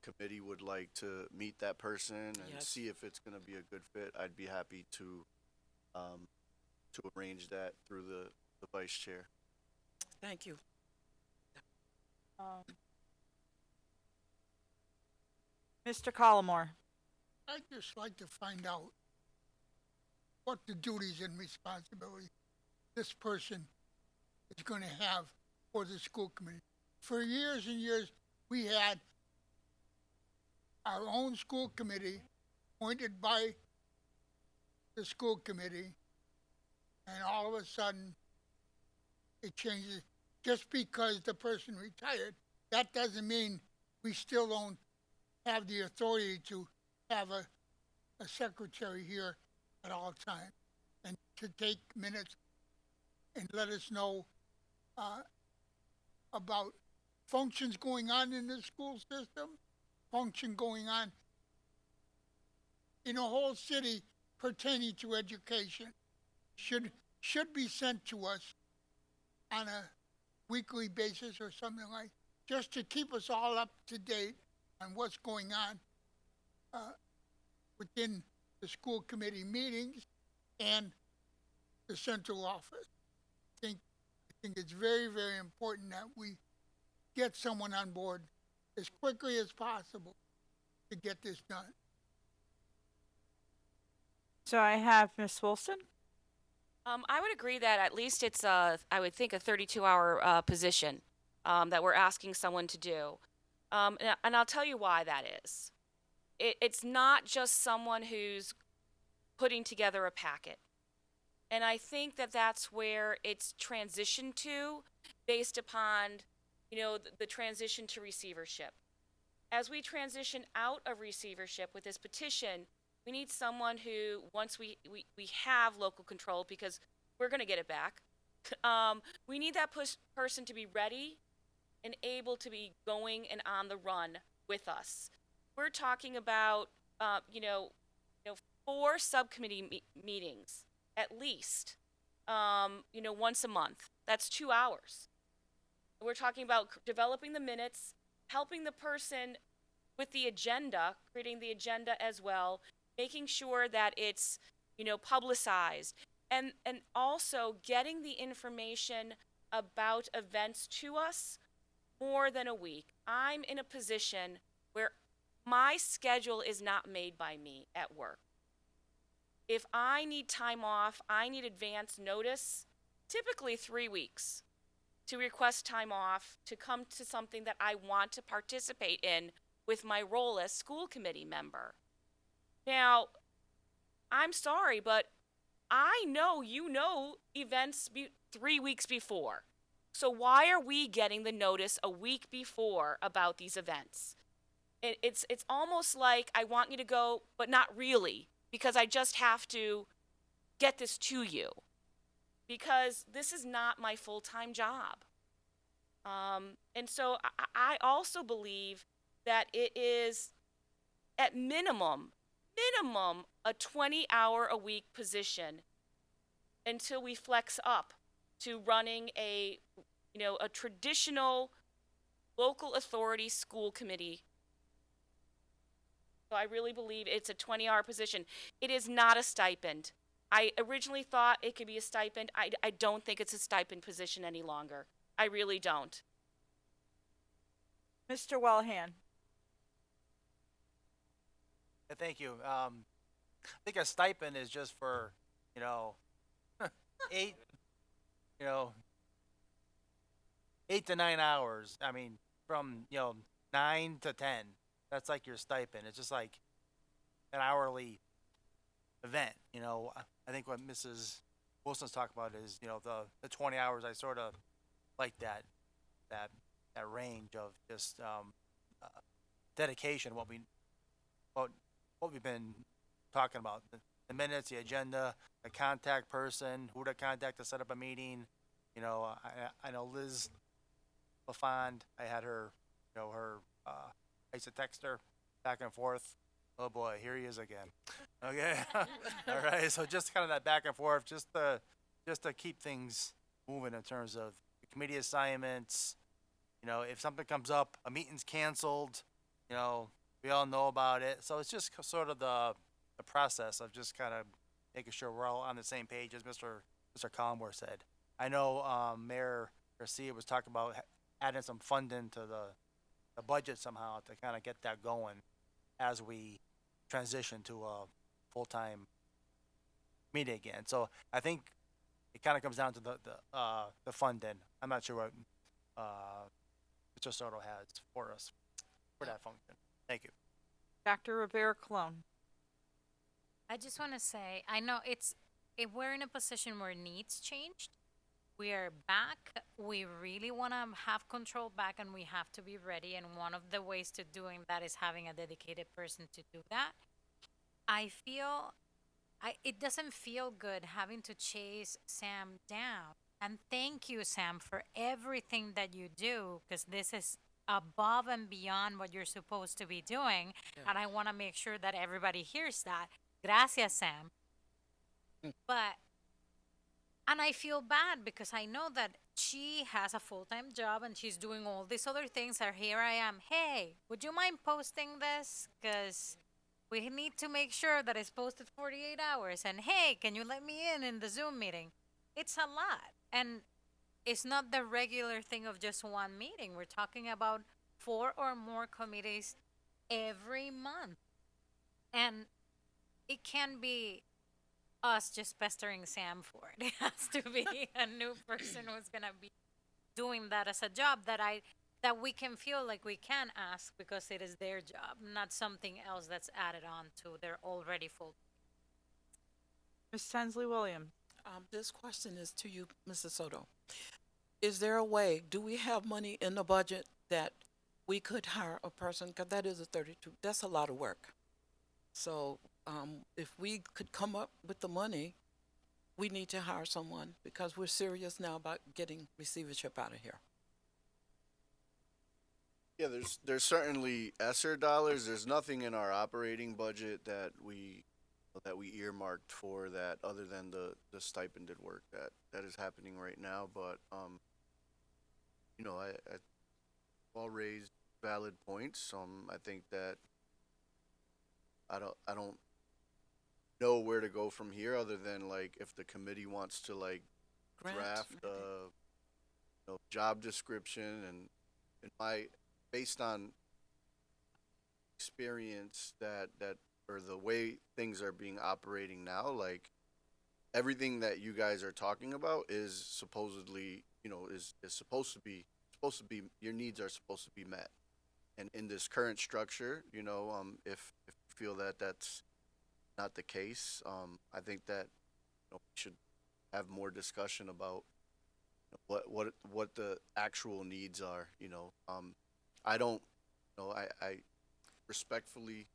committee would like to meet that person and Yes. see if it's going to be a good fit, I'd be happy to arrange that through the vice chair. Thank you. Mr. Collmore. I'd just like to find out what the duties and responsibilities this person is going to have for the school committee. For years and years, we had our own school committee appointed by the school committee, and all of a sudden it changes. Just because the person retired, that doesn't mean we still don't have the authority to have a secretary here at all times and to take minutes and let us know about functions going on in the school system, function going on in a whole city pertaining to education. Should be sent to us on a weekly basis or something like, just to keep us all up to date on what's going on within the school committee meetings and the central office. I think it's very, very important that we get someone on board as quickly as possible to get this done. So I have Miss Wilson. I would agree that at least it's I would think a 32-hour position that we're asking someone to do. And I'll tell you why that is. It's not just someone who's putting together a packet. And I think that that's where it's transitioned to based upon, the transition to receivership. As we transition out of receivership with this petition, we need someone who, once we have local control, because we're going to get it back, we need that person to be ready and able to be going and on the run with us. We're talking about, 4 subcommittee meetings at least, once a month. That's 2 hours. We're talking about developing the minutes, helping the person with the agenda, creating the agenda as well, making sure that it's, publicized, and also getting the information about events to us more than a week. I'm in a position where my schedule is not made by me at work. If I need time off, I need advance notice, typically 3 weeks, to request time off to come to something that I want to participate in with my role as school committee member. Now, I'm sorry, but I know events 3 weeks before. So why are we getting the notice a week before about these events? It's almost like I want you to go, but not really, because I just have to get this to you, because this is not my full-time job. And so I also believe that it is at minimum a 20-hour-a-week position until we flex up to running a traditional local authority school committee. So I really believe it's a 20-hour position. It is not a stipend. I originally thought it could be a stipend. I don't think it's a stipend position any longer. I really don't. Mr. Wellhand. Yeah, thank you. I think a stipend is just for, 8 to 9 hours. I mean, from, 9 to 10. That's like your stipend. It's just like an hourly event. I think what Mrs. Wilson's talking about is, the 20 hours. I sort of like that range of just dedication. What we've been talking about, the minutes, the agenda, the contact person, who to contact to set up a meeting. I know Liz LaFond. I had her, I used to text her back and forth. Oh boy, here he is again. Okay, all right. So just kind of that back and forth, just to keep things moving in terms of the committee assignments. If something comes up, a meeting's canceled. We all know about it. So it's just sort of the process of just kind of making sure we're all on the same page, as Mr. Collmore said. I know Mayor Garcia was talking about adding some funding to the budget somehow to kind of get that going. as we transition to a full-time meeting again. So I think it kind of comes down to the funding. I'm not sure what Mr. Soto has for us for that function. Thank you. Dr. Rivera Colon. I just want to say, I know if we're in a position where needs changed, we are back. We really want to have control back and we have to be ready. And one of the ways to doing that is having a dedicated person to do that. It doesn't feel good having to chase Sam down. And thank you, Sam, for everything that you do, because this is above and beyond what you're supposed to be doing. Yeah. And I want to make sure that everybody hears that. Gracias, Sam. And I feel bad because I know that she has a full-time job and she's doing all these other things. And here I am. Hey, would you mind posting this? Because we need to make sure that it's posted 48 hours. And hey, can you let me in the Zoom meeting? It's a lot. And it's not the regular thing of just one meeting. We're talking about 4 or more committees every month. And it can be us just pestering Sam for it. It has to be a new person who's going to be doing that as a job that we can feel like we can ask because it is their job, not something else that's added on to their already full. Ms. Tensley Williams. This question is to you, Mrs. Soto. Is there a way, do we have money in the budget that we could hire a person? Because that is that's a lot of work. So if we could come up with the money, we need to hire someone because we're serious now about getting receivership out of here. Yeah, there's certainly ESSER dollars. There's nothing in our operating budget that we earmarked for that other than the stipended work that is happening right now. But I all raised valid points. I think that I don't know where to go from here other than like if the committee wants to like draft a job description and based on experience that or the way things are being operating now, like everything that you guys are talking about is supposedly, is supposed to be your needs are supposed to be met. And in this current structure, if you feel that that's not the case, I think that we should have more discussion about what the actual needs are. I don't I respectfully,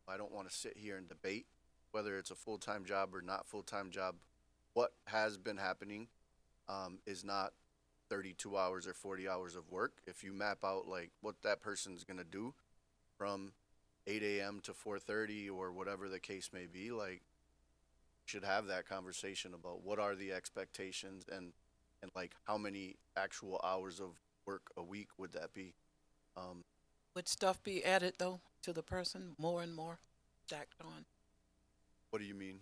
I don't want to sit here and debate whether it's a full-time job or not full-time job. What has been happening is not 32 hours or 40 hours of work. If you map out like what that person's going to do from 8 a.m. to 4:30 or whatever the case may be, like should have that conversation about what are the expectations and like how many actual hours of work a week would that be. Would stuff be added though to the person more and more stacked on? What do you mean?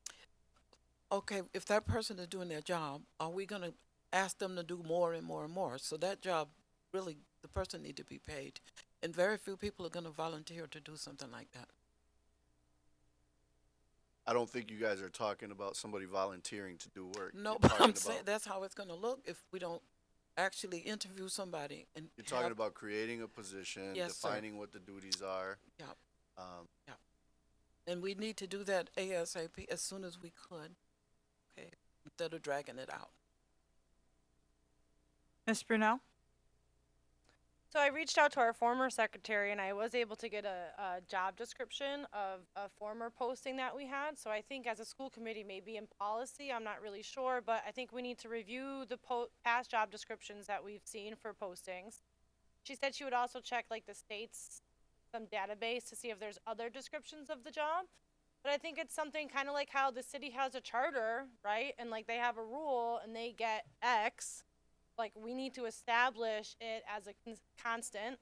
Okay, if that person is doing their job, are we going to ask them to do more and more and more? So that job, really, the person need to be paid. And very few people are going to volunteer to do something like that. I don't think you guys are talking about somebody volunteering to do work. No, You're but talking I'm saying that's how it's going to look if we don't actually interview somebody. And you're talking about creating a position, Yes, sir. defining what the duties are. Yeah. Yeah. And we need to do that ASAP as soon as we could. Okay. Instead of dragging it out. Ms. Brunel? So I reached out to our former secretary and I was able to get a job description of a former posting that we had. So I think as a school committee, maybe in policy, I'm not really sure, but I think we need to review the past job descriptions that we've seen for postings. She said she would also check like the state's some database to see if there's other descriptions of the job. But I think it's something kind of like how the city has a charter, right? And like they have a rule and they get X. Like we need to establish it as a constant,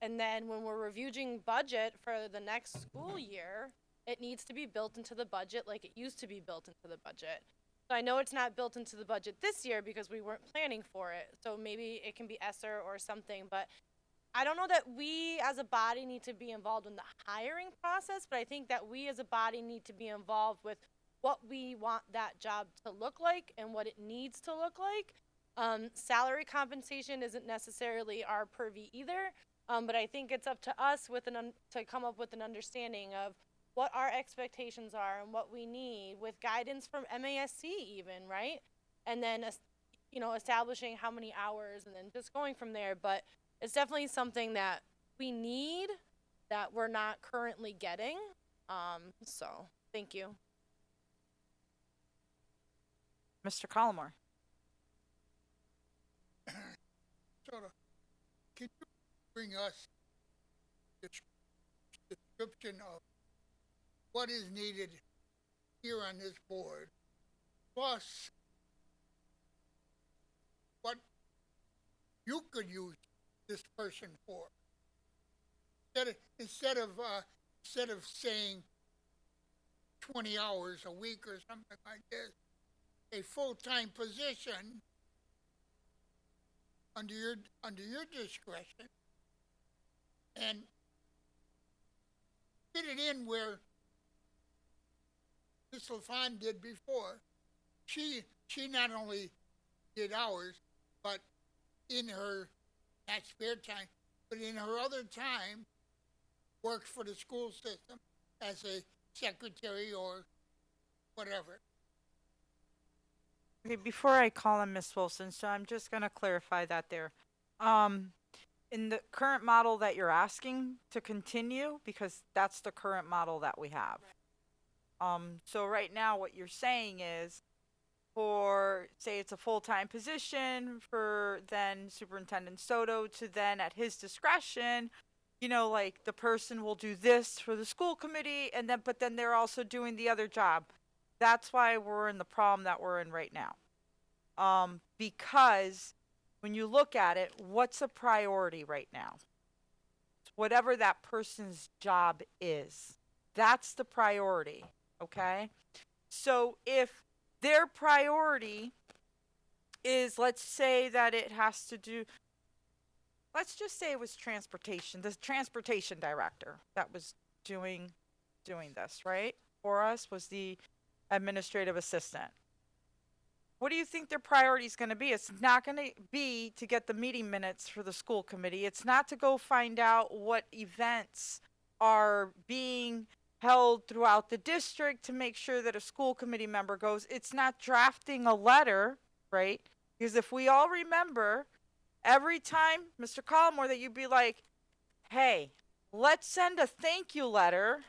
and then when we're reviewing budget for the next school year, it needs to be built into the budget like it used to be built into the budget. So I know it's not built into the budget this year because we weren't planning for it. So maybe it can be ESSER or something, but I don't know that we as a body need to be involved in the hiring process, but I think that we as a body need to be involved with what we want that job to look like and what it needs to look like. Salary compensation isn't necessarily our purview either, but I think it's up to us with to come up with an understanding of what our expectations are and what we need with guidance from MASC even, right? And then, establishing how many hours and then just going from there. But it's definitely something that we need that we're not currently getting. So thank you. Mr. Collmore. Sort of, can you bring us the description of what is needed here on this board, plus what you could use this person for? Instead of saying 20 hours a week or something like this, a full-time position under your discretion, and fit it in where Ms. LaFawn did before. She not only did hours, but in her not spare time, but in her other time, worked for the school system as a secretary or whatever. Okay, before I call on Ms. Wilson, so I'm just going to clarify that there. In the current model that you're asking to continue, because that's the current model that we have. So right now what you're saying is for, say it's a full-time position for then Superintendent Soto to then at his discretion, like the person will do this for the school committee but then they're also doing the other job. That's why we're in the problem that we're in right now. Because when you look at it, what's a priority right now? Whatever that person's job is, that's the priority, okay? So if their priority is, let's say that it has to do, let's just say it was transportation, the transportation director that was doing this, right? For us was the administrative assistant. What do you think their priority is going to be? It's not going to be to get the meeting minutes for the school committee. It's not to go find out what events are being held throughout the district to make sure that a school committee member goes. It's not drafting a letter, right? Because if we all remember, every time, Mr. Collmore, that you'd be like, hey, let's send a thank you letter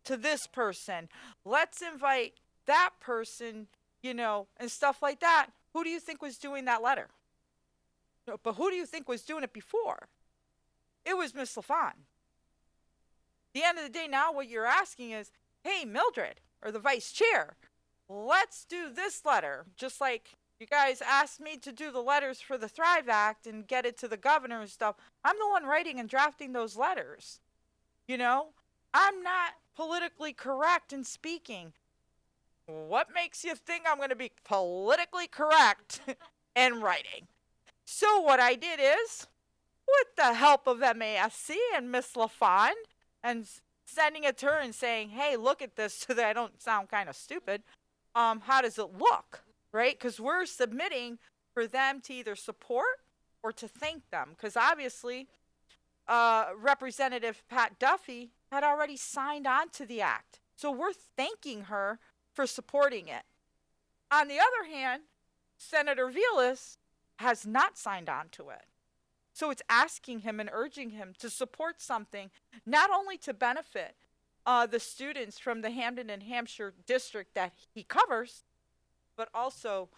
to this person. Let's invite that person, and stuff like that. Who do you think was doing that letter? No, but who do you think was doing it before? It was Miss LaFawn. At the end of the day now, what you're asking is, hey, Mildred, or the vice chair, let's do this letter. Just like you guys asked me to do the letters for the Thrive Act and get it to the governor and stuff. I'm the one writing and drafting those letters. I'm not politically correct in speaking. What makes you think I'm going to be politically correct in writing? So what I did is, with the help of MASC and Miss LaFawn, and sending it to her and saying, hey, look at this so that I don't sound kind of stupid. How does it look, right? Because we're submitting for them to either support or to thank them. Because obviously, Representative Pat Duffy had already signed on to the act. So we're thanking her for supporting it. On the other hand, Senator Vilas has not signed on to it. So it's asking him and urging him to support something, not only to benefit the students from the Hampden and Hampshire district that he covers, but also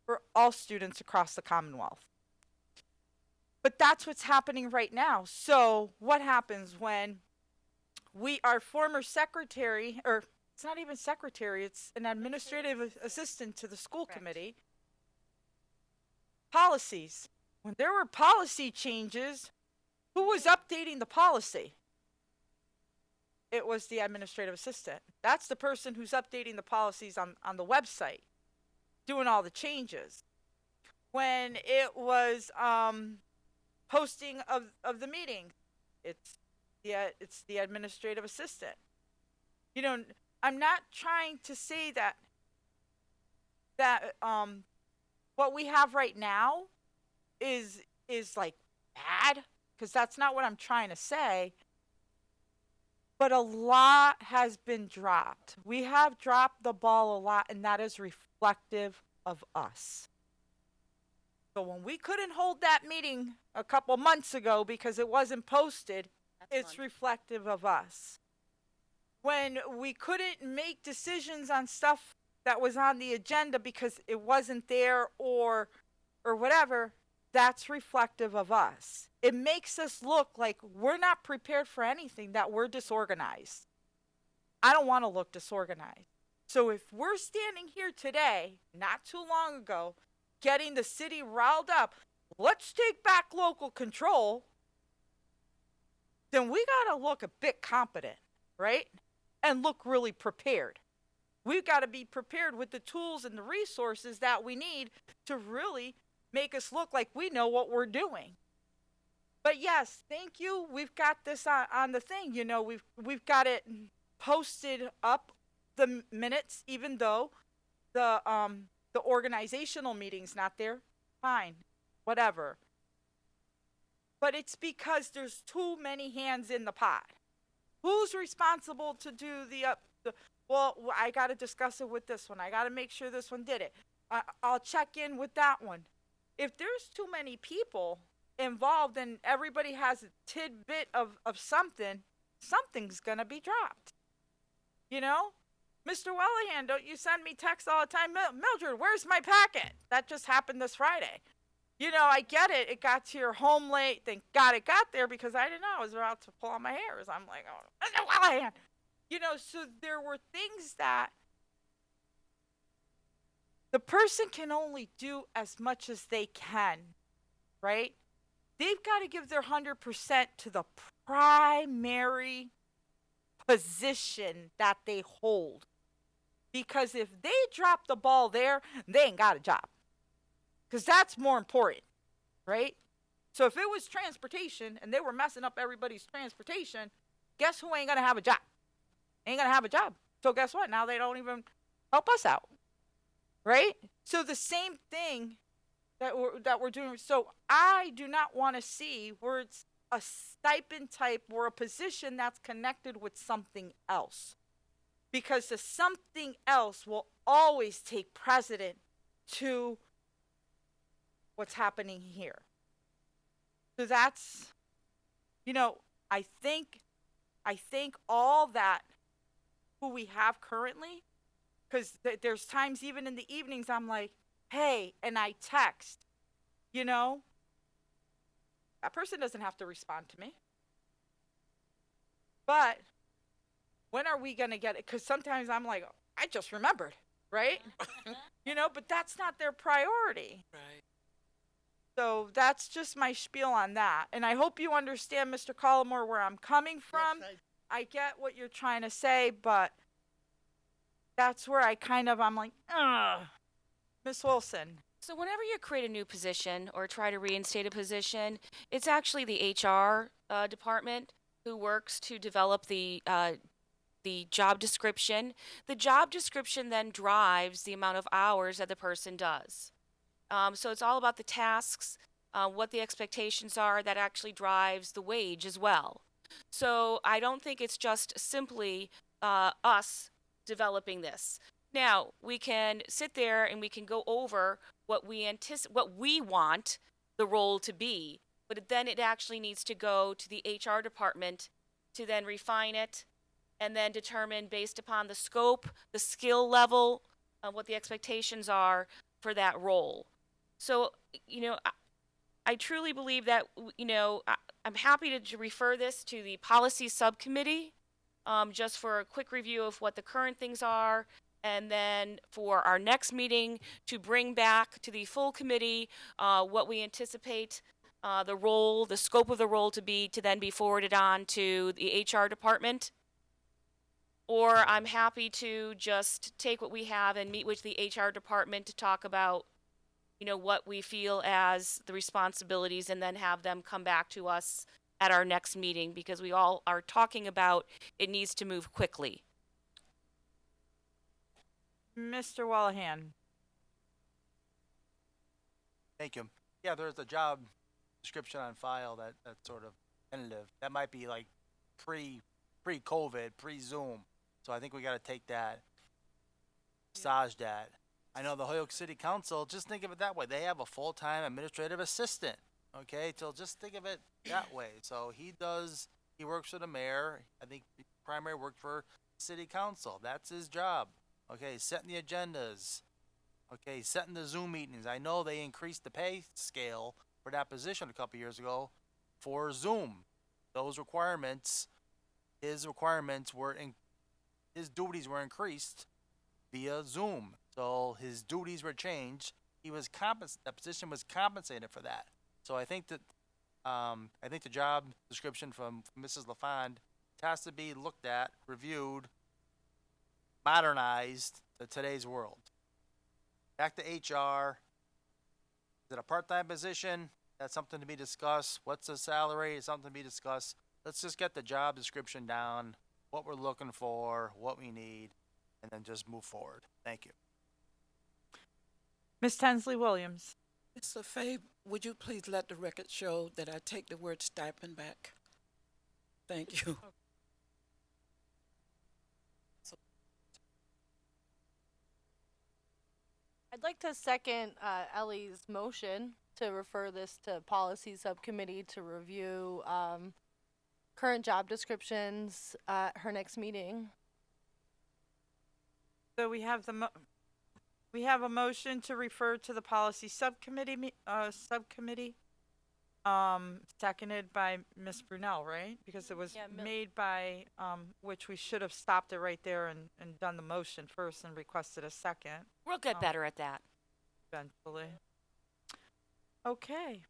for all students across the Commonwealth. But that's what's happening right now. So what happens when our former secretary, or it's not even secretary, it's an administrative assistant to the school committee, policies. When there were policy changes, who was updating the policy? It was the administrative assistant. That's the person who's updating the policies on the website, doing all the changes. When it was posting of the meeting. It's the administrative assistant. You know, I'm not trying to say that what we have right now is like bad, because that's not what I'm trying to say. But a lot has been dropped. We have dropped the ball a lot, and that is reflective of us. So when we couldn't hold that meeting a couple months ago because it wasn't posted, it's reflective of us. When we couldn't make decisions on stuff that was on the agenda because it wasn't there or whatever, that's reflective of us. It makes us look like we're not prepared for anything, that we're disorganized. I don't want to look disorganized. So if we're standing here today, not too long ago, getting the city riled up, let's take back local control, then we got to look a bit competent, right? And look really prepared. We've got to be prepared with the tools and the resources that we need to really make us look like we know what we're doing. But yes, thank you. We've got this on the thing. You know, we've got it posted up, the minutes, even though the organizational meeting's not there. Fine, whatever. But it's because there's too many hands in the pot. Who's responsible to do well, I got to discuss it with this one. I got to make sure this one did it. I'll check in with that one. If there's too many people involved and everybody has a tidbit of something, something's going to be dropped. You know? Mr. Wellahan, don't you send me texts all the time? Mildred, where's my packet? That just happened this Friday. You know, I get it. It got to your home late. Thank God it got there, because I didn't know. I was about to pull out my hairs. I'm like, oh, Mr. Wellahan. You know, so there were things that the person can only do as much as they can, right? They've got to give their 100% to the primary position that they hold. Because if they drop the ball there, they ain't got a job. Because that's more important, right? So if it was transportation and they were messing up everybody's transportation, guess who ain't going to have a job? Ain't going to have a job. So guess what? Now they don't even help us out, right? So the same thing that we're doing. So I do not want to see where it's a stipend type or a position that's connected with something else. Because the something else will always take precedent to what's happening here. So that's, you know, I think all that who we have currently, because there's times even in the evenings I'm like, hey, and I text, you know, that person doesn't have to respond to me. But when are we going to get it? Because sometimes I'm like, I just remembered, right? You know, but that's not their priority. Right. So that's just my spiel on that. And I hope you understand, Mr. Collmore, where I'm coming from. Yes, I get what you're trying to say, but that's where I'm like, ugh. Miss Wilson. So whenever you create a new position or try to reinstate a position, it's actually the HR department who works to develop the job description. The job description then drives the amount of hours that the person does. So it's all about the tasks, what the expectations are, that actually drives the wage as well. So I don't think it's just simply us developing this. Now, we can sit there and we can go over what we want the role to be, but then it actually needs to go to the HR department to then refine it and then determine based upon the scope, the skill level, what the expectations are for that role. So, you know, I truly believe that, you know, I'm happy to refer this to the policy subcommittee just for a quick review of what the current things are, and then for our next meeting to bring back to the full committee what we anticipate the role, the scope of the role to be, to then be forwarded on to the HR department. Or I'm happy to just take what we have and meet with the HR department to talk about what we feel as the responsibilities, and then have them come back to us at our next meeting, because we all are talking about it needs to move quickly. Mr. Wallahan. Thank you. Yeah, there's a job description on file that's sort of tentative. That might be like pre-COVID, pre-Zoom. So I think we got to take that, massage that. I know the Holyoke City Council, just think of it that way. They have a full-time administrative assistant, okay? So just think of it that way. So he works for the mayor. I think the primary worked for city council. That's his job. Okay, setting the agendas. Okay, setting the Zoom meetings. I know they increased the pay scale for that position a couple years ago for Zoom. Those requirements, his duties were increased via Zoom. So his duties were changed. That position was compensated for that. So I think that the job description from Mrs. LaFond has to be looked at, reviewed, modernized to today's world. Back to HR. Is it a part-time position? That's something to be discussed. What's the salary? It's something to be discussed. Let's just get the job description down, what we're looking for, what we need, and then just move forward. Thank you. Ms. Tensley Williams. Mr. Fabe, would you please let the record show that I take the word stipend back? Thank you. I'd like to second Ellie's motion to refer this to policy subcommittee to review current job descriptions at her next meeting. So we have we have a motion to refer to the policy subcommittee, seconded by Ms. Brunel, right? Because it was made by, which we should have stopped it right there and done the motion first and requested a second. We'll get better at that. Eventually. Okay.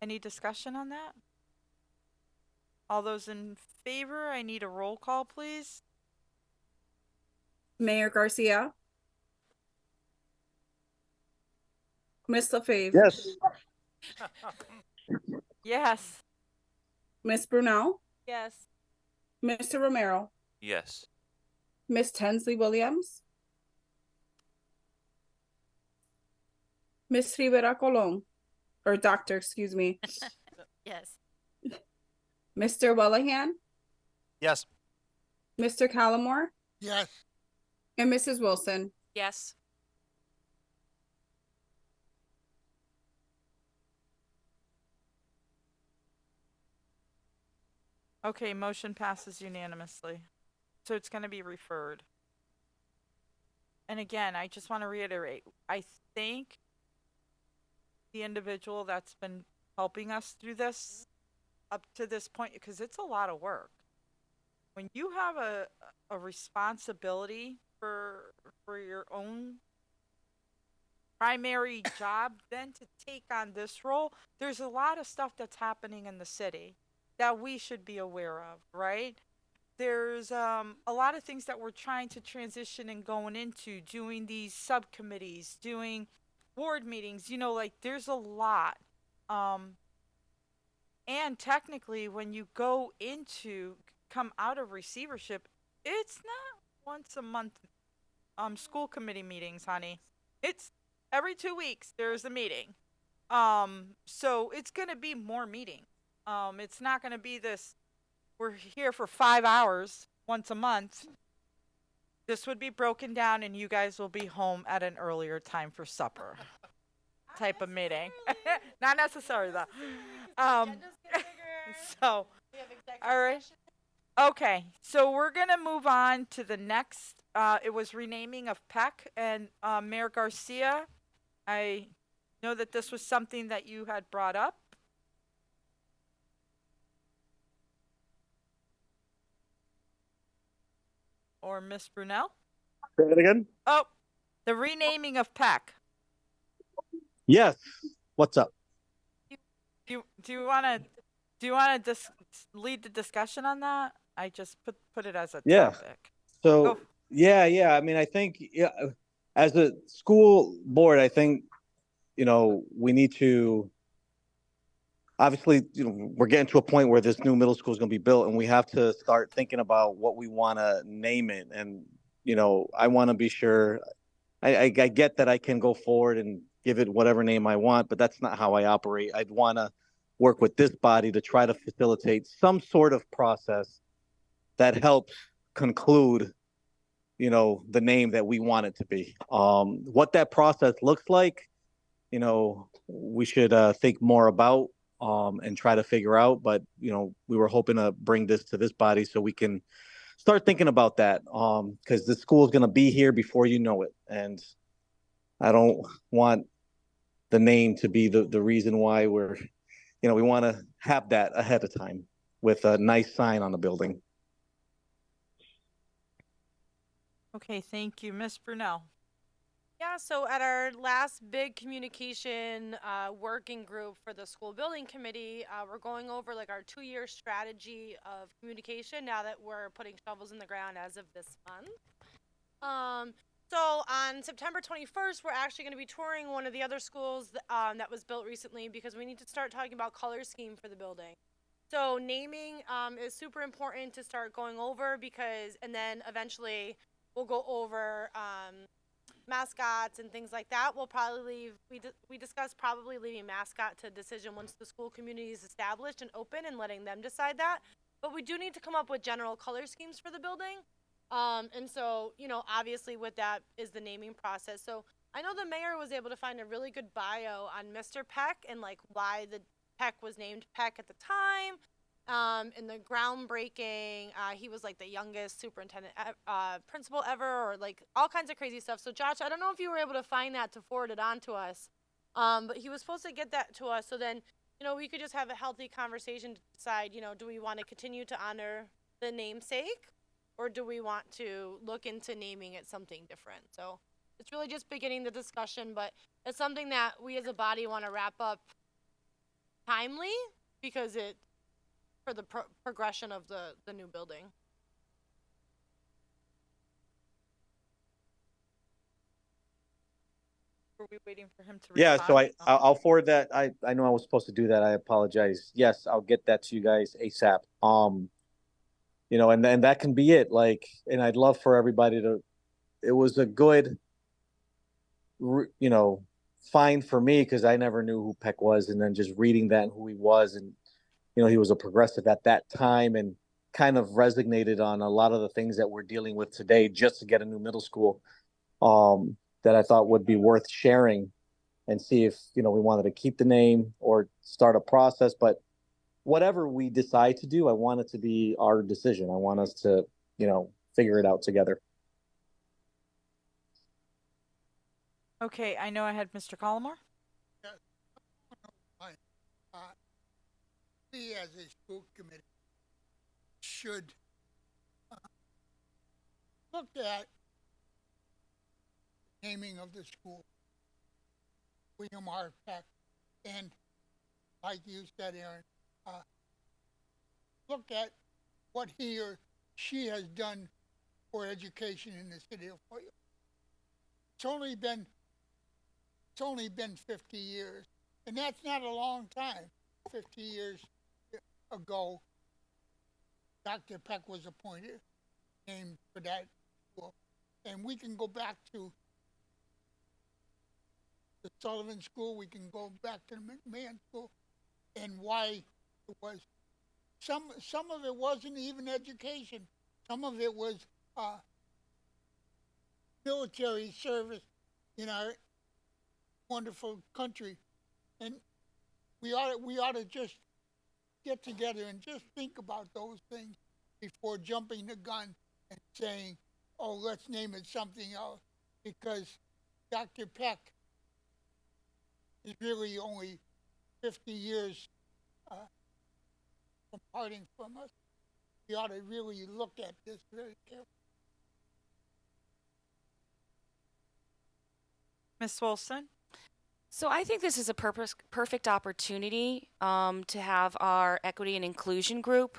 Any discussion on that? All those in favor, I need a roll call, please. Mayor Garcia. Ms. LaFave. Yes. Yes. Ms. Brunel. Yes. Mr. Romero. Yes. Ms. Tensley Williams. Ms. Rivera Colon, or doctor, excuse me. Yes. Mr. Wellahan. Yes. Mr. Callamore. Yes. And Mrs. Wilson. Yes. Okay, motion passes unanimously. So it's going to be referred. And again, I just want to reiterate, I think the individual that's been helping us through this up to this point, because it's a lot of work. When you have a responsibility for your own primary job, then to take on this role, there's a lot of stuff that's happening in the city that we should be aware of, right? There's a lot of things that we're trying to transition and going into, doing these subcommittees, doing board meetings, like there's a lot. And technically when you come out of receivership, it's not once a month school committee meetings, honey. It's every 2 weeks there's a meeting. So it's gonna be more meetings. It's not gonna be this, we're here for 5 hours once a month. This would be broken down and you guys will be home at an earlier time for supper type of meeting. Not necessary though. So, all right. Okay, so we're gonna move on to the next, it was renaming of PEC, and Mayor Garcia, I know that this was something that you had brought up. Or Miss Brunel? Say it again? Oh, the renaming of PEC. Yes. What's up? Do you want to lead the discussion on that? I just put it as a topic. So Go. yeah. I mean, I think as a school board, I think we need to, obviously, we're getting to a point where this new middle school is going to be built, and we have to start thinking about what we want to name it. And, I want to be sure. I get that I can go forward and give it whatever name I want, but that's not how I operate. I'd want to work with this body to try to facilitate some sort of process that helps conclude, the name that we want it to be. What that process looks like, we should think more about and try to figure out. But, we were hoping to bring this to this body so we can start thinking about that, because the school is going to be here before you know it. And I don't want the name to be the reason why we want to have that ahead of time with a nice sign on the building. Okay, thank you. Ms. Brunel. Yeah, so at our last big communication working group for the school building committee, we're going over like our 2-year strategy of communication now that we're putting shovels in the ground as of this month. So on September 21st, we're actually going to be touring one of the other schools that was built recently, because we need to start talking about color scheme for the building. So naming is super important to start going over, and then eventually we'll go over mascots and things like that. We'll probably we discussed probably leaving mascot to decision once the school community is established and open, and letting them decide that. But we do need to come up with general color schemes for the building. And so, obviously with that is the naming process. So I know the mayor was able to find a really good bio on Mr. Peck and like why the Peck was named Peck at the time. In the groundbreaking, he was like the youngest superintendent, principal ever, or like all kinds of crazy stuff. So Josh, I don't know if you were able to find that to forward it on to us. But he was supposed to get that to us. So then, we could just have a healthy conversation to decide, do we want to continue to honor the namesake, or do we want to look into naming it something different? So it's really just beginning the discussion, but it's something that we as a body want to wrap up timely, because for the progression of the new building. Were we waiting for him to Yeah, respond? so I'll forward that. I know I was supposed to do that. I apologize. Yes, I'll get that to you guys ASAP. And then that can be it. Like, and I'd love for everybody to. It was a good, find for me, because I never knew who Peck was, and then just reading that and who he was, and he was a progressive at that time, and kind of resonated on a lot of the things that we're dealing with today just to get a new middle school. That I thought would be worth sharing, and see if we wanted to keep the name or start a process. But whatever we decide to do, I want it to be our decision. I want us to figure it out together. Okay, I know I had Mr. Collmore. We as a school committee should look at naming of the school, William R. Peck, and like you said, Aaron, look at what he or she has done for education in the city of Holyoke. It's only been 50 years, and that's not a long time. 50 years ago, Dr. Peck was appointed, named for that school, and we can go back to the Sullivan School, we can go back to the McMahon School, and why it was. Some of it wasn't even education. Some of it was military service in our wonderful country, and we ought to just get together and just think about those things before jumping the gun and saying, "Oh, let's name it something else," because Dr. Peck is really only 50 years departing from us. We ought to really look at this very carefully. Ms. Wilson? So I think this is a perfect opportunity to have our equity and inclusion group,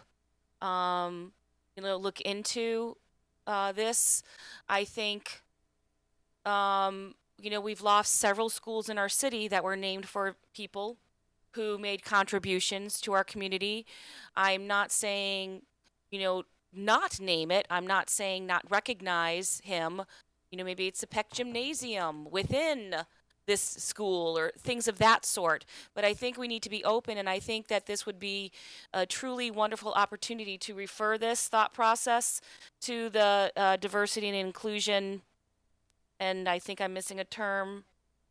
look into this. I think you know, we've lost several schools in our city that were named for people who made contributions to our community. I'm not saying, you know, not name it. I'm not saying not recognize him. You know, maybe it's a Peck Gymnasium within this school or things of that sort. But I think we need to be open, and I think that this would be a truly wonderful opportunity to refer this thought process to the diversity and inclusion, and I think I'm missing a term,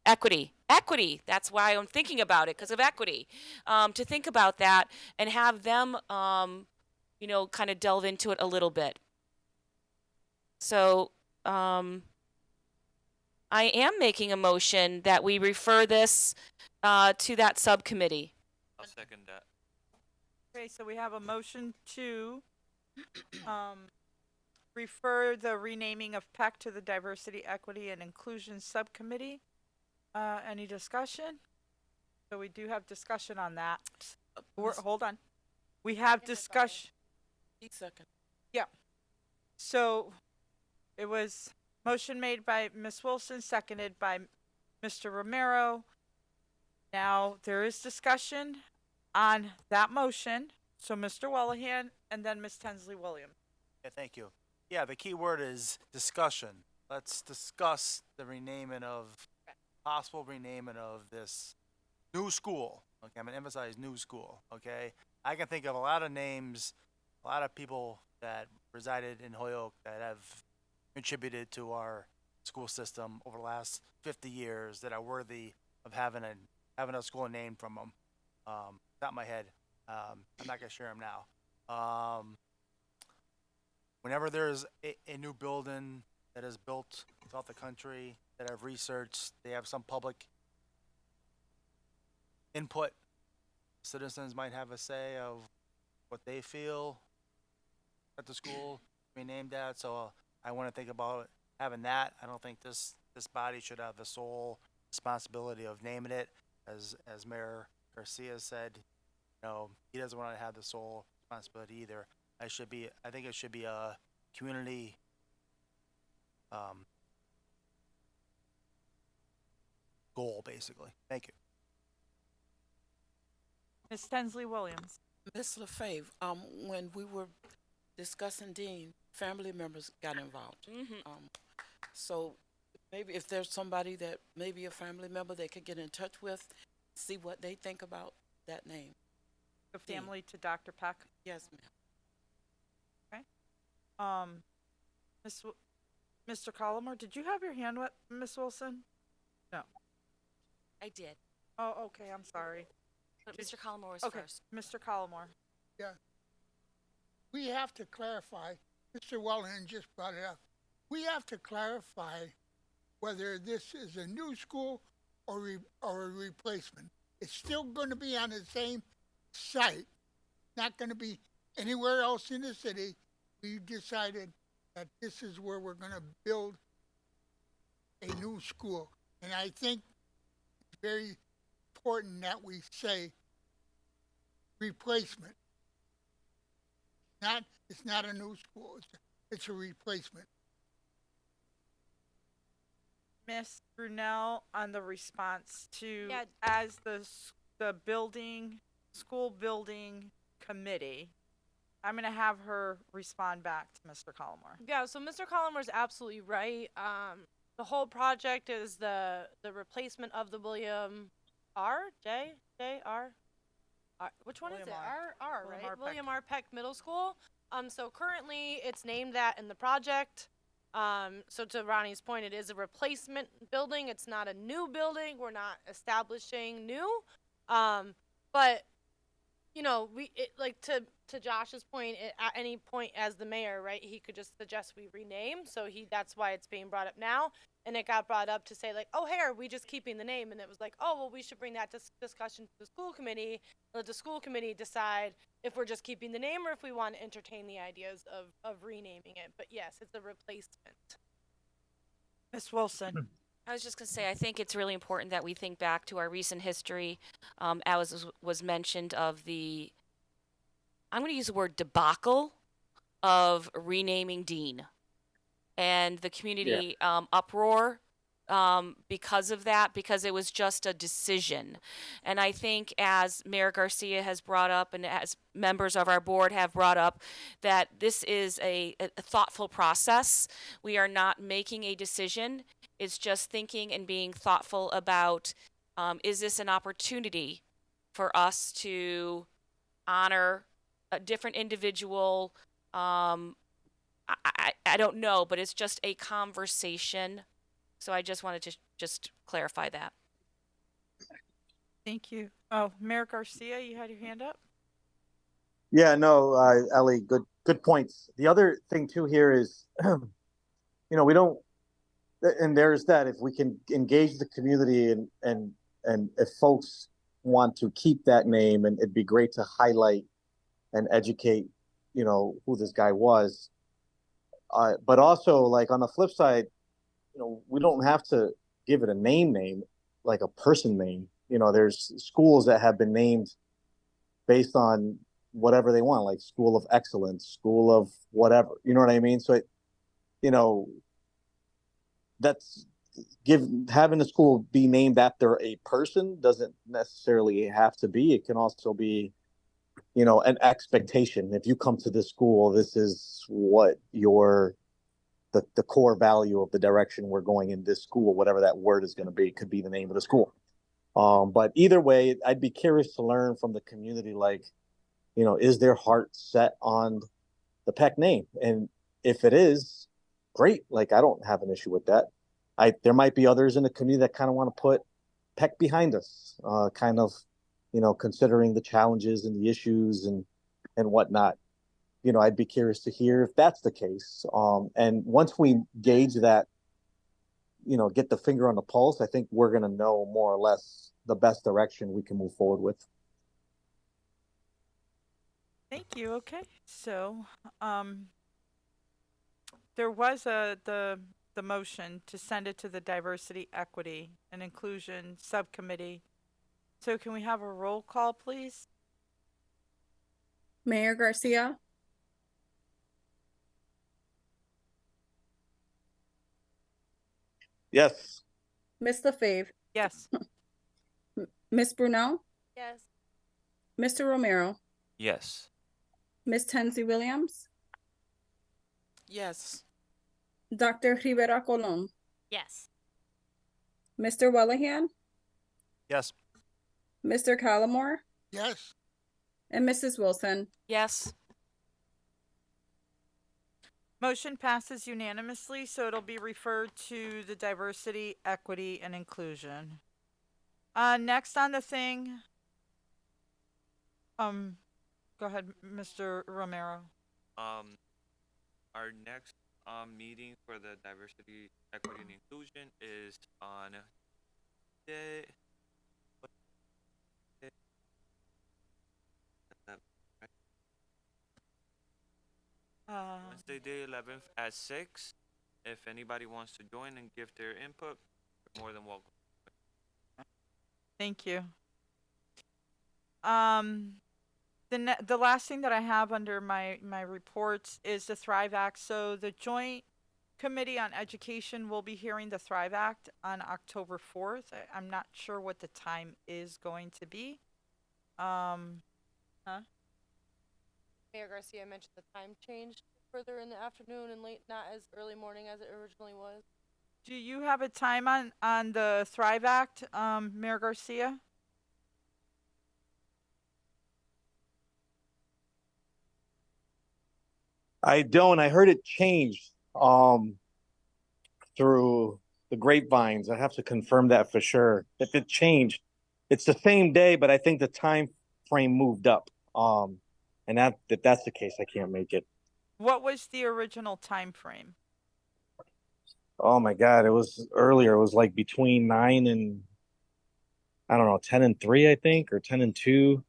equity. Equity. That's why I'm thinking about it, because of equity. To think about that and have them, you know, kind of delve into it a little bit. So, I am making a motion that we refer this to that subcommittee. I'll second that. Okay, so we have a motion to refer the renaming of PEC to the Diversity, Equity, and Inclusion Subcommittee. Any discussion? So we do have discussion on that. Hold on. We have discussion. Second. Yeah. So it was motion made by Ms. Wilson, seconded by Mr. Romero. Now there is discussion on that motion. So Mr. Wellahan and then Ms. Tensley Williams. Yeah, thank you. Yeah, the key word is discussion. Let's discuss the possible renaming of this new school. Okay, I'm gonna emphasize new school. Okay, I can think of a lot of names, a lot of people that resided in Holyoke that have contributed to our school system over the last 50 years that are worthy of having a school named from them. Top of my head, I'm not gonna share them now. Whenever there's a new building that is built throughout the country that I've researched, they have some public input. Citizens might have a say of what they feel that the school be named at. So I want to think about having that. I don't think this body should have the sole responsibility of naming it, as Mayor Garcia said. No, he doesn't want to have the sole responsibility either. I think it should be a community goal, basically. Thank you. Ms. Tensley Williams. Ms. LaFave, when we were discussing Dean, family members got involved. So maybe if there's somebody that maybe a family member they could get in touch with, see what they think about that name. The family to Dr. Peck. Yes, ma'am. Mr. Collmore, did you have your hand up, Miss Wilson? No. I did. Oh, okay. I'm sorry. But Mr. Collmore was Okay, first. Mr. Collmore. Yeah. We have to clarify, Mr. Wellman just brought it up. We have to clarify whether this is a new school or a replacement. It's still going to be on the same site, not going to be anywhere else in the city. We decided that this is where we're going to build a new school. And I think it's very important that we say replacement. It's not a new school, it's a replacement. Miss Brunel on the response to Yeah. as the school building committee. I'm gonna have her respond back to Mr. Collmore. Yeah, so Mr. Collmore is absolutely right. The whole project is the replacement of the William R. J. R. Which one is it? William R. William Right? R. William R. Peck Middle School. So currently it's named that in the project. So to Ronnie's point, it is a replacement building. It's not a new building. We're not establishing new. But you know, to Josh's point, at any point as the mayor, right, he could just suggest we rename. So that's why it's being brought up now. And it got brought up to say like, oh, hey, are we just keeping the name? And it was like, oh, well, we should bring that discussion to the school committee. Let the school committee decide if we're just keeping the name or if we want to entertain the ideas of renaming it. But yes, it's a replacement. Miss Wilson. I was just going to say, I think it's really important that we think back to our recent history, as was mentioned, of the, I'm going to use the word debacle of renaming Dean and the community uproar because of that, because it was just a decision. And I think, as Mayor Garcia has brought up and as members of our board have brought up, that this is a thoughtful process. We are not making a decision. It's just thinking and being thoughtful about, is this an opportunity for us to honor a different individual? I don't know, but it's just a conversation. So I just wanted to just clarify that. Thank you. Oh, Mayor Garcia, you had your hand up? Yeah, no, Ellie, good points. The other thing too here is, we don't, and there's that, if we can engage the community and if folks want to keep that name, and it'd be great to highlight and educate, who this guy was. But also, like, on the flip side, we don't have to give it a name, like a person name. There's schools that have been named based on whatever they want, like School of Excellence, School of whatever. You know what I mean? So, that's having the school be named after a person doesn't necessarily have to be. It can also be, an expectation. If you come to this school, this is what the core value of the direction we're going in this school, whatever that word is going to be, could be the name of the school. But either way, I'd be curious to learn from the community, like, is their heart set on the Peck name? And if it is, great. Like, I don't have an issue with that. There might be others in the community that kind of want to put Peck behind us, kind of, considering the challenges and the issues and whatnot. I'd be curious to hear if that's the case. And once we gauge that, get the finger on the pulse, I think we're going to know more or less the best direction we can move forward with. Thank you. Okay. So, there was the motion to send it to the Diversity, Equity, and Inclusion Subcommittee. So can we have a roll call, please? Mayor Garcia, Yes. Ms. LaFave, Yes. Ms. Brunel, Yes. Mr. Romero, Yes. Ms. Tensley Williams, Yes. Dr. Rivera Colon, Yes. Mr. Wellahan, Yes. Mr. Callamore, Yes. and Mrs. Wilson. Yes. Motion passes unanimously, so it'll be referred to the Diversity, Equity, and Inclusion. Next on the thing, go ahead, Mr. Romero. Our next meeting for the Diversity, Equity, and Inclusion is on Wednesday. Wednesday, day 11th at 6. If anybody wants to join and give their input, you're more than welcome. Thank you. The last thing that I have under my reports is the Thrive Act. So the Joint Committee on Education will be hearing the Thrive Act on October 4th. I'm not sure what the time is going to be. Mayor Garcia mentioned the time changed further in the afternoon and late, not as early morning as it originally was. Do you have a time on the Thrive Act, Mayor Garcia? I don't. I heard it changed through the grapevines. I have to confirm that for sure. If it changed, it's the same day, but I think the time frame moved up. And if that's the case, I can't make it. What was the original time frame? Oh my God, it was earlier. It was like between 9 and, I don't know, 10 and 3, I think, or 10 and 2.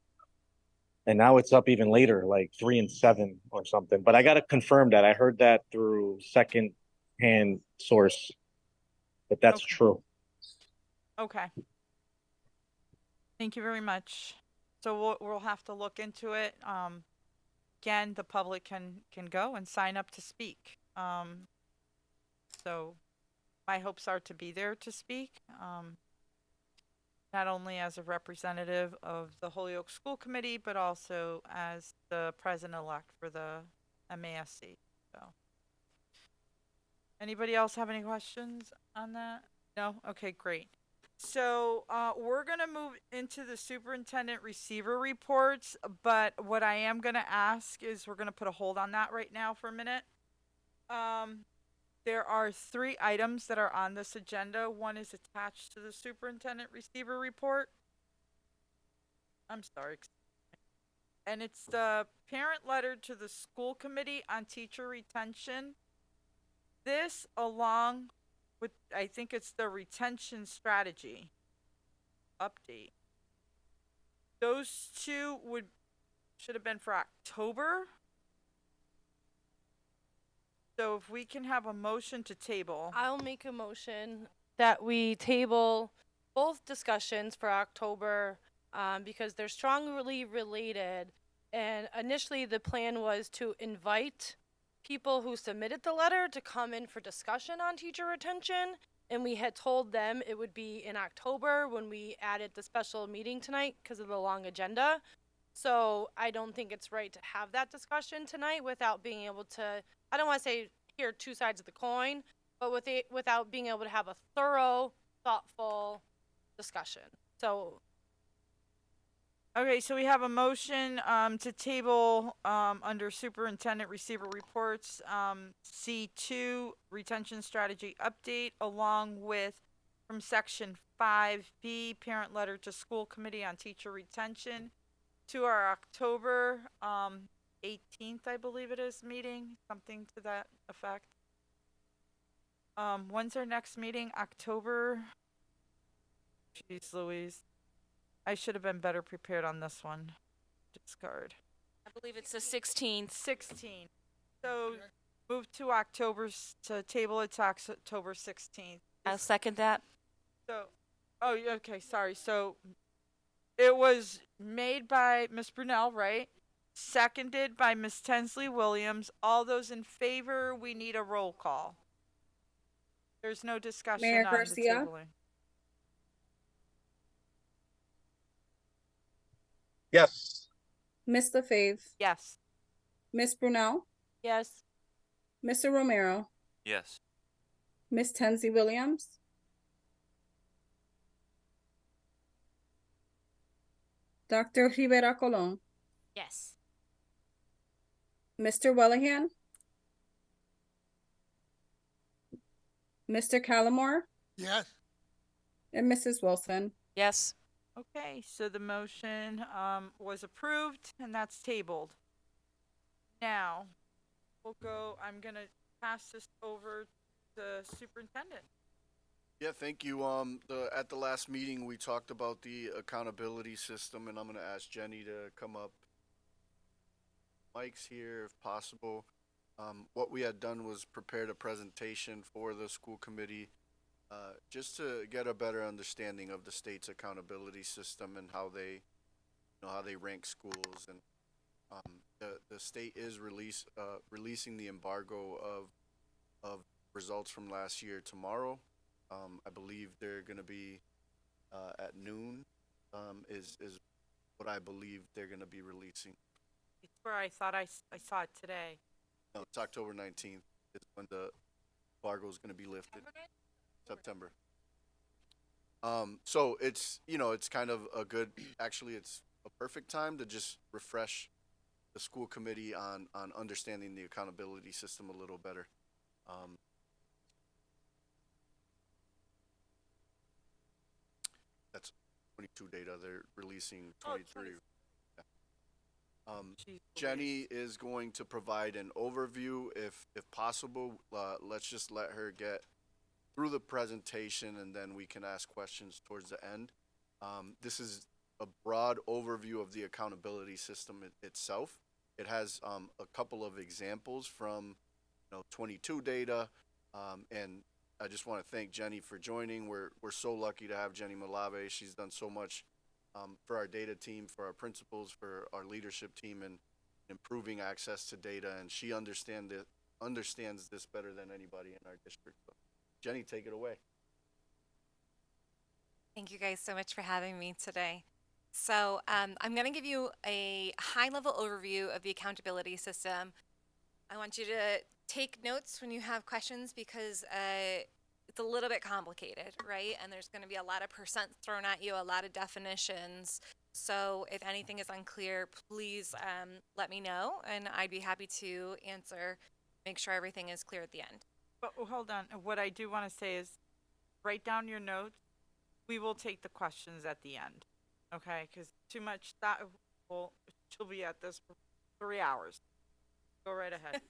And now it's up even later, like 3 and 7 or something. But I got to confirm that. I heard that through second-hand source, but that's true. Okay. Thank you very much. So we'll have to look into it. Again, the public can go and sign up to speak. So my hopes are to be there to speak. Not only as a representative of the Holyoke School Committee, but also as the president-elect for the MASC. So, anybody else have any questions on that? No? Okay, great. So, we're gonna move into the superintendent receiver reports, but what I am gonna ask is we're gonna put a hold on that right now for a minute. There are 3 items that are on this agenda. One is attached to the superintendent receiver report. I'm sorry. And it's the parent letter to the school committee on teacher retention. This, along with, I think it's the retention strategy update. Those 2 should have been for October. So if we can have a motion to table. I'll make a motion that we table both discussions for October because they're strongly related. And initially, the plan was to invite people who submitted the letter to come in for discussion on teacher retention. And we had told them it would be in October when we added the special meeting tonight because of the long agenda. So I don't think it's right to have that discussion tonight without being able to, I don't want to say hear 2 sides of the coin, but without being able to have a thorough, thoughtful discussion. So. Okay, so we have a motion to table under superintendent receiver reports C2 retention strategy update, along with from section 5B parent letter to school committee on teacher retention, to our October 18th, I believe it is, meeting, something to that effect. When's our next meeting? October? Jeez Louise. I should have been better prepared on this one. Discard. I believe it's the 16th. 16. So move to to table it to October 16th. I'll second that. So, oh, okay, sorry. So it was made by Ms. Brunel, right? Seconded by Ms. Tensley Williams. All those in favor, we need a roll call. There's no discussion Mayor on Garcia? the tabling. Yes. Ms. LaFave, Yes. Ms. Brunel, Yes. Mr. Romero, Yes. Ms. Tensley Williams, Dr. Rivera Colon, Yes. Mr. Wellahan, Mr. Callamore, Yes. and Mrs. Wilson. Yes. Okay, so the motion was approved, and that's tabled. Now, I'm going to pass this over to the superintendent. Yeah, thank you. At the last meeting, we talked about the accountability system, and I'm gonna ask Jenny to come up. Mike's here if possible. What we had done was prepared a presentation for the school committee, just to get a better understanding of the state's accountability system and how they, how they rank schools. And the state is releasing the embargo of results from last year tomorrow. I believe they're going to be at noon. Is what I believe they're going to be releasing. It's where I thought I saw it today. No, it's October 19th is when the embargo is going to be lifted. September. So it's it's kind of a good. Actually, it's a perfect time to just refresh the school committee on understanding the accountability system a little better. That's 22 data. They're releasing 23. Jenny is going to provide an overview if possible. Let's just let her get through the presentation and then we can ask questions towards the end. This is a broad overview of the accountability system itself. It has a couple of examples from 22 data, and I just want to thank Jenny for joining. We're so lucky to have Jenny Malave. She's done so much for our data team, for our principals, for our leadership team, and improving access to data. And she understands this better than anybody in our district. So, Jenny, take it away. Thank you guys so much for having me today. So I'm going to give you a high-level overview of the accountability system. I want you to take notes when you have questions because it's a little bit complicated, right? And there's going to be a lot of percent thrown at you, a lot of definitions. So if anything is unclear, please let me know, and I'd be happy to answer, make sure everything is clear at the end. But hold on. What I do want to say is write down your notes. We will take the questions at the end. Okay? Because too much that will she'll be at this for 3 hours. Go right ahead.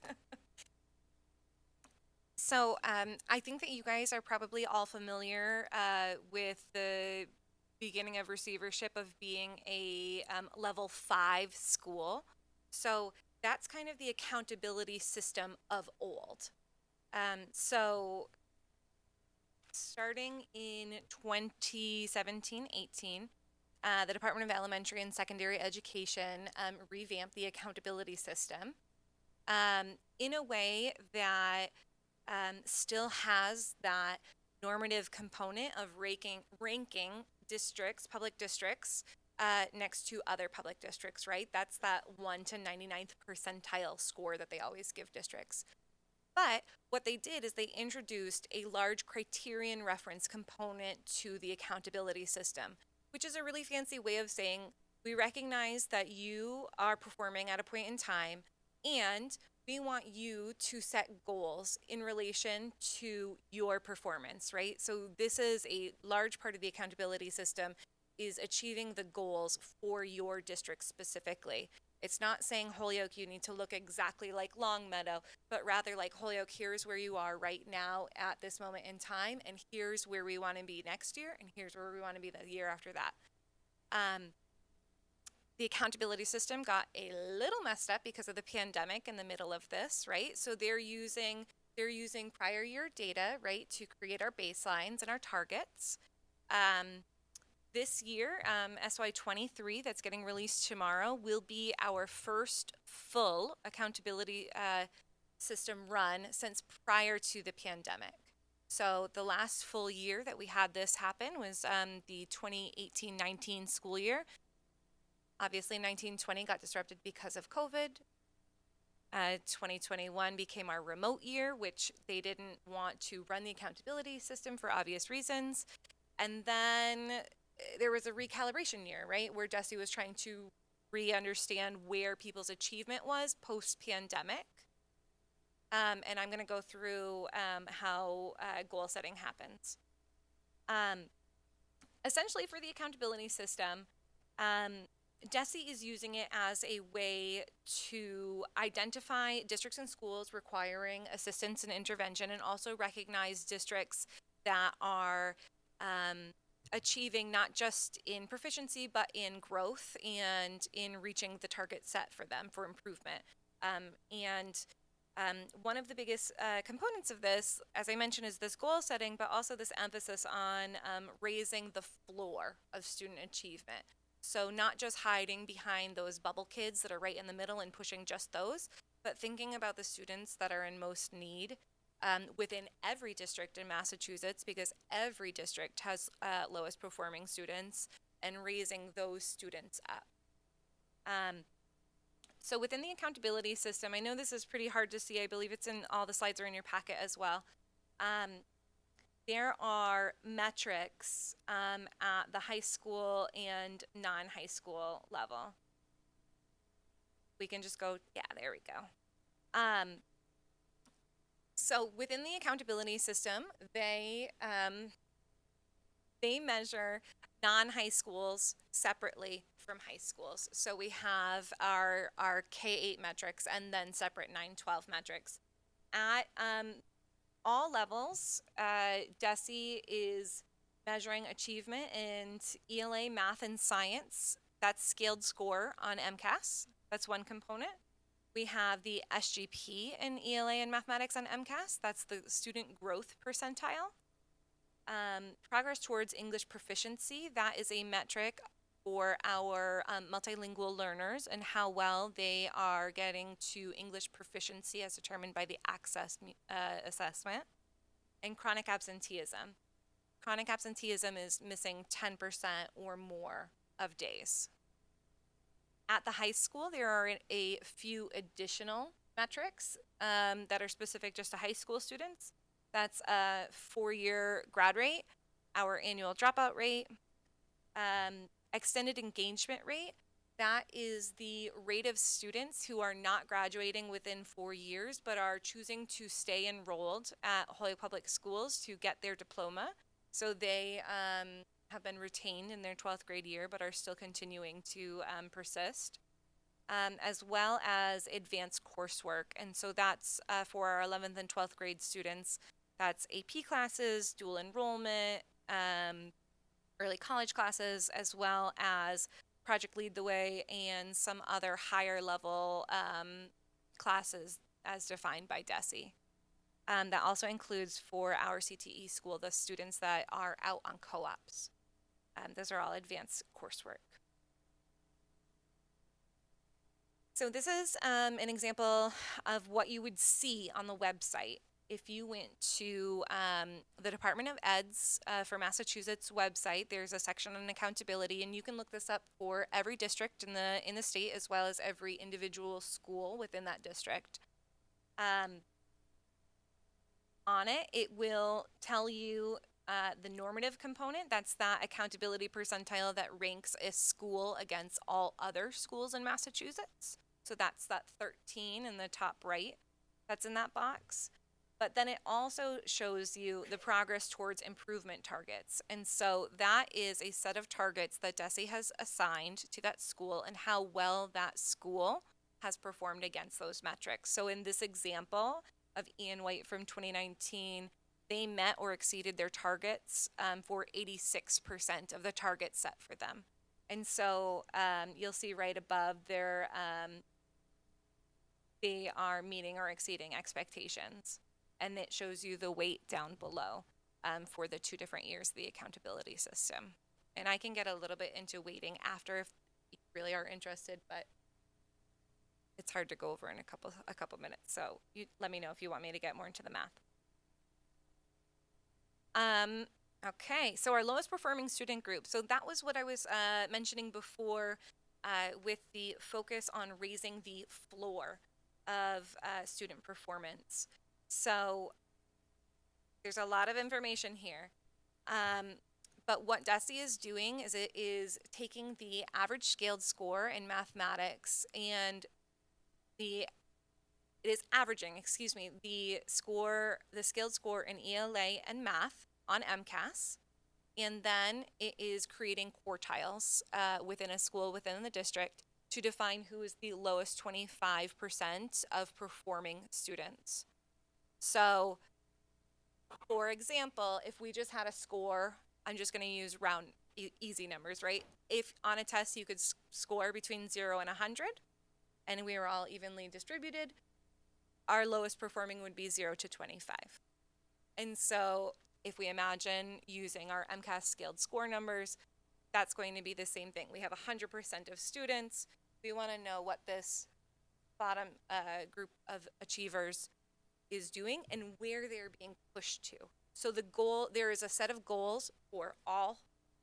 So I think that you guys are probably all familiar with the beginning of receivership of being a level 5 school. So that's kind of the accountability system of old. So starting in 2017-18, the Department of Elementary and Secondary Education revamped the accountability system in a way that still has that normative component of ranking districts, public districts, next to other public districts, right? That's that 1 to 99th percentile score that they always give districts. But what they did is they introduced a large criterion reference component to the accountability system, which is a really fancy way of saying we recognize that you are performing at a point in time, and we want you to set goals in relation to your performance, right? So this is a large part of the accountability system is achieving the goals for your district specifically. It's not saying Holyoke, you need to look exactly like Longmeadow, but rather like Holyoke, here's where you are right now at this moment in time, and here's where we want to be next year, and here's where we want to be the year after that. The accountability system got a little messed up because of the pandemic in the middle of this, right? So they're using prior year data, right, to create our baselines and our targets. This year, SY23, that's getting released tomorrow, will be our first full accountability system run since prior to the pandemic. So the last full year that we had this happen was the 2018-19 school year. Obviously, 19-20 got disrupted because of COVID. 2021 became our remote year, which they didn't want to run the accountability system for obvious reasons. And then there was a recalibration year, right, where DESE was trying to re-understand where people's achievement was post-pandemic. And I'm going to go through how goal setting happens. Essentially, for the accountability system, DESE is using it as a way to identify districts and schools requiring assistance and intervention, and also recognize districts that are achieving not just in proficiency, but in growth and in reaching the target set for them for improvement. One of the biggest components of this, as I mentioned, is this goal setting, but also this emphasis on raising the floor of student achievement. So not just hiding behind those bubble kids that are right in the middle and pushing just those, but thinking about the students that are in most need within every district in Massachusetts, because every district has lowest performing students, and raising those students up. So within the accountability system, I know this is pretty hard to see. I believe it's in all the slides are in your packet as well. There are metrics at the high school and non-high school level. We can just go, yeah, there we go. So within the accountability system, they measure non-high schools separately from high schools. So we have our K-8 metrics and then separate 9-12 metrics. At all levels, DESE is measuring achievement in ELA, math, and science. That's scaled score on MCAS. That's one component. We have the SGP in ELA and mathematics on MCAS. That's the student growth percentile. Progress towards English proficiency, that is a metric for our multilingual learners and how well they are getting to English proficiency as determined by the Access assessment. and chronic absenteeism. Chronic absenteeism is missing 10% or more of days. At the high school, there are a few additional metrics that are specific just to high school students. That's a 4-year grad rate, our annual dropout rate, extended engagement rate. That is the rate of students who are not graduating within 4 years but are choosing to stay enrolled at Holyoke Public Schools to get their diploma. So they have been retained in their 12th grade year but are still continuing to persist, as well as advanced coursework. And so that's for our 11th and 12th grade students. That's AP classes, dual enrollment, early college classes, as well as Project Lead the Way and some other higher level classes as defined by DESE. That also includes for our CTE school, the students that are out on co-ops. Those are all advanced coursework. So this is an example of what you would see on the website. If you went to the Department of Ed's for Massachusetts website, there's a section on accountability, and you can look this up for every district in the state as well as every individual school within that district. On it, it will tell you the normative component. That's that accountability percentile that ranks a school against all other schools in Massachusetts. So that's that 13 in the top right that's in that box. But then it also shows you the progress towards improvement targets. And so that is a set of targets that DESE has assigned to that school and how well that school has performed against those metrics. So in this example of Ian White from 2019, they met or exceeded their targets for 86% of the targets set for them. And so you'll see right above there, they are meeting or exceeding expectations. And it shows you the weight down below for the 2 different years of the accountability system. And I can get a little bit into weighting after if you really are interested, but it's hard to go over in a couple minutes. So you let me know if you want me to get more into the math. Okay, so our lowest performing student group. So that was what I was mentioning before with the focus on raising the floor of student performance. So there's a lot of information here. But what DESE is doing is it is taking the average scaled score in mathematics and it is averaging, the scaled score in ELA and math on MCAS. And then it is creating quartiles within a school, within the district, to define who is the lowest 25% of performing students. So, for example, if we just had a score, I'm just going to use round, easy numbers, right? If on a test you could score between 0 and 100, and we were all evenly distributed, our lowest performing would be 0 to 25. And so, if we imagine using our MCAS scaled score numbers, that's going to be the same thing. We have 100% of students. We want to know what this bottom group of achievers is doing and where they're being pushed to. So the goal, there is a set of goals for all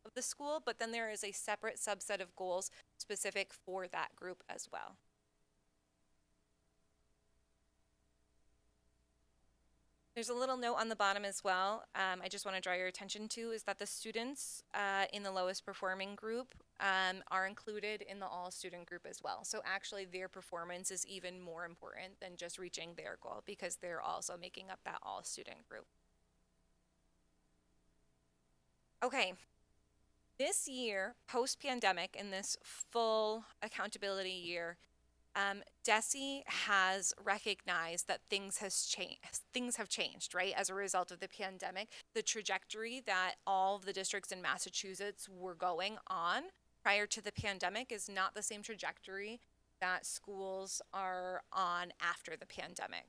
of the school, but then there is a separate subset of goals specific for that group as well. There's a little note on the bottom as well. I just want to draw your attention to is that the students in the lowest performing group are included in the all student group as well. So actually their performance is even more important than just reaching their goal because they're also making up that all student group. Okay, this year, post-pandemic, in this full accountability year, DESE has recognized that things have changed, right? As a result of the pandemic, the trajectory that all of the districts in Massachusetts were going on prior to the pandemic is not the same trajectory that schools are on after the pandemic.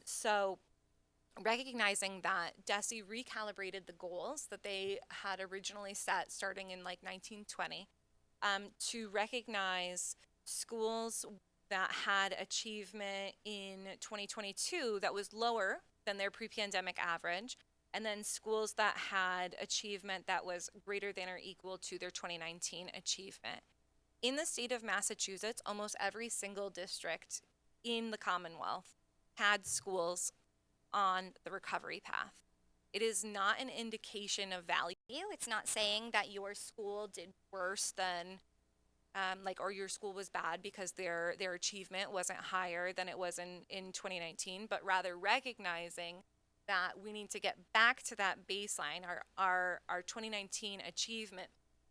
So recognizing that, DESE recalibrated the goals that they had originally set starting in like 1920 to recognize schools that had achievement in 2022 that was lower than their pre-pandemic average, and then schools that had achievement that was greater than or equal to their 2019 achievement. In the state of Massachusetts, almost every single district in the Commonwealth had schools on the recovery path. It is not an indication of value. It's not saying that your school did worse than, Or your school was bad because their achievement wasn't higher than it was in 2019, but rather recognizing that we need to get back to that baseline, our 2019 achievement,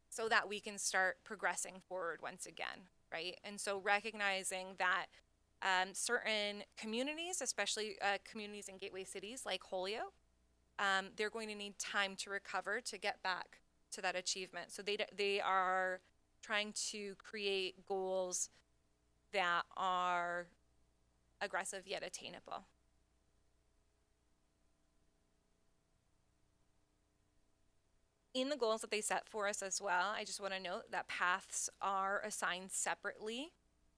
so that we can start progressing forward once again, right? And so recognizing that certain communities, especially communities in gateway cities like Holyoke, they're going to need time to recover to get back to that achievement. So they are trying to create goals that are aggressive yet attainable. In the goals that they set for us as well, I just want to note that paths are assigned separately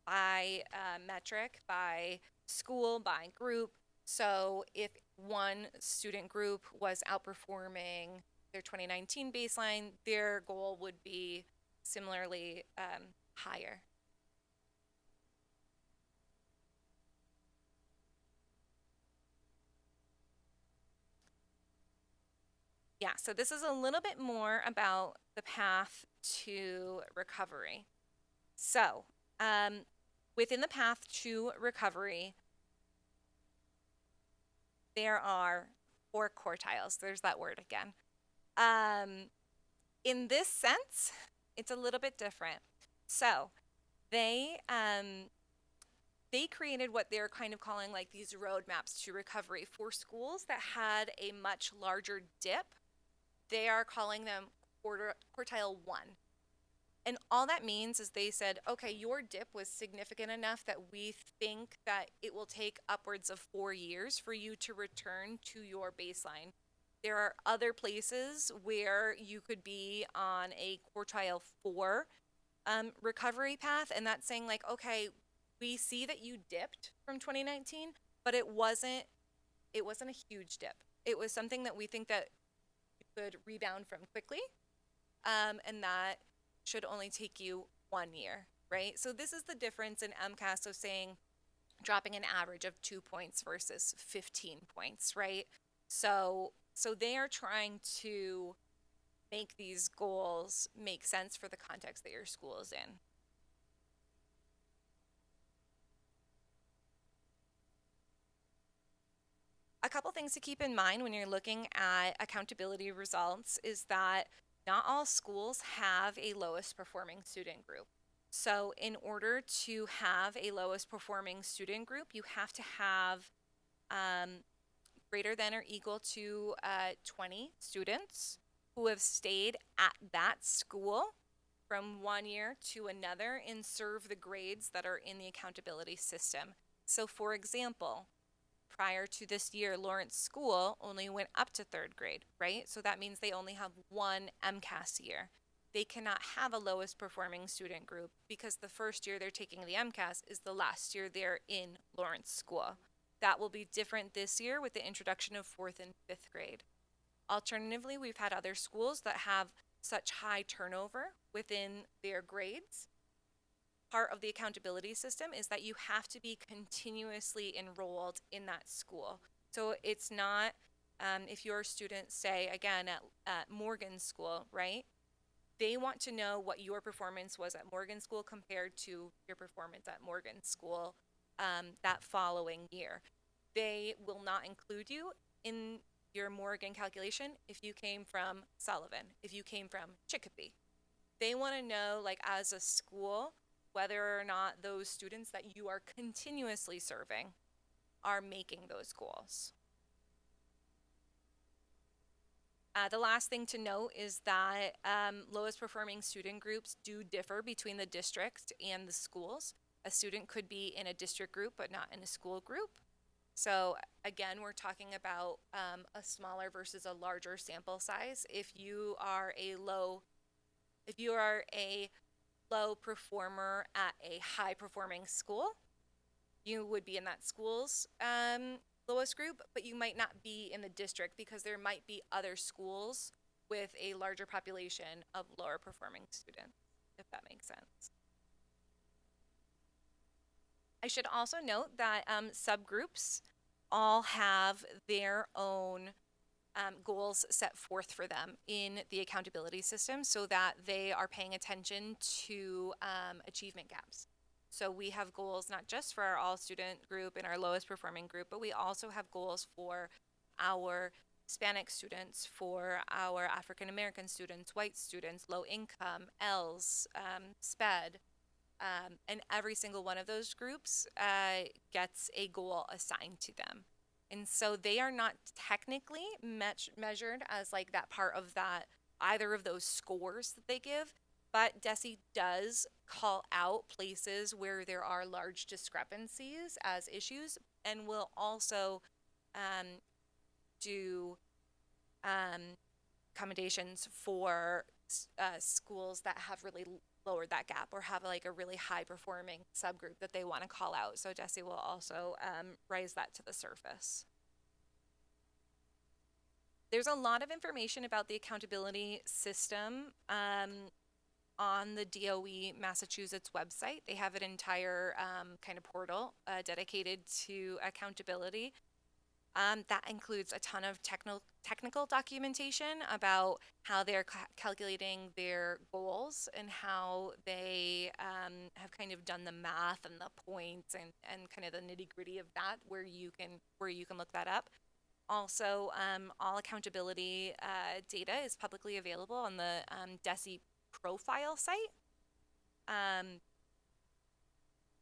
by metric, by school, by group. So if one student group was outperforming their 2019 baseline, their goal would be similarly higher. Yeah, so this is a little bit more about the path to recovery. So, within the path to recovery, there are 4 quartiles. There's that word again. In this sense, it's a little bit different. So, they created what they're kind of calling like these roadmaps to recovery for schools that had a much larger dip. They are calling them quartile 1. And all that means is they said, okay, your dip was significant enough that we think that it will take upwards of 4 years for you to return to your baseline. There are other places where you could be on a quartile 4 recovery path, and that's saying like, okay, we see that you dipped from 2019, but it wasn't a huge dip. It was something that we think that could rebound from quickly, and that should only take you 1 year, right? So this is the difference in MCAS of saying dropping an average of 2 points versus 15 points, right? So they are trying to make these goals make sense for the context that your school is in. A couple things to keep in mind when you're looking at accountability results is that not all schools have a lowest performing student group. So in order to have a lowest performing student group, you have to have greater than or equal to 20 students who have stayed at that school from 1 year to another and serve the grades that are in the accountability system. So for example, prior to this year, Lawrence School only went up to 3rd grade, right? So that means they only have 1 MCAS year. They cannot have a lowest performing student group because the first year they're taking the MCAS is the last year they're in Lawrence School. That will be different this year with the introduction of 4th and 5th grade. Alternatively, we've had other schools that have such high turnover within their grades. Part of the accountability system is that you have to be continuously enrolled in that school. So it's not, if your students say, again, at Morgan School, right? They want to know what your performance was at Morgan School compared to your performance at Morgan School that following year. They will not include you in your Morgan calculation if you came from Sullivan, if you came from Chicopee. They want to know, like, as a school, whether or not those students that you are continuously serving are making those goals. The last thing to note is that lowest performing student groups do differ between the district and the schools. A student could be in a district group but not in a school group. So again, we're talking about a smaller versus a larger sample size. If you are a low performer at a high performing school, you would be in that school's lowest group, but you might not be in the district because there might be other schools with a larger population of lower performing students, if that makes sense. I should also note that subgroups all have their own goals set forth for them in the accountability system so that they are paying attention to achievement gaps. So we have goals not just for our all student group and our lowest performing group, but we also have goals for our Hispanic students, for our African American students, white students, low income, ELS, SPED, and every single one of those groups gets a goal assigned to them. And so they are not technically measured as like that part of that, either of those scores that they give, but DESE does call out places where there are large discrepancies as issues, and will also do accommodations for schools that have really lowered that gap or have like a really high performing subgroup that they want to call out. So DESE will also raise that to the surface. There's a lot of information about the accountability system on the DOE Massachusetts website. They have an entire kind of portal dedicated to accountability. That includes a ton of technical documentation about how they're calculating their goals and how they have kind of done the math and the points and kind of the nitty gritty of that, where you can look that up. Also, all accountability data is publicly available on the DESE profile site.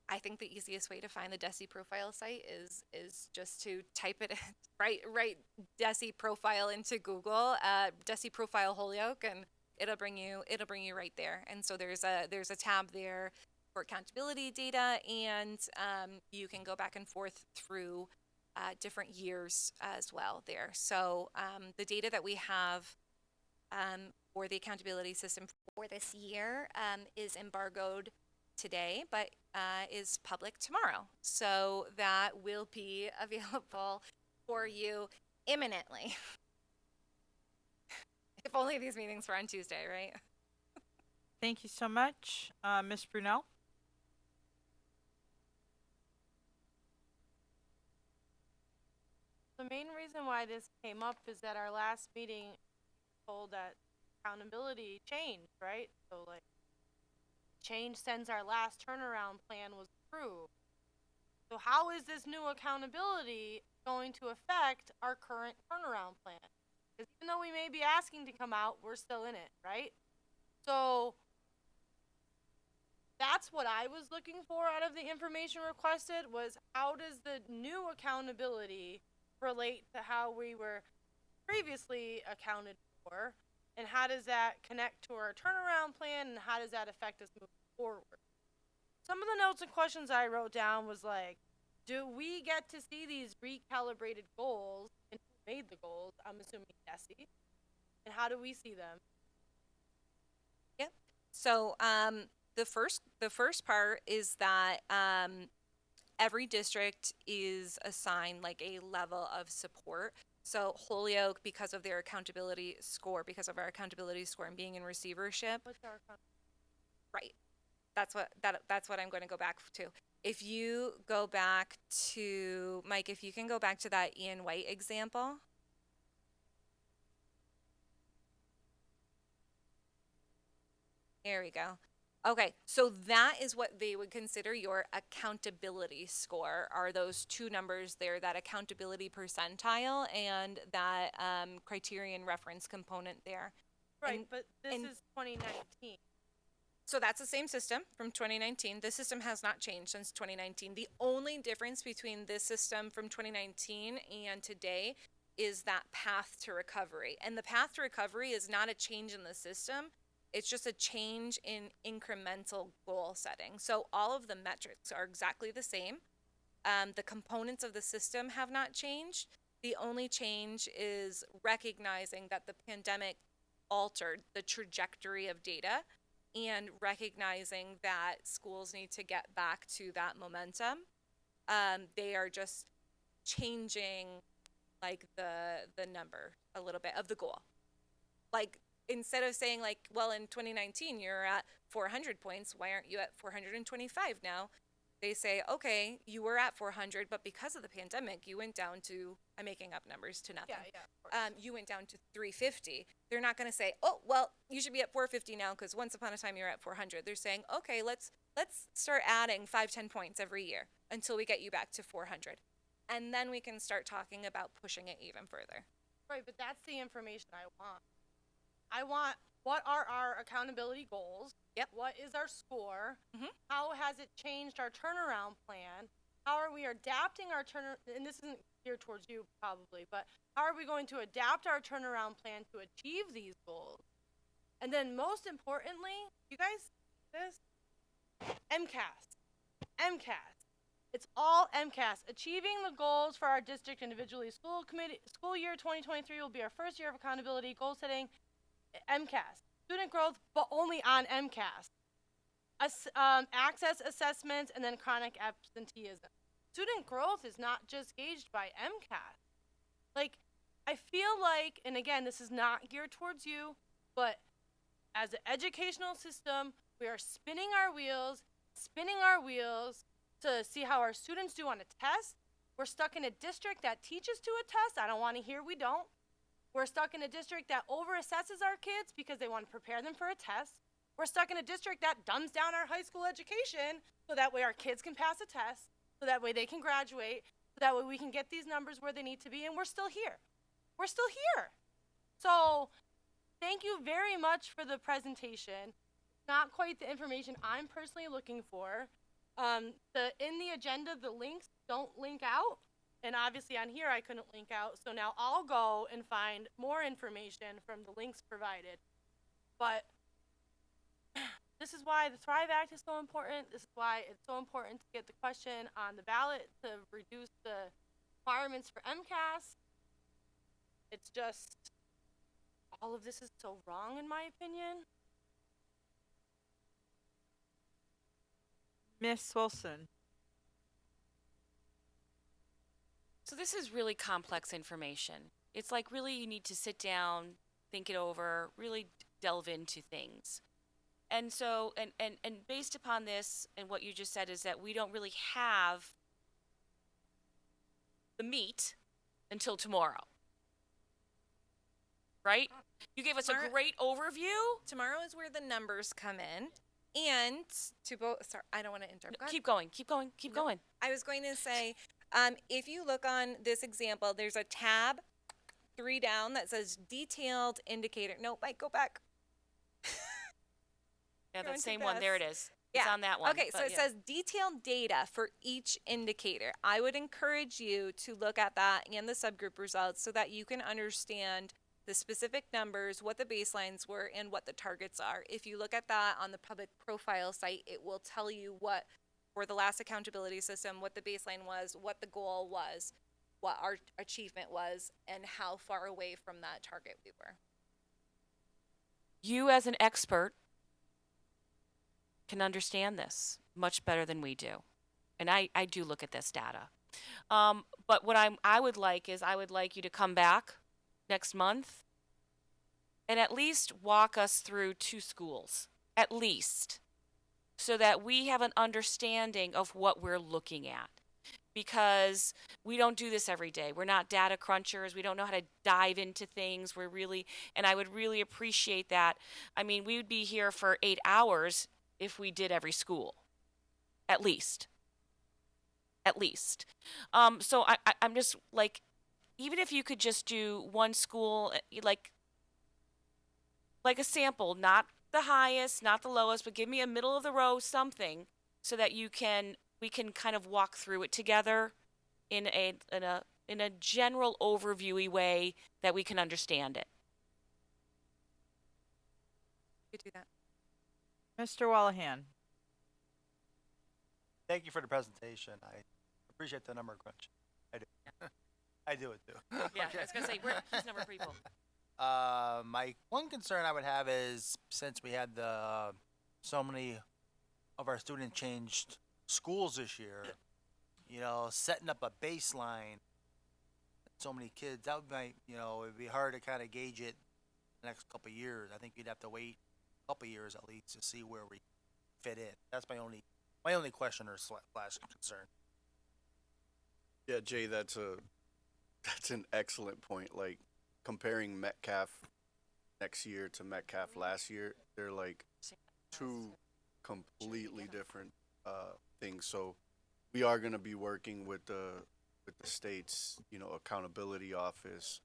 I think the easiest way to find the DESE profile site is just to type it, write DESE profile into Google, DESE profile Holyoke, and it'll bring you right there. And so there's a tab there for accountability data, and you can go back and forth through different years as well there. So the data that we have for the accountability system for this year is embargoed today, but is public tomorrow. So that will be available for you imminently. If only these meetings were on Tuesday, right? Thank you so much. Ms. Brunel? The main reason why this came up is that our last meeting told that accountability changed, right? So like change since our last turnaround plan was approved. So how is this new accountability going to affect our current turnaround plan? Because even though we may be asking to come out, we're still in it, right? So that's what I was looking for out of the information requested, was how does the new accountability relate to how we were previously accounted for, and how does that connect to our turnaround plan, and how does that affect us moving forward? Some of the notes and questions I wrote down was like, do we get to see these recalibrated goals, and who made the goals? I'm assuming DESE. And how do we see them? Yep. So the first part is that every district is assigned like a level of support. So Holyoke, because of their accountability score, because of our accountability score and being in receivership. What's our Right. That's what I'm going to go back to. If you go back to, Mike, if you can go back to that Ian White example. There we go. Okay, so that is what they would consider your accountability score, are those two numbers there, that accountability percentile and that criterion reference component there. Right, And- but this and- is 2019. So that's the same system from 2019. This system has not changed since 2019. The only difference between this system from 2019 and today is that path to recovery. And the path to recovery is not a change in the system. It's just a change in incremental goal setting. So all of the metrics are exactly the same. The components of the system have not changed. The only change is recognizing that the pandemic altered the trajectory of data and recognizing that schools need to get back to that momentum. They are just changing like the number a little bit of the goal. Like instead of saying like, well, in 2019 you're at 400 points, why aren't you at 425 now? They say, okay, you were at 400, but because of the pandemic, you went down to, I'm making up numbers to nothing. You went down to 350. They're not going to say, oh, well, you should be at 450 now because once upon a time you were at 400. They're saying, okay, let's start adding 5-10 points every year until we get you back to 400. And then we can start talking about pushing it even further. Right, but that's the information I want. I want, what are our accountability goals? Yep. What is our score? How has it changed our turnaround plan? How are we adapting our and this isn't geared towards you probably, but how are we going to adapt our turnaround plan to achieve these goals? And then most importantly, you guys, this, MCAS. MCAS. It's all MCAS. Achieving the goals for our district individually. School year 2023 will be our first year of accountability, goal setting, MCAS. Student growth, but only on MCAS. Access assessments, and then chronic absenteeism. Student growth is not just gauged by MCAS. Like, I feel like, and again, this is not geared towards you, but as an educational system, we are spinning our wheels to see how our students do on a test. We're stuck in a district that teaches to a test. I don't want to hear we don't. We're stuck in a district that over-assesses our kids because they want to prepare them for a test. We're stuck in a district that dumbs down our high school education so that way our kids can pass a test, so that way they can graduate, so that way we can get these numbers where they need to be, and we're still here. We're still here. So thank you very much for the presentation. Not quite the information I'm personally looking for. In the agenda, the links don't link out. And obviously on here I couldn't link out, so now I'll go and find more information from the links provided. But this is why the Thrive Act is so important. This is why it's so important to get the question on the ballot to reduce the requirements for MCAS. It's just, all of this is so wrong in my opinion. Miss Wilson. So this is really complex information. It's like really you need to sit down, think it over, really delve into things. And so, and based upon this and what you just said is that we don't really have the meat until tomorrow. Right? You gave us a great overview. Tomorrow is where the numbers come in. And to both, sorry, I don't want to interrupt. Go ahead. Keep going. I was going to say, if you look on this example, there's a tab 3 down that says detailed indicator. Nope, Mike, go back. Yeah, Going that too same one. There it fast. is. It's on that one. Okay, so but it yeah. says detailed data for each indicator. I would encourage you to look at that and the subgroup results so that you can understand the specific numbers, what the baselines were, and what the targets are. If you look at that on the public profile site, it will tell you what, for the last accountability system, what the baseline was, what the goal was, what our achievement was, and how far away from that target we were. You as an expert can understand this much better than we do. And I do look at this data. But what I would like is I would like you to come back next month and at least walk us through 2 schools, at least, so that we have an understanding of what we're looking at. Because we don't do this every day. We're not data crunchers. We don't know how to dive into things. And I would really appreciate that. I mean, we would be here for 8 hours if we did every school, at least. So I'm just like, even if you could just do one school, like a sample, not the highest, not the lowest, but give me a middle of the row something so that we can kind of walk through it together in a general overviewy way that we can understand it. You could do that. Mr. Wallahan. Thank you for the presentation. I appreciate the number crunch. I do. I do it too. Yeah, I was gonna say he's number people. My one concern I would have is since we had so many of our students changed schools this year, setting up a baseline so many kids, that might, it'd be hard to kind of gauge it the next couple of years. I think you'd have to wait a couple of years at least to see where we fit in. That's my only question or slash concern. Yeah, Jay, that's an excellent point. Like comparing Metcalf next year to Metcalf last year, they're like two completely different things. So we are going to be working with the state's accountability office,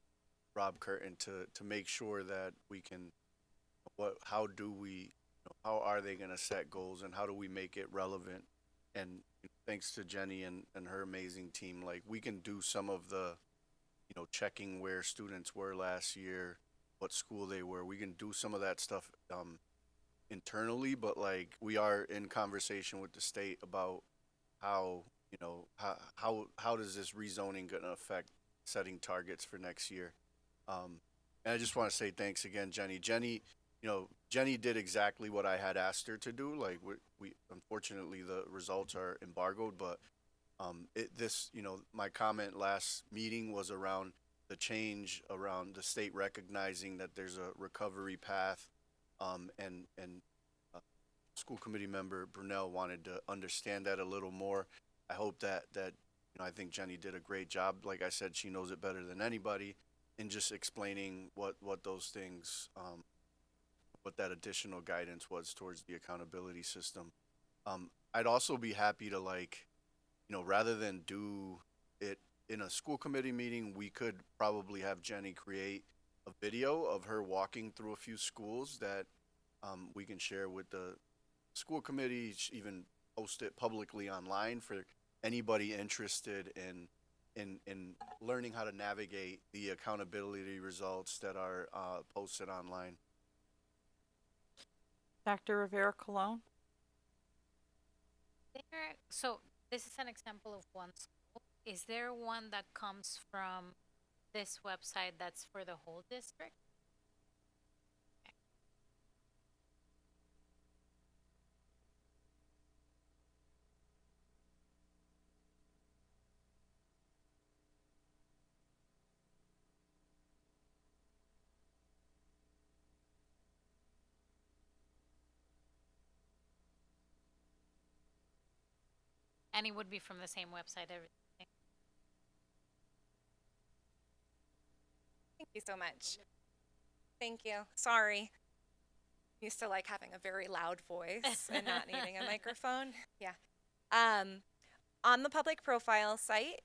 Rob Curtin, to make sure that we can how do we how are they going to set goals and how do we make it relevant. And thanks to Jenny and her amazing team, like we can do some of the checking where students were last year, what school they were. We can do some of that stuff internally, but like we are in conversation with the state about how how does this rezoning going to affect setting targets for next year. And I just want to say thanks again, Jenny. Jenny did exactly what I had asked her to do. Like we unfortunately the results are embargoed, but my comment last meeting was around the change around the state recognizing that there's a recovery path, and school committee member Brunel wanted to understand that a little more. I hope that I think Jenny did a great job. Like I said, she knows it better than anybody in just explaining what those things, what that additional guidance was towards the accountability system. I'd also be happy to rather than do it in a school committee meeting, we could probably have Jenny create a video of her walking through a few schools that we can share with the school committee, even post it publicly online for anybody interested in learning how to navigate the accountability results that are posted online. Dr. Rivera Colon? So this is an example of one school. Is there one that comes from this website that's for the whole district? And it would be from the same website, everything. Thank you so much. Thank you. Sorry. Used to like having a very loud voice and not needing a microphone. Yeah. On the public profile site,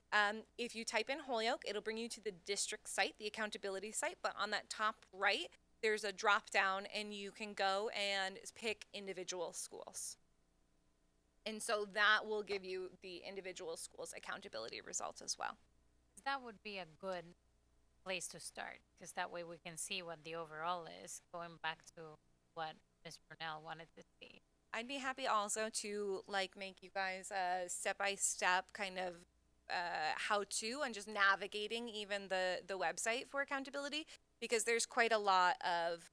if you type in Holyoke, it'll bring you to the district site, the accountability site. But on that top right, there's a drop down and you can go and pick individual schools. And so that will give you the individual schools' accountability results as well. That would be a good place to start, because that way we can see what the overall is, going back to what Ms. Brunel wanted to see. I'd be happy also to make you guys a step-by-step kind of how-to and just navigating even the website for accountability, because there's quite a lot of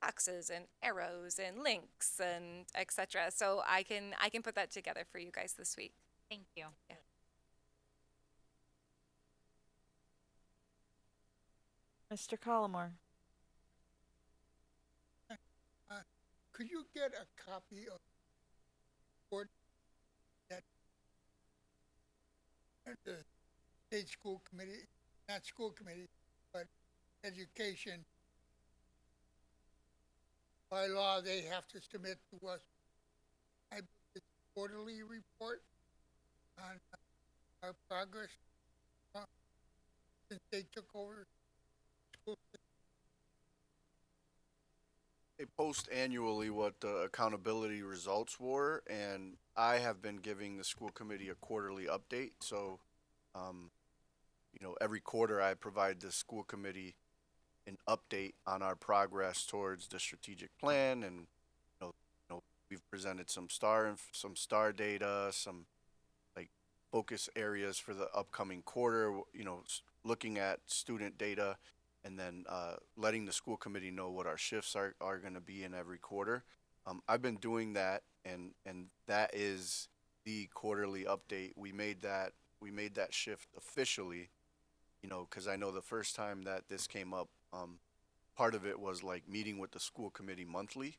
boxes and arrows and links and etc. So I can put that together for you guys this week. Thank you. Yeah. Mr. Collmore? Could you get a copy of the report that the state school committee, not school committee, but education by law they have to submit to us? I believe it's a quarterly report on our progress since they took over school system. They post annually what the accountability results were, and I have been giving the school committee a quarterly update. So, every quarter I provide the school committee an update on our progress towards the strategic plan, and we've presented some star data, some focus areas for the upcoming quarter. Looking at student data, and then letting the school committee know what our shifts are going to be in every quarter. I've been doing that, and that is the quarterly update. We made that shift officially you know, because I know the first time that this came up, part of it was like meeting with the school committee monthly.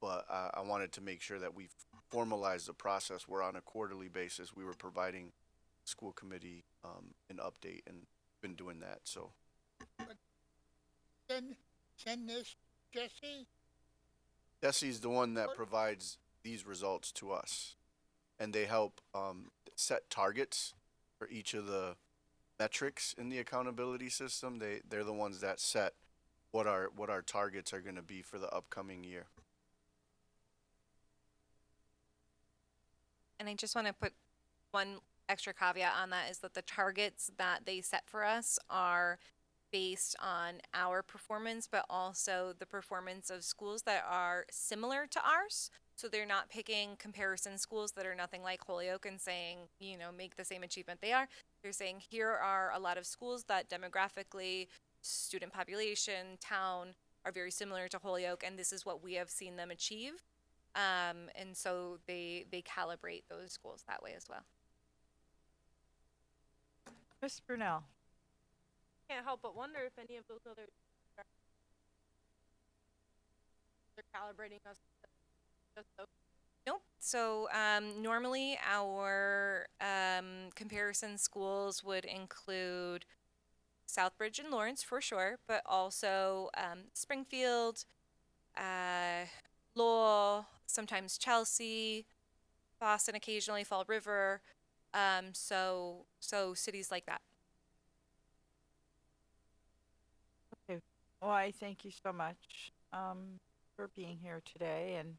But I wanted to make sure that we formalized the process where on a quarterly basis, we were providing school committee an update, and been doing that. So Send this, Jesse. Jesse's the one that provides these results to us, and they help set targets for each of the metrics in the accountability system. They're the ones that set what our targets are going to be for the upcoming year. And I just want to put one extra caveat on that is that the targets that they set for us are based on our performance, but also the performance of schools that are similar to ours. So they're not picking comparison schools that are nothing like Holyoke and saying, you know, make the same achievement they are. They're saying here are a lot of schools that demographically, student population, town are very similar to Holyoke, and this is what we have seen them achieve. And so they calibrate those schools that way as well. Ms. Brunel. Can't help but wonder if any of those other they're calibrating us. Just so. Nope. So normally our comparison schools would include Southbridge and Lawrence for sure, but also Springfield, Lowell, sometimes Chelsea, Boston occasionally, Fall River, so cities like that. Okay. Well, I thank you so much for being here today, and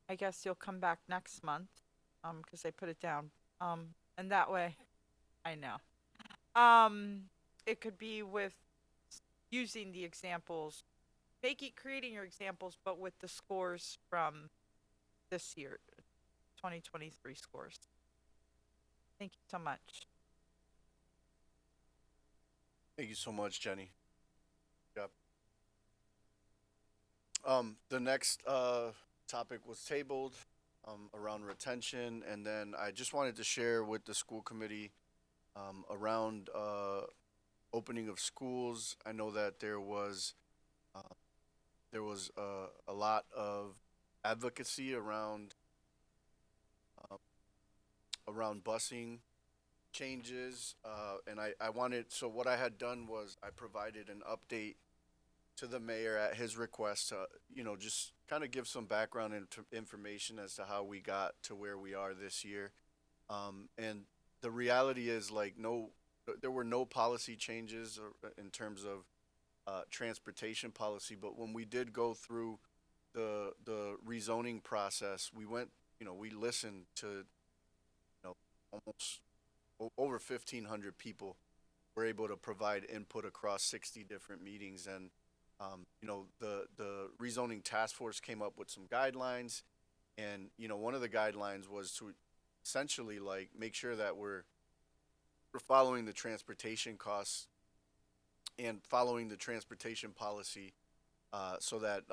I guess you'll come back next month because I put it down. And that way, I know. It could be with using the examples, creating your examples, but with the scores from this year, 2023 scores. Thank you so much. Thank you so much, Jenny. Yep. The next topic was tabled around retention, and then I just wanted to share with the school committee around opening of schools. I know that there was a lot of advocacy around busing changes, and I wanted, so what I had done was I provided an update to the mayor at his request to, you know, just kind of give some background information as to how we got to where we are this year. And the reality is, like, there were no policy changes in terms of transportation policy, but when we did go through the rezoning process, we listened to, almost over 1,500 people were able to provide input across 60 different meetings. And, the rezoning task force came up with some guidelines. And, one of the guidelines was to essentially, like, make sure that we're following the transportation costs and following the transportation policy so that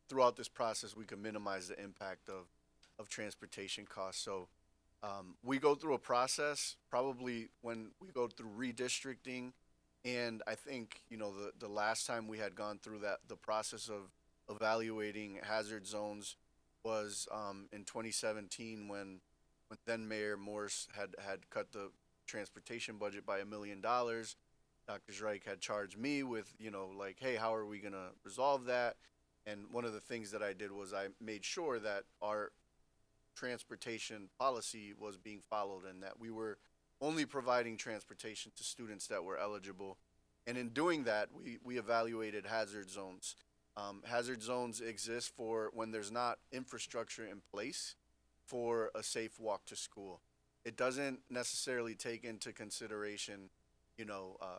throughout this process we can minimize the impact of transportation costs. So we go through a process probably when we go through redistricting, and I think the last time we had gone through the process of evaluating hazard zones was in 2017 when then Mayor Morse had cut the transportation budget by $1 million. Dr. Zreich had charged me with, like, hey, how are we going to resolve that? And one of the things that I did was I made sure that our transportation policy was being followed and that we were only providing transportation to students that were eligible. And in doing that, we evaluated hazard zones. Hazard zones exist for when there's not infrastructure in place for a safe walk to school. It doesn't necessarily take into consideration,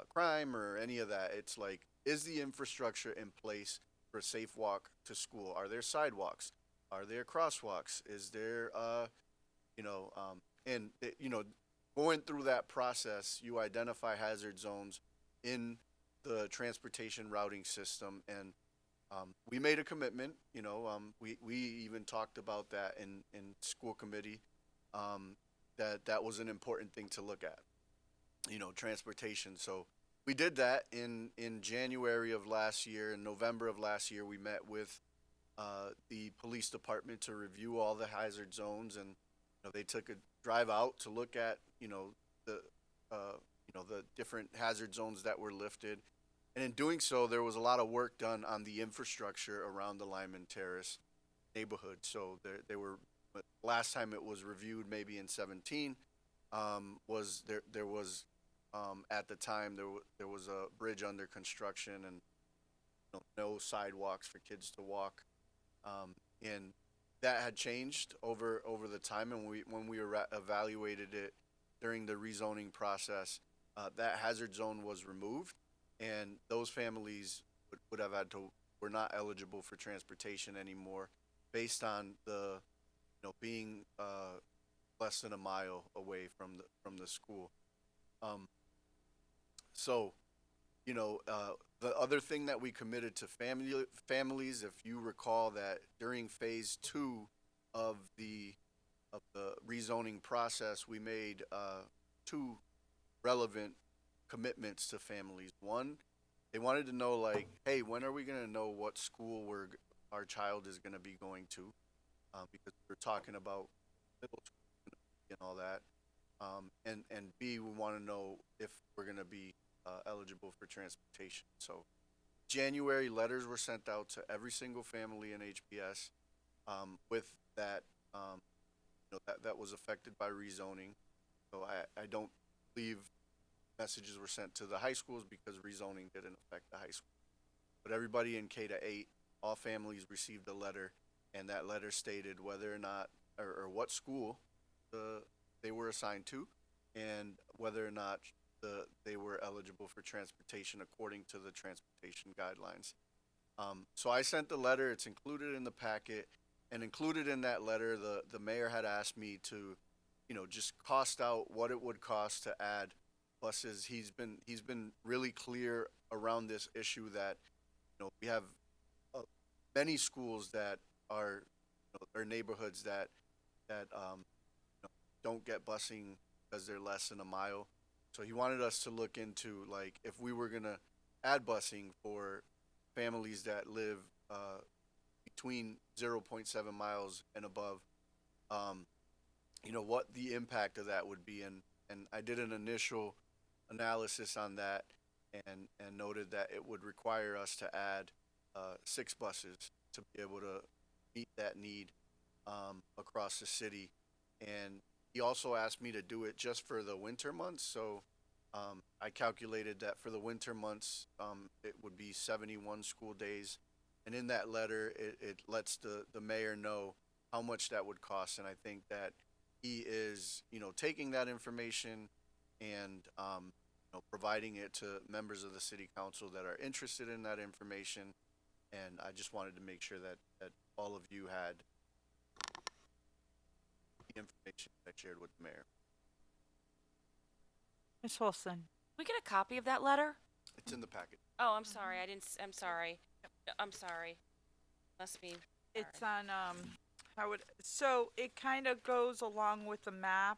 crime or any of that. It's like, is the infrastructure in place for a safe walk to school? Are there sidewalks? Are there crosswalks? Is there, going through that process, you identify hazard zones in the transportation routing system. And we made a commitment, we even talked about that in school committee, that was an important thing to look at, transportation. So we did that in January of last year. In November of last year, we met with the police department to review all the hazard zones, and they took a drive out to look at the the different hazard zones that were lifted. And in doing so, there was a lot of work done on the infrastructure around the Lyman Terrace neighborhood. So they were, last time it was reviewed, maybe in 17, was there was at the time there was a bridge under construction, and no sidewalks for kids to walk, and that had changed over the time. And when we evaluated it during the rezoning process, that hazard zone was removed, and those families would have had to, were not eligible for transportation anymore, based on the being less than a mile away from the school. So the other thing that we committed to families, if you recall, that during phase 2 of the rezoning process, we made 2 relevant commitments to families. One, they wanted to know, like, hey, when are we going to know what school our child is going to be going to? Because we're talking about middle school and all that. And B, we want to know if we're going to be eligible for transportation. So January, letters were sent out to every single family in HPS with that, that was affected by rezoning. So I don't believe messages were sent to the high schools because rezoning didn't affect the high school. But everybody in K-8, all families received a letter, and that letter stated whether or not, or what school they were assigned to, and whether or not they were eligible for transportation according to the transportation guidelines. So I sent the letter. It's included in the packet, and included in that letter, the mayor had asked me to, just cost out what it would cost to add buses. He's been really clear around this issue that we have many schools that are or neighborhoods that don't get busing because they're less than a mile. So he wanted us to look into, like, if we were gonna add busing for families that live between 0.7 miles and above, what the impact of that would be. And I did an initial analysis on that, and noted that it would require us to add 6 buses to be able to meet that need across the city. And he also asked me to do it just for the winter months. So I calculated that for the winter months, it would be 71 school days. And in that letter, it lets the mayor know how much that would cost. And I think that he is, taking that information and, providing it to members of the city council that are interested in that information. And I just wanted to make sure that all of you had the information I shared with the mayor. Ms. Wilson. We get a copy of that letter? It's in the packet. Oh, I'm sorry. I'm sorry. I'm sorry. Must be. It's on, so it kind of goes along with the map,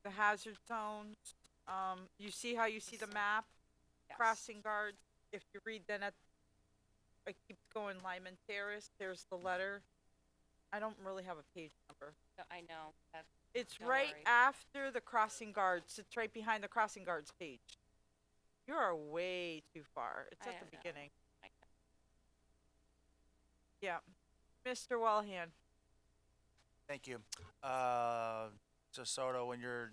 the hazard zones. You see how you see the map? Yes. Crossing guards. If you read then I keep going Lyman Terrace, there's the letter. I don't really have a page number. No, I know. It's Don't right worry. after the crossing guards. It's right behind the crossing guards page. You are way too far. It's I at the know. beginning. I Yeah. Mr. Wellhand. Thank you. So Soto, when you're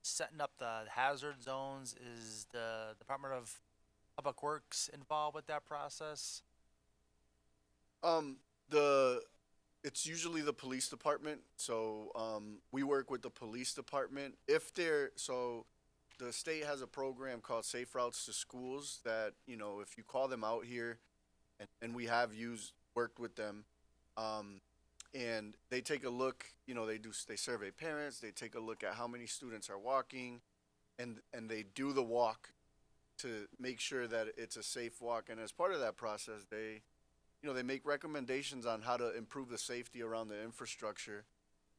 setting up the hazard zones, is the Department of Public Works involved with that process? It's usually the police department. So we work with the police department. So the state has a program called Safe Routes to Schools that, if you call them out here, and we have worked with them, and they take a look, they survey parents, they take a look at how many students are walking, and they do the walk to make sure that it's a safe walk. And as part of that process, they make recommendations on how to improve the safety around the infrastructure.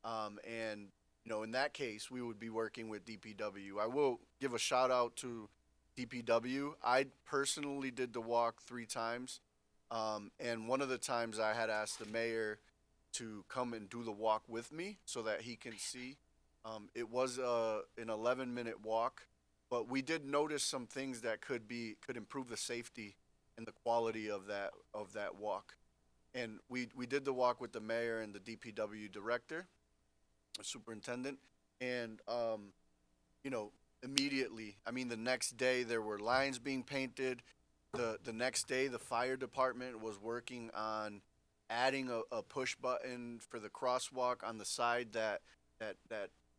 And in that case, we would be working with DPW. I will give a shout out to DPW. I personally did the walk 3 times. And one of the times I had asked the mayor to come and do the walk with me so that he can see. It was an 11-minute walk, but we did notice some things that could improve the safety and the quality of that walk. And we did the walk with the mayor and the DPW director, superintendent, and immediately, I mean, the next day there were lines being painted. The next day, the fire department was working on adding a push button for the crosswalk on the side that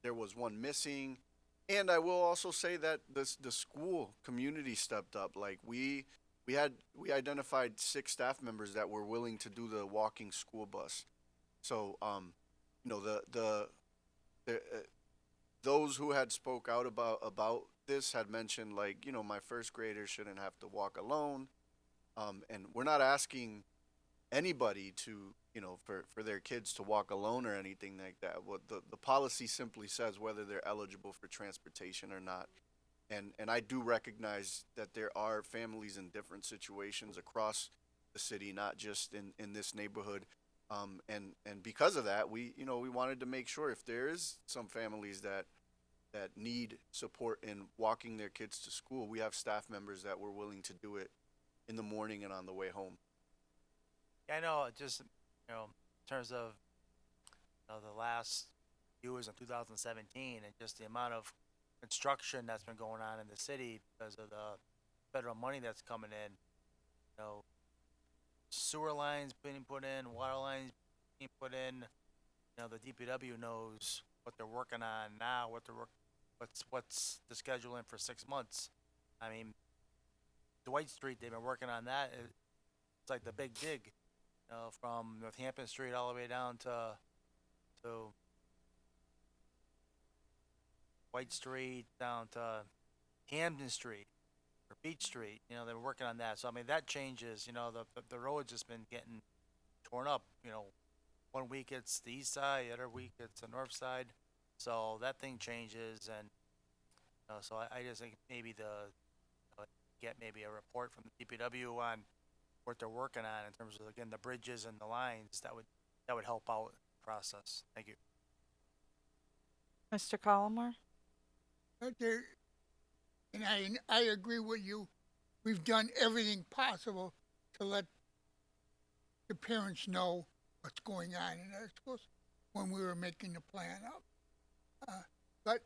there was one missing. And I will also say that the school community stepped up. Like we identified 6 staff members that were willing to do the walking school bus. So those who had spoke out about this had mentioned, like, my first graders shouldn't have to walk alone. And we're not asking anybody to, for their kids to walk alone or anything like that. What the policy simply says whether they're eligible for transportation or not. And I do recognize that there are families in different situations across the city, not just in this neighborhood. And because of that, we wanted to make sure if there is some families that need support in walking their kids to school, we have staff members that were willing to do it in the morning and on the way home. I know, just, in terms of the last years in 2017 and just the amount of construction that's been going on in the city because of the federal money that's coming in, sewer lines being put in, water lines being put in. The DPW knows what they're working on now, what's the schedule in for 6 months. I mean, Dwight Street, they've been working on that. It's like the big dig, from Northampton Street all the way down to White Street, down to Camden Street or Beach Street. They're working on that. So I mean, that changes. The road's just been getting torn up. One week it's the east side, the other week it's the north side. So that thing changes, and so I just think maybe get maybe a report from the DPW on what they're working on in terms of, again, the bridges and the lines. That would help out the process. Thank you. Mr. Collmore? And I agree with you. We've done everything possible to let the parents know what's going on in our schools when we were making the plan up. But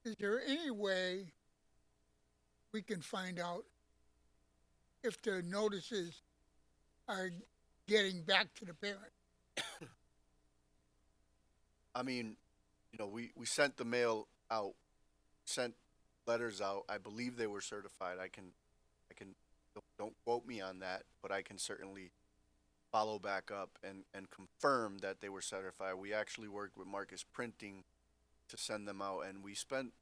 is there any way we can find out if the notices are getting back to the parent? I mean, we sent the mail out, sent letters out. I believe they were certified. I can, don't quote me on that, but I can certainly follow back up and confirm that they were certified. We actually worked with Marcus Printing to send them out, and we spent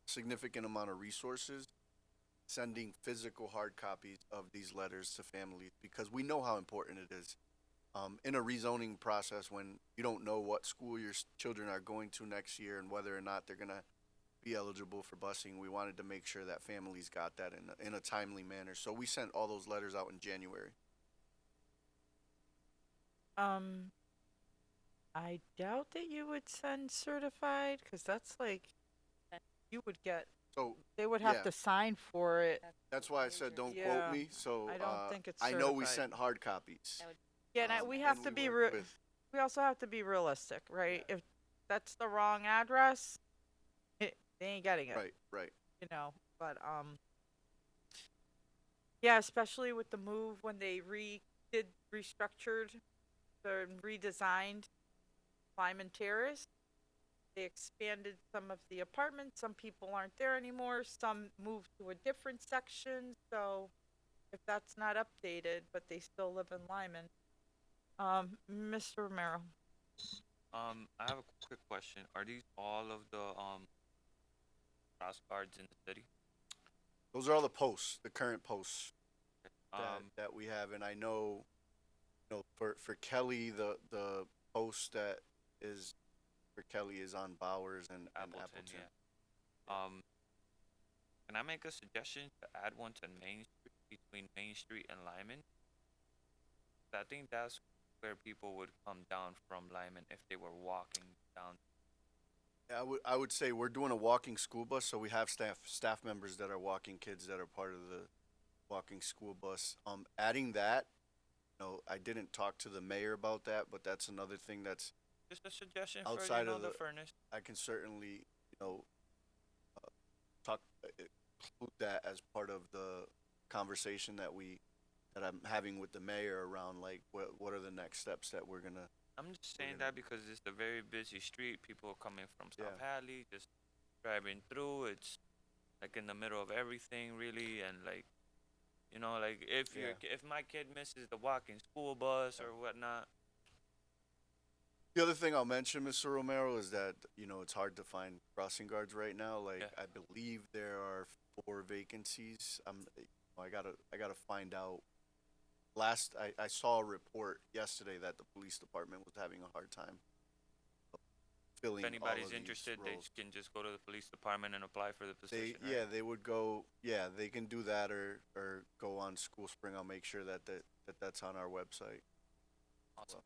significant amount of resources sending physical hard copies of these letters to families because we know how important it is. In a rezoning process, when you don't know what school your children are going to next year and whether or not they're going to be eligible for busing, we wanted to make sure that families got that in a timely manner. So we sent all those letters out in January. I doubt that you would send certified because that's like you would get. So they would have to sign for it. That's why I said don't Yeah, quote me. So I don't think it's I know we certified. sent hard copies. Yeah, and we have to be we also have to be realistic, right? If that's the wrong address, they ain't getting it. Right. But yeah, especially with the move when they restructured, and redesigned Lyman Terrace. They expanded some of the apartments. Some people aren't there anymore. Some moved to a different section. So if that's not updated, but they still live in Lyman. Mr. Romero. I have a quick question. Are these all of the cross guards in the city? Those are all the posts, the current posts that we have, and I know, for Kelly, the post that is Mr. Kelly is on Bowers and Appleton, Appleton. yeah. Can I make a suggestion to add one to Main Street, between Main Street and Lyman? I think that's where people would come down from Lyman if they were walking down. Yeah, I would say we're doing a walking school bus, so we have staff members that are walking kids that are part of the walking school bus. Adding that, I didn't talk to the mayor about that, but that's another thing that's Just a suggestion outside for of the furnace. I can certainly talk include that as part of the conversation that I'm having with the mayor around like what are the next steps that we're gonna. I'm just saying that because it's a very busy street. People are coming from South Hadley, just driving through. It's like in the middle of everything, really, and like, like if my kid misses the walking school bus or whatnot. The other thing I'll mention, Mr. Romero, is that it's hard to find crossing guards right now. Like I believe there are 4 vacancies. I gotta find out. Last I saw a report yesterday that the police department was having a hard time filling. If anybody's all of these interested, roles. they can just go to the police department and apply for the position. right? Yeah, they would go. Yeah, they can do that or go on School Spring. I'll make sure that's on our website. Awesome.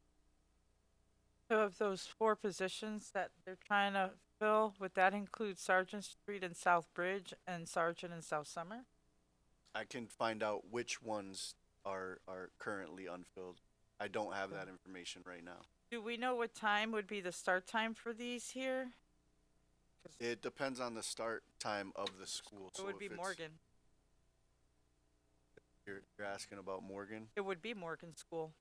So of those 4 positions that they're trying to fill, would that include Sergeant Street and South Bridge and Sergeant and South Summer? I can find out which ones are currently unfilled. I don't have that information right now. Do we know what time would be the start time for these here? It depends on the start time of the school. It would be Morgan. You're asking about Morgan? It would be Morgan School.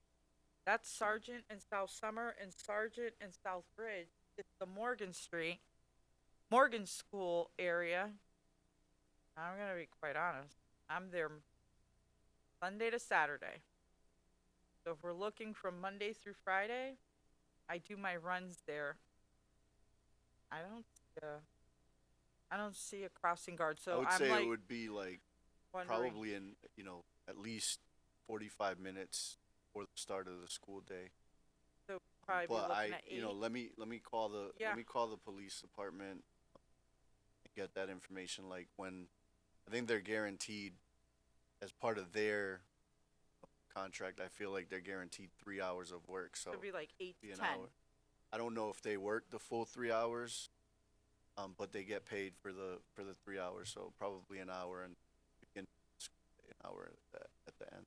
That's Sergeant and South Summer and Sergeant and South Bridge. It's the Morgan School area. I'm gonna be quite honest. I'm there Sunday to Saturday. So if we're looking from Monday through Friday, I do my runs there. I don't see a crossing guard. So I would I'm say like it would be like wondering- probably in at least 45 minutes for the start of the school day. So probably be But looking at 8. let me call the Yeah. let me call the police department and get that information. Like when I think they're guaranteed as part of their contract. I feel like they're guaranteed 3 hours of work. So It'd be like 8 be to an 10. hour. I don't know if they work the full 3 hours, but they get paid for the 3 hours. So probably an hour and begin an hour at the end.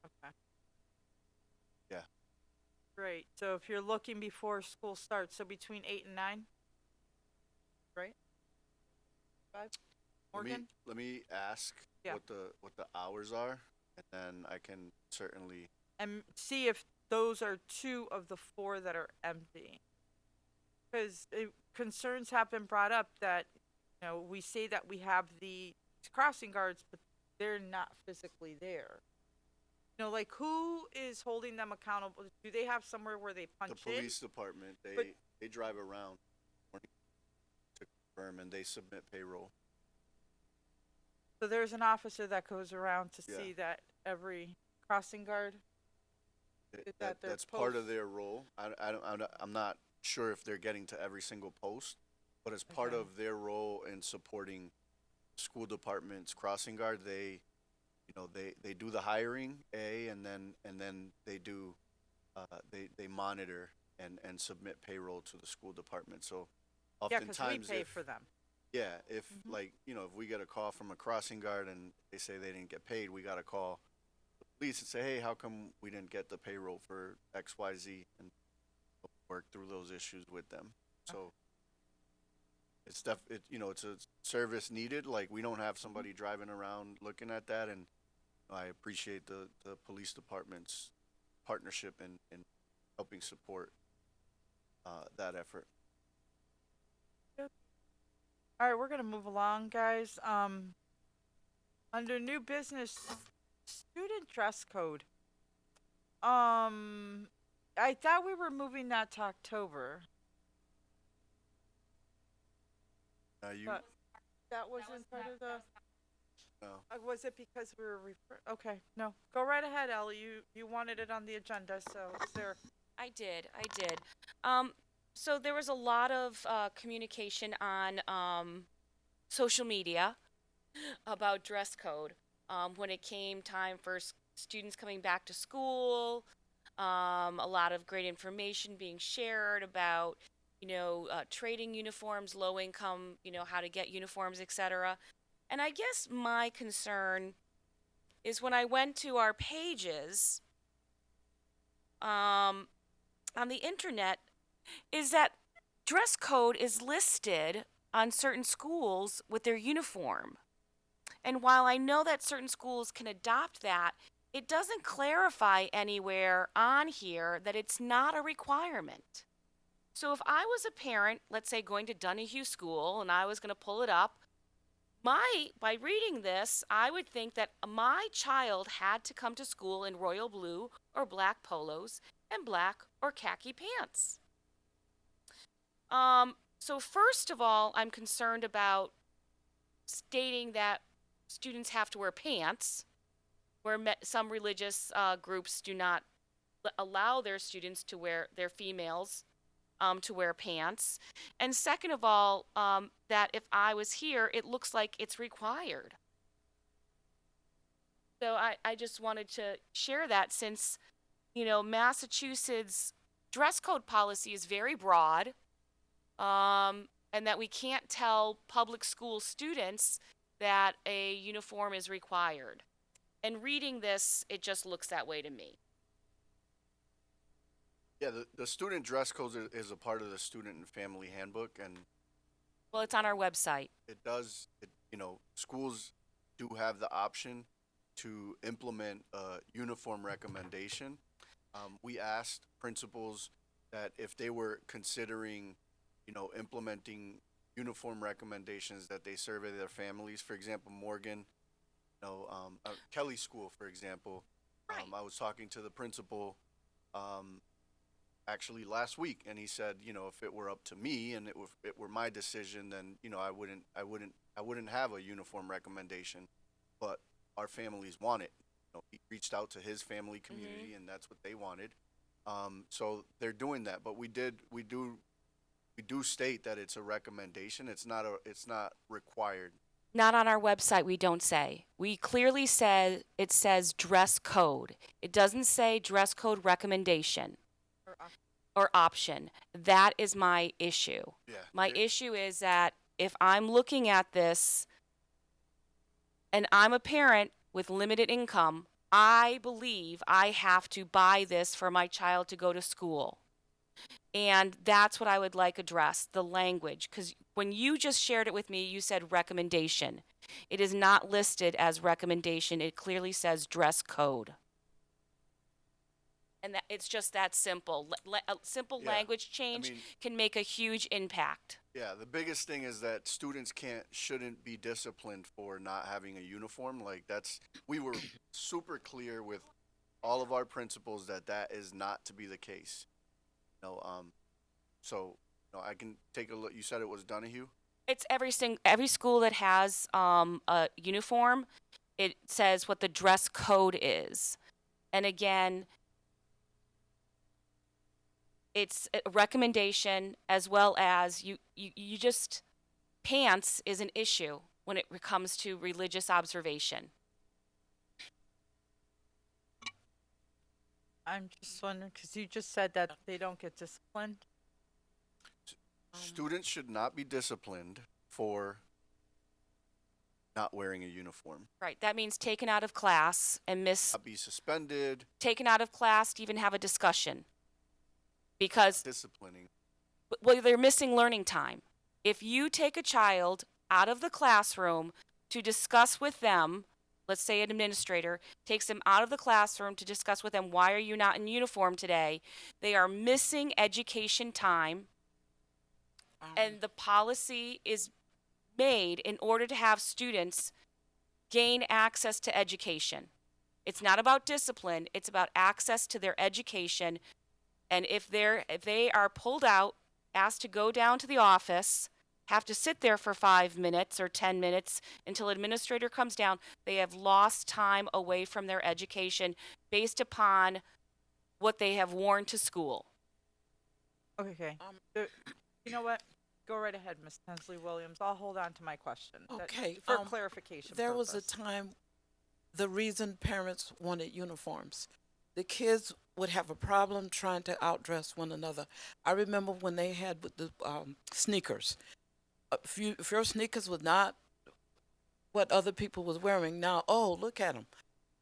Okay. Yeah. Great. So if you're looking before school starts, so between 8 and 9, right? 5. Morgan. Let me ask Yeah. what the hours are, and then I can certainly. And see if those are 2 of the 4 that are empty. Because concerns have been brought up that, we say that we have the crossing guards, but they're not physically there. Like who is holding them accountable? Do they have somewhere where they punch The police department, they drive around to confirm and they submit payroll. So there's an officer that goes around to Yeah. see that every crossing guard is at their That's part of post. their role. I'm not sure if they're getting to every single post, but as part Okay. of their role in supporting school department's crossing guard, they do the hiring, and then they do they monitor and submit payroll to the school department. So Yeah, because we oftentimes pay if for them. yeah, if if we get a call from a crossing guard and they say they didn't get paid, we gotta call the police and say, hey, how come we didn't get the payroll for XYZ, and work through those issues with them. So it's it's a service needed. Like we don't have somebody driving around looking at that, and I appreciate the police department's partnership in helping support that effort. All right, we're gonna move along, guys. Under new business, student dress code. I thought we were moving that to October. But that wasn't part of the. No. Was it because we were okay? No, go right ahead, Ellie. You wanted it on the agenda, so it's there. I did. So there was a lot of communication on social media about dress code when it came time for students coming back to school. A lot of great information being shared about, trading uniforms, low income, how to get uniforms, etc. And I guess my concern is when I went to our pages on the internet, is that dress code is listed on certain schools with their uniform. And while I know that certain schools can adopt that, it doesn't clarify anywhere on here that it's not a requirement. So if I was a parent, let's say going to Donahue School, and I was going to pull it up, by reading this, I would think that my child had to come to school in royal blue or black polos and black or khaki pants. So first of all, I'm concerned about stating that students have to wear pants, where some religious groups do not allow their students to wear, their females, to wear pants. And second of all, that if I was here, it looks like it's required. So I just wanted to share that since, Massachusetts dress code policy is very broad, and that we can't tell public school students that a uniform is required. And reading this, it just looks that way to me. Yeah, the student dress code is a part of the student and family handbook, and Well, it's on our website. it does, schools do have the option to implement a uniform recommendation. We asked principals that if they were considering, implementing uniform recommendations, that they survey their families. For example, Morgan, Kelly School, for example. I was talking to the principal actually last week, and he said, if it were up to me and it were my decision, then I wouldn't have a uniform recommendation, but our families want it. He reached out to his family community, and that's what they wanted. So they're doing that, but we do state that it's a recommendation. It's not required. Not on our website, we don't say. We clearly said it says dress code. It doesn't say dress code recommendation or option. That is my issue. Yeah. My issue is that if I'm looking at this and I'm a parent with limited income, I believe I have to buy this for my child to go to school. And that's what I would like addressed, the language. Because when you just shared it with me, you said recommendation. It is not listed as recommendation. It clearly says dress code. And that it's just that simple. A simple Yeah, language change can make a huge impact. Yeah, the biggest thing is that students shouldn't be disciplined for not having a uniform. We were super clear with all of our principals that is not to be the case. I can take a look. You said it was Donahue? It's every school that has a uniform, it says what the dress code is. And again, it's a recommendation as well as you just, pants is an issue when it comes to religious observation. I'm just wondering, because you just said that they don't get disciplined. Students should not be disciplined for not wearing a uniform. Right, that means taken out of class and Not be suspended, taken out of class to even have a discussion. Because disciplining. well, they're missing learning time. If you take a child out of the classroom to discuss with them, let's say an administrator takes them out of the classroom to discuss with them, why are you not in uniform today? They are missing education time. And the policy is made in order to have students gain access to education. It's not about discipline, it's about access to their education. And if they are pulled out, asked to go down to the office, have to sit there for 5 minutes or 10 minutes until administrator comes down, they have lost time away from their education based upon what they have worn to school. Okay. You know what? Go right ahead, Ms. Hensley Williams. I'll hold on to my question. Okay. For clarification There was a purpose. time, the reason parents wanted uniforms, the kids would have a problem trying to outdress one another. I remember when they had with the sneakers. If your sneakers was not what other people was wearing, now, oh, look at them.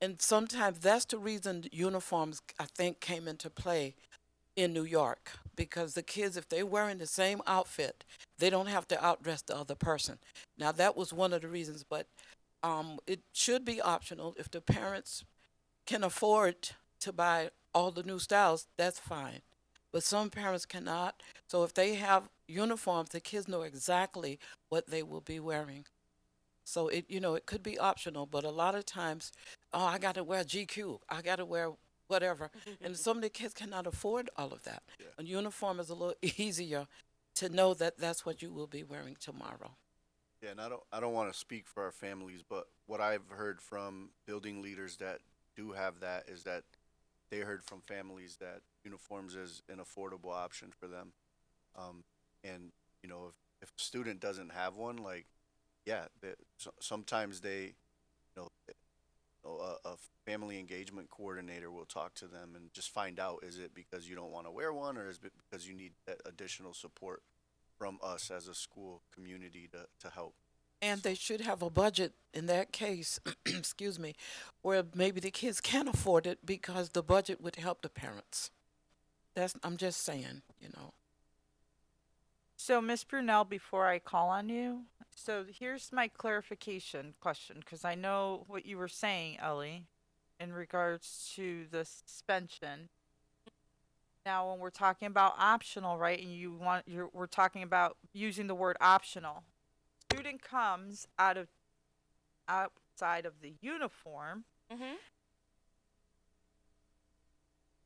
And sometimes that's the reason uniforms, I think, came into play in New York, because the kids, if they're wearing the same outfit, they don't have to outdress the other person. Now, that was one of the reasons, but it should be optional. If the parents can afford to buy all the new styles, that's fine. But some parents cannot. So if they have uniforms, the kids know exactly what they will be wearing. So it could be optional, but a lot of times, oh, I got to wear GQ. I got to wear whatever. And some of the kids cannot afford all of that. Yeah. A uniform is a little easier to know that that's what you will be wearing tomorrow. Yeah, and I don't want to speak for our families, but what I've heard from building leaders that do have that is that they heard from families that uniforms is an affordable option for them. And if a student doesn't have one, like, yeah, sometimes they, a family engagement coordinator will talk to them and just find out, is it because you don't want to wear one, or is it because you need that additional support from us as a school community to help? And they should have a budget in that case, excuse me, where maybe the kids can afford it because the budget would help the parents. I'm just saying. So, Ms. Brunel, before I call on you, so here's my clarification question, because I know what you were saying, Ellie, in regards to the suspension. Now, when we're talking about optional, right, and we're talking about using the word optional. Student comes outside of the uniform. Mm-hmm.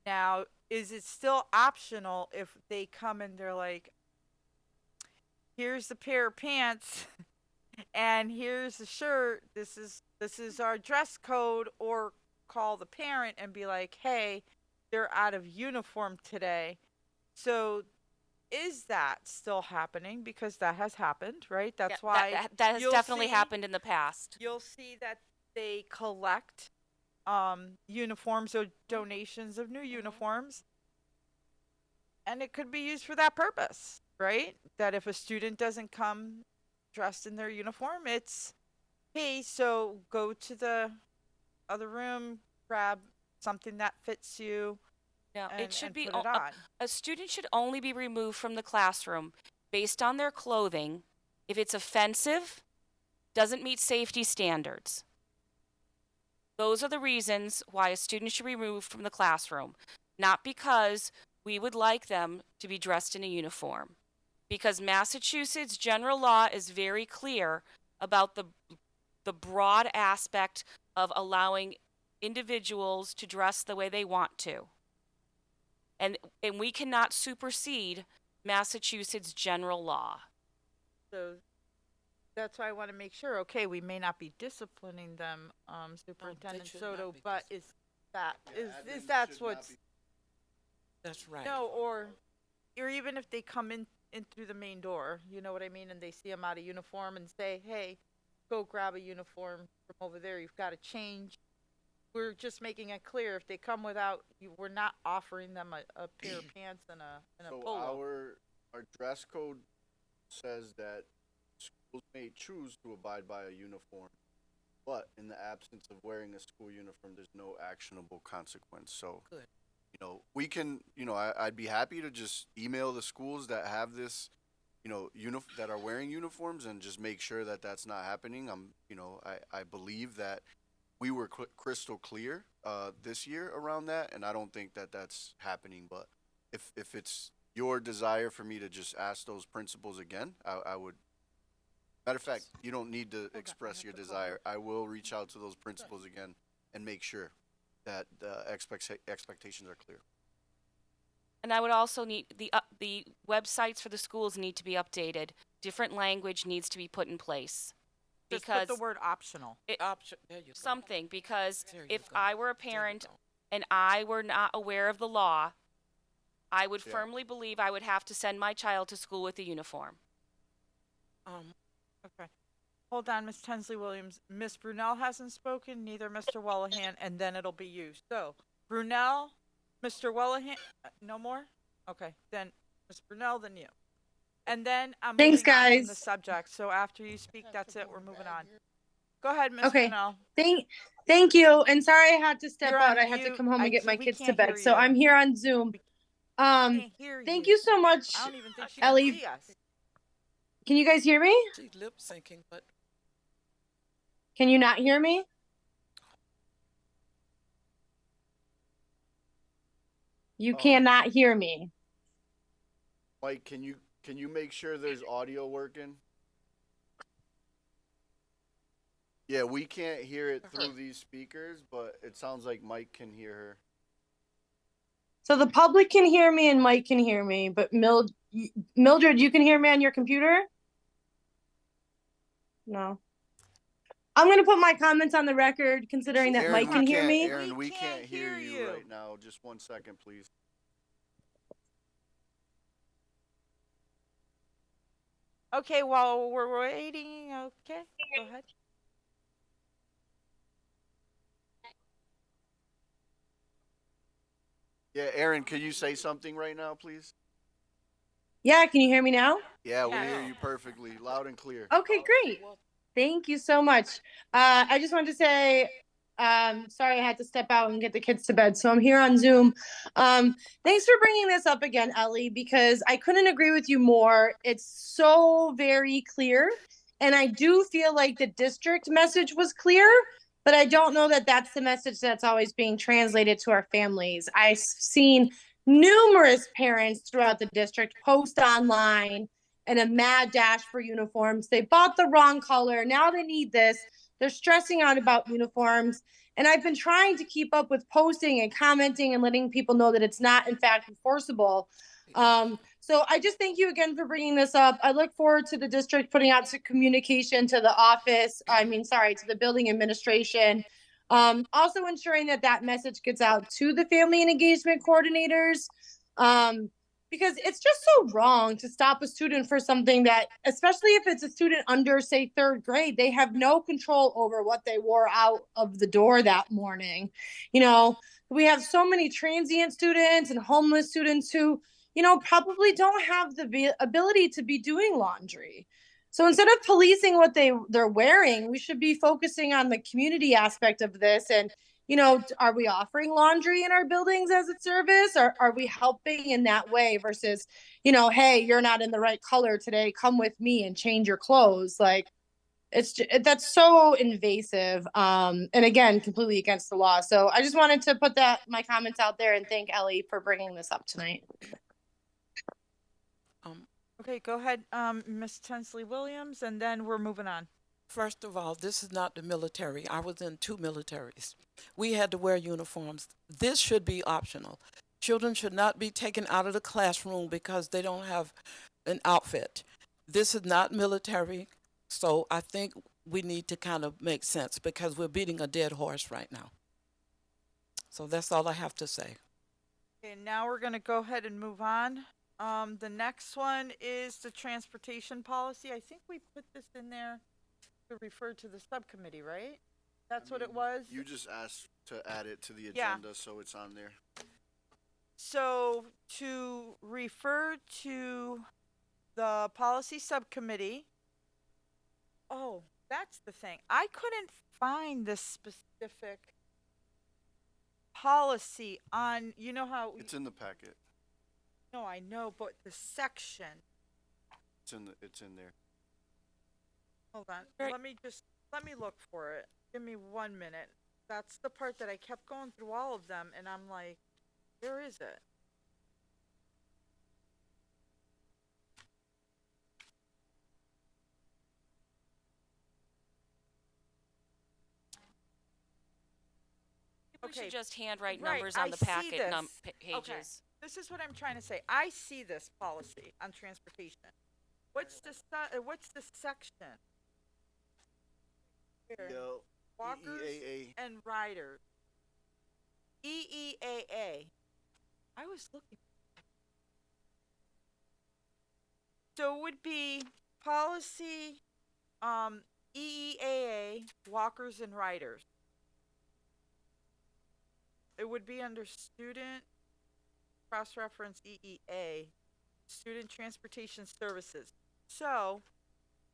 Now, is it still optional if they come and they're like, here's a pair of pants and here's the shirt. This is our dress code, or call the parent and be like, hey, they're out of uniform today. So is that still happening? Because that has happened, right? That's why that has you'll definitely see- happened in the past. You'll see that they collect uniforms or donations of new uniforms, and it could be used for that purpose, right? That if a student doesn't come dressed in their uniform, it's, hey, so go to the other room, grab something that fits you. No, and, it should and be put it on. a student should only be removed from the classroom based on their clothing if it's offensive, doesn't meet safety standards. Those are the reasons why a student should be removed from the classroom, not because we would like them to be dressed in a uniform. Because Massachusetts general law is very clear about the broad aspect of allowing individuals to dress the way they want to. And we cannot supersede Massachusetts general law. So that's why I want to make sure, okay, we may not be disciplining them, Superintendent should not Soto, be but is that, Yeah, is admin that's should not what's, be- That's right. no, or even if they come in through the main door, you know what I mean, and they see them out of uniform and say, hey, go grab a uniform from over there, you've got to change. We're just making it clear, if they come without, we're not offering them a pair of pants and a So polo. our dress code says that schools may choose to abide by a uniform, but in the absence of wearing a school uniform, there's no actionable consequence. So, Good. We can, I'd be happy to just email the schools that have this, that are wearing uniforms, and just make sure that that's not happening. I believe that we were crystal clear this year around that, and I don't think that that's happening. But if it's your desire for me to just ask those principals again, I would. Matter of fact, you don't need to express your desire. I will reach out to those principals again and make sure that the expectations are clear. And I would also need the websites for the schools need to be updated. Different language needs to be put in place. Just Because put the word optional. There you go. something, because There you if go. I were a There you parent go. and I were not aware of the law, I would Yeah. firmly believe I would have to send my child to school with a uniform. Okay. Hold on, Ms. Tensley Williams. Ms. Brunel hasn't spoken, neither Mr. Wellahan, and then it'll be you. So, Brunel, Mr. Wellahan, no more? Okay, then Ms. Brunel, then you. And then I'm Thanks, moving on from the guys. subject. So after you speak, that's it. We're moving on. Go ahead, Ms. Okay. Brunel. Thank you. And sorry I had to step You're out. on I had to mute. come home and get my We kids to can't hear bed. So you. I'm here on Zoom. Can't hear Thank you so much, I don't even think she Ellie. can see us. Can you guys hear me? She's lip syncing, but Can you not hear me? You cannot hear me. Mike, can you make sure there's audio working? Yeah, we can't hear it through these speakers, but it sounds like Mike can hear her. So the public can hear me and Mike can hear me, but Mildred, you can hear me on your computer? No. I'm going to put my comments on the record, considering that Aaron, Mike can hear me. Aaron, we can't hear you right now. Just 1 second, please. Okay, while we're waiting, okay, go ahead. Yeah, Aaron, could you say something right now, please? Yeah, can you hear me now? Yeah, we hear you perfectly, loud and clear. Okay, great. Thank you so much. I just wanted to say, sorry I had to step out and get the kids to bed. So I'm here on Zoom. Thanks for bringing this up again, Ellie, because I couldn't agree with you more. It's so very clear. And I do feel like the district message was clear, but I don't know that that's the message that's always being translated to our families. I've seen numerous parents throughout the district post online and a mad dash for uniforms. They bought the wrong color. Now they need this. They're stressing out about uniforms. And I've been trying to keep up with posting and commenting and letting people know that it's not, in fact, enforceable. So I just thank you again for bringing this up. I look forward to the district putting out some communication to the office. To the building administration. Also ensuring that that message gets out to the family and engagement coordinators. Because it's just so wrong to stop a student for something that, especially if it's a student under, say, 3rd grade, they have no control over what they wore out of the door that morning. You know, we have so many transient students and homeless students who, you know, probably don't have the ability to be doing laundry. So instead of policing what they're wearing, we should be focusing on the community aspect of this. And, you know, are we offering laundry in our buildings as a service, or are we helping in that way versus, you know, hey, you're not in the right color today, come with me and change your clothes. Like, that's so invasive. And again, completely against the law. So I just wanted to put my comments out there and thank Ellie for bringing this up tonight. Okay, go ahead, Ms. Tensley Williams, and then we're moving on. first of all, this is not the military. I was in 2 militaries. We had to wear uniforms. This should be optional. Children should not be taken out of the classroom because they don't have an outfit. This is not military, so I think we need to kind of make sense because we're beating a dead horse right now. So that's all I have to say. Okay, now we're gonna go ahead and move on. The next one is the transportation policy. I think we put this in there to refer to the subcommittee, right? That's what it was? You just asked to add it to the Yeah. agenda, so it's on there. So to refer to the policy subcommittee. Oh, that's the thing. I couldn't find this specific policy on, you know how, It's in the packet. no, I know, but the section. It's in there. Hold on. Let me look for it. Give me 1 minute. That's the part that I kept going through all of them and I'm like, where is it? We should just handwrite Right, numbers on I the see packet this. pages. Okay, this is what I'm trying to say. I see this policy on transportation. What's the section? Here. Yo, Walkers EEAA. and riders. EEAA. I was looking. So it would be policy, EEAA, walkers and riders. It would be under student, cross-reference EEA, student transportation services. So,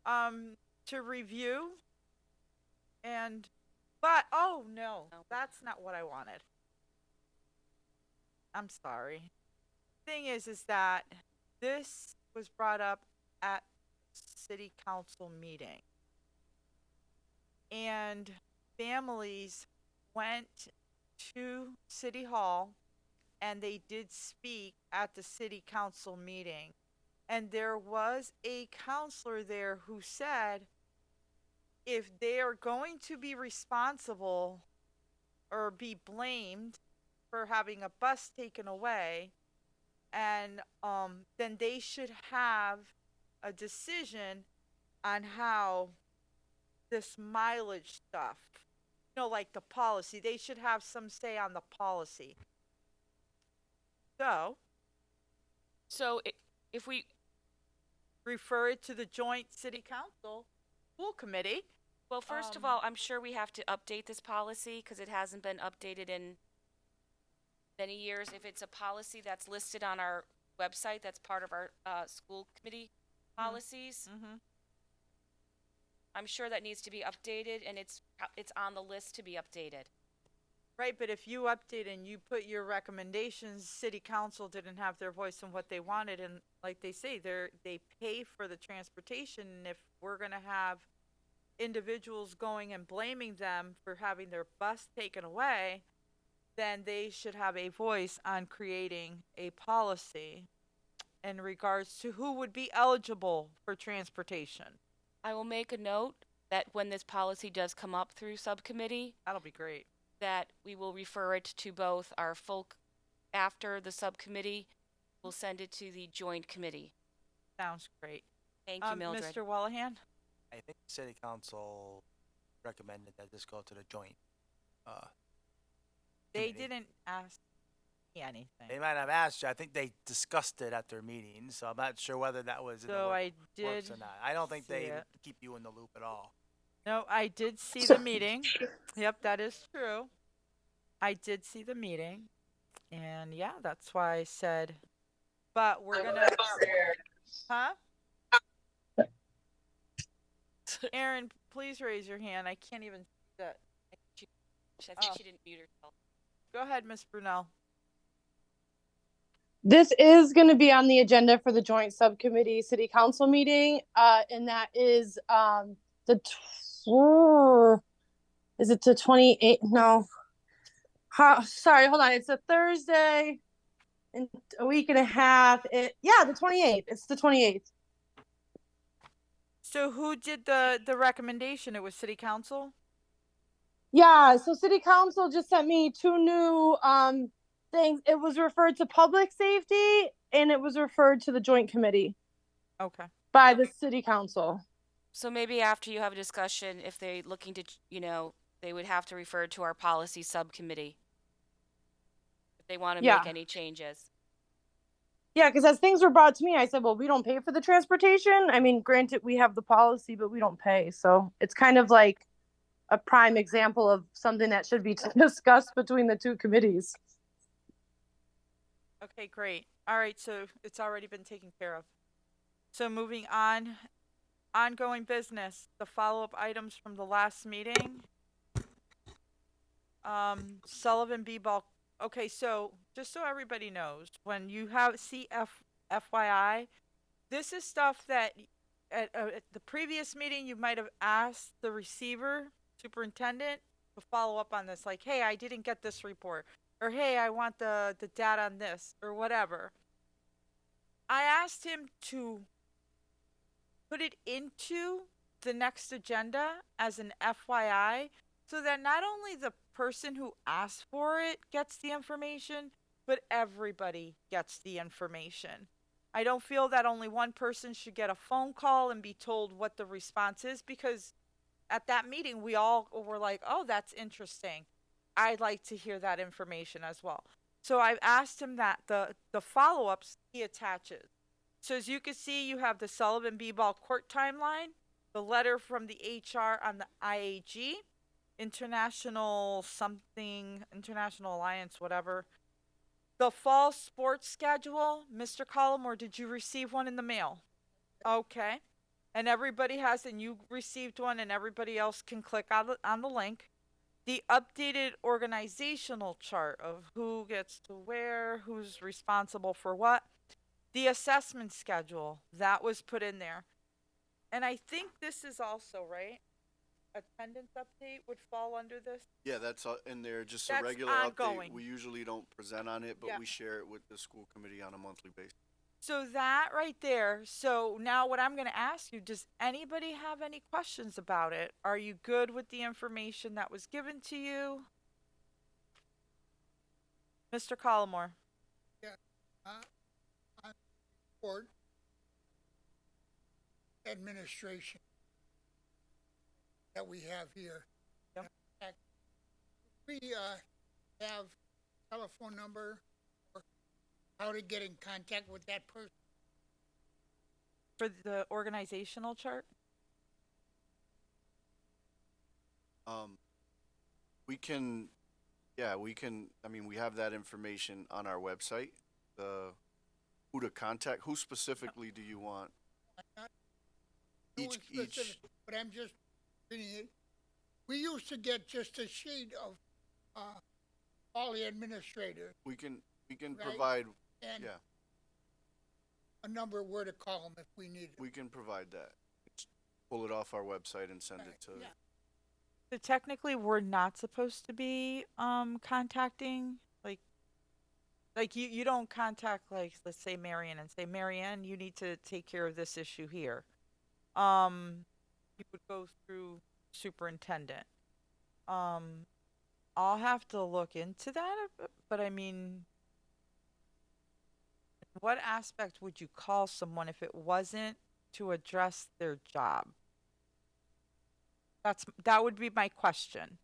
to review oh no, that's not what I wanted. I'm sorry. Thing is that this was brought up at city council meeting. And families went to City Hall and they did speak at the city council meeting. And there was a counselor there who said if they are going to be responsible or be blamed for having a bus taken away, and then they should have a decision on how this mileage stuff, like the policy, they should have some say on the policy. So if we refer it to the joint city council school committee. Well, first of all, I'm sure we have to update this policy because it hasn't been updated in many years. If it's a policy that's listed on our website, that's part of our school committee policies. Mm-hmm. I'm sure that needs to be updated, and it's on the list to be updated. Right, but if you update and you put your recommendations, city council didn't have their voice in what they wanted, and like they say, they pay for the transportation, and if we're gonna have individuals going and blaming them for having their bus taken away, then they should have a voice on creating a policy in regards to who would be eligible for transportation. I will make a note that when this policy does come up through subcommittee, that'll be great, that we will refer it to both our after the subcommittee, we'll send it to the joint committee. Sounds great. Thank you, Mildred. Mr. Wallahan? I think the city council recommended that this go to the joint. They committee. didn't ask me anything. They might have asked you. I think they discussed it at their meeting, so I'm not sure whether that was in the So I works did or not. I don't think they see it. keep you in the loop at all. No, I did see the meeting. Yep, that is true. I did see the meeting. And yeah, that's why I said, but we're gonna, huh? Aaron, please raise your hand. I can't even see that. I think Oh. she didn't mute herself. Go ahead, Miss Brunel. This is going to be on the agenda for the joint subcommittee city council meeting, and that is is it the 28th? No. Sorry, hold on. It's a Thursday in a week and a half. The 28th. It's the 28th. So who did the recommendation? It was city council? Yeah, so city council just sent me two new things. It was referred to public safety and it was referred to the joint committee Okay. by the city council. So maybe after you have a discussion, if they're looking to, they would have to refer to our policy subcommittee if they want to Yeah. make any changes. Yeah, because as things were brought to me, I said, well, we don't pay for the transportation. I mean, granted, we have the policy, but we don't pay. So it's kind of like a prime example of something that should be discussed between the two committees. Okay, great. All right, so it's already been taken care of. So moving on, ongoing business, the follow-up items from the last meeting. Sullivan B-Ball. Okay, so just so everybody knows, when you have FYI, this is stuff that at the previous meeting you might have asked the receiver, superintendent, to follow up on this. Like, hey, I didn't get this report. Or, hey, I want the data on this, or whatever. I asked him to put it into the next agenda as an FYI, so that not only the person who asked for it gets the information, but everybody gets the information. I don't feel that only one person should get a phone call and be told what the response is, because at that meeting we all were like, oh, that's interesting. I'd like to hear that information as well. So I've asked him that the follow-ups he attaches. So as you can see, you have the Sullivan B-Ball court timeline, the letter from the HR on the IAG, International Alliance, whatever. The fall sports schedule, Mr. Collmore, did you receive one in the mail? Okay. And everybody has, and you received one, and everybody else can click on the link. The updated organizational chart of who gets to where, who's responsible for what. The assessment schedule, that was put in there. And I think this is also, right? Attendance update would fall under this? Yeah, that's in there, just a That's regular ongoing. update. We usually don't present on it, but Yeah. we share it with the school committee on a monthly basis. So that right there, so now what I'm going to ask you, does anybody have any questions about it? Are you good with the information that was given to you? Mr. Collmore? Yeah, on board administration that we have here. Yep. We have telephone number or how to get in contact with that person. For the organizational chart? We can, I mean, we have that information on our website, who to contact. Who specifically do you want? Not no one specific, but I'm just reading it. We used to get just a sheet of all the administrators. We can Right. provide, And yeah, a number where to call them if we need it. we can provide that. Just pull it off our website and send it to, Yeah. So technically, we're not supposed to be contacting like you don't contact, like, let's say Marianne and say, Marianne, you need to take care of this issue here. You would go through superintendent. I'll have to look into that, but I mean, what aspect would you call someone if it wasn't to address their job? That would be my question.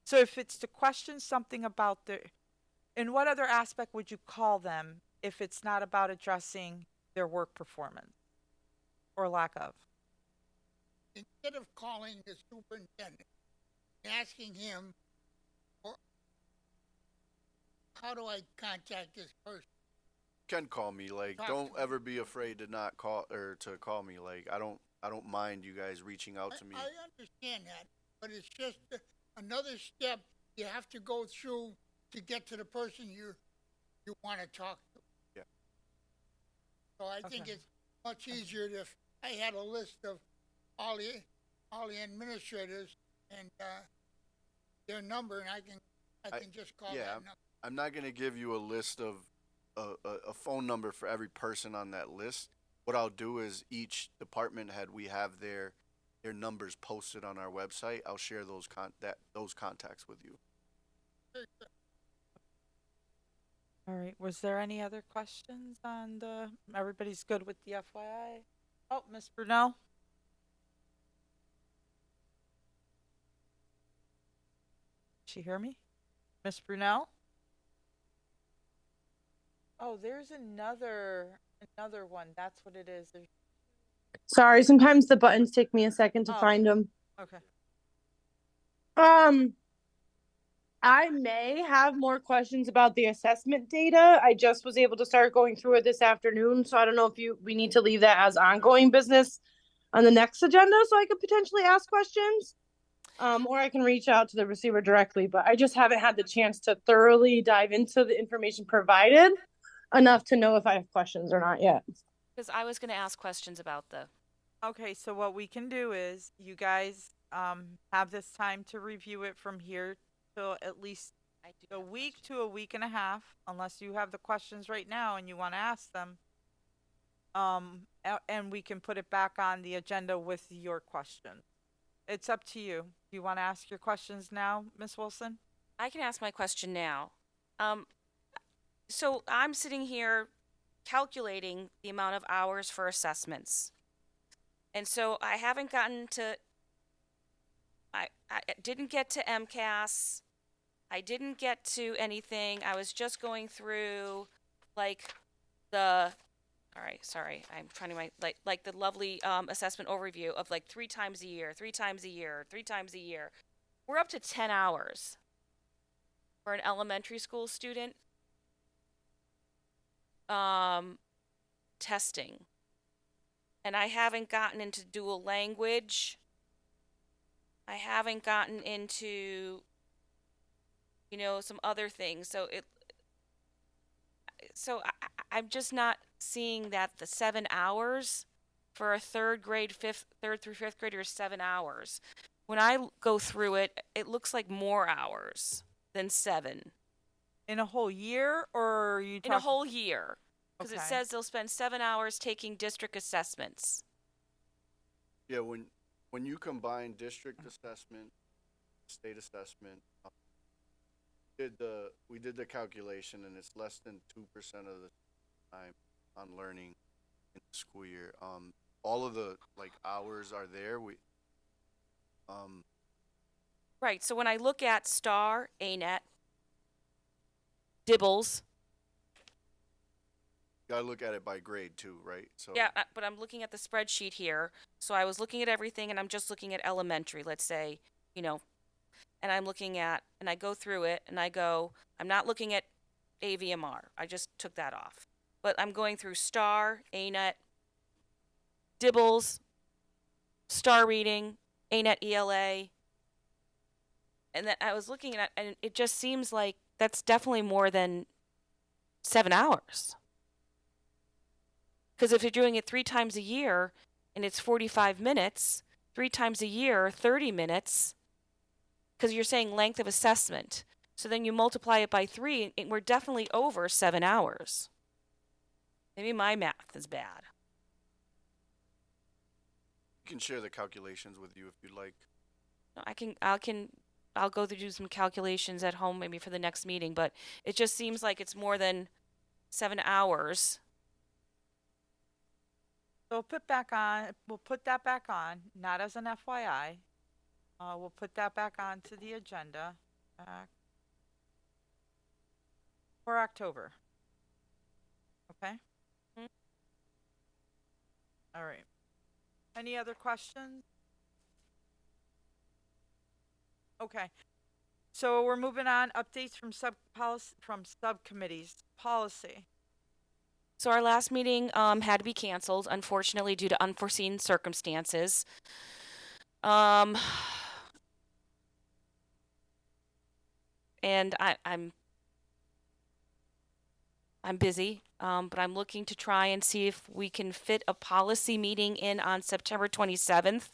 So if it's to question something about in what other aspect would you call them if it's not about addressing their work performance or lack of? Instead of calling the superintendent and asking him, or how do I contact this person? can call me. Like, Talk don't to me. ever be afraid to not call or to call me. Like, I don't mind you guys reaching out to me. I understand that, but it's just another step you have to go through to get to the person you want to talk to. Yeah. So I think Okay. it's much easier if I had a list of all the administrators and their number, and I can just call yeah, that number. I'm not gonna give you a list of a phone number for every person on that list. What I'll do is each department head, we have their numbers posted on our website. I'll share those contacts with you. All right. Was there any other questions on everybody's good with the FYI? Oh, Miss Brunel? She hear me? Miss Brunel? Oh, there's another one. That's what it is. Sorry, sometimes the buttons take me a second to Oh. find them. Okay. I may have more questions about the assessment data. I just was able to start going through it this afternoon, so I don't know if we need to leave that as ongoing business on the next agenda so I could potentially ask questions. Or I can reach out to the receiver directly, but I just haven't had the chance to thoroughly dive into the information provided enough to know if I have questions or not yet. Because I was going to ask questions about Okay, so what we can do is you guys have this time to review it from here till at least a week to a week and a half, unless you have the questions right now and you want to ask them. And we can put it back on the agenda with your questions. It's up to you. Do you want to ask your questions now, Miss Wilson? I can ask my question now. So I'm sitting here calculating the amount of hours for assessments. And so I haven't gotten to, I didn't get to MCAS. I didn't get to anything. I was just going through like all right, sorry, I'm trying to like the lovely assessment overview of like 3 times a year, 3 times a year, 3 times a year. We're up to 10 hours for an elementary school student testing. And I haven't gotten into dual language. I haven't gotten into, you know, some other things. I'm just not seeing that the 7 hours for a third through fifth grader is 7 hours. When I go through it, it looks like more hours than 7. In a whole year, or are you In talking? a whole year. Because it Okay. says they'll spend 7 hours taking district assessments. Yeah, when you combine district assessment, state assessment, we did the calculation, and it's less than 2% of the time on learning in the school year. All of the like hours are there. Right, so when I look at STAR, ANET, DIBBLES, You gotta look at it by grade too, right? So yeah, but I'm looking at the spreadsheet here. So I was looking at everything, and I'm just looking at elementary, let's say, you know, and I go through it, and I go, I'm not looking at AVMR. I just took that off. But I'm going through STAR, ANET, DIBBLES, STAR reading, ANET ELA, and then I was looking at it, and it just seems like that's definitely more than 7 hours. Because if you're doing it 3 times a year and it's 45 minutes, 3 times a year, 30 minutes, because you're saying length of assessment. So then you multiply it by 3, and we're definitely over 7 hours. Maybe my math is bad. you can share the calculations with you if you'd like. I'll go through do some calculations at home maybe for the next meeting, but it just seems like it's more than 7 hours. So we'll put that back on, not as an FYI. We'll put that back onto the agenda for October. Okay? All right. Any other questions? Okay. So we're moving on. Updates from subcommittees. Policy. So our last meeting had to be canceled, unfortunately, due to unforeseen circumstances. And I'm busy, but I'm looking to try and see if we can fit a policy meeting in on September 27th.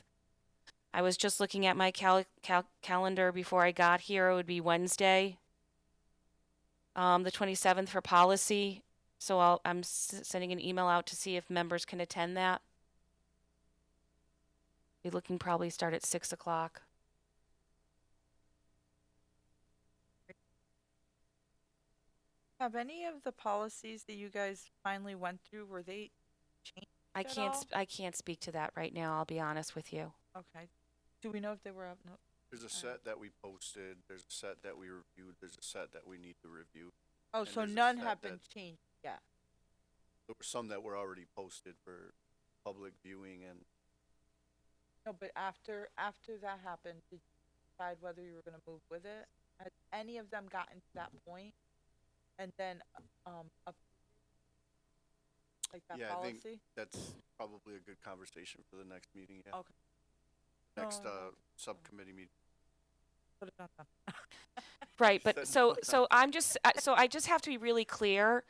I was just looking at my calendar before I got here. It would be Wednesday, the 27th for policy. So I'm sending an email out to see if members can attend that. Be looking probably start at 6 o'clock. Have any of the policies that you guys finally went through, were they changed at all? I can't speak to that right now. I'll be honest with you. Okay. Do we know if they were up? No. There's a set that we posted, there's a set that we reviewed, there's a set that we need to review. Oh, and so there's a none set have been that- changed yet. There were some that were already posted for public viewing, and No, but after that happened, did you decide whether you were going to move with it? Has any of them gotten to that point? And then, like that yeah, I policy? think that's probably a good conversation for the next meeting, yeah. Okay. Next, No. subcommittee meeting. Put it on them. Right, but so I just have to be really clear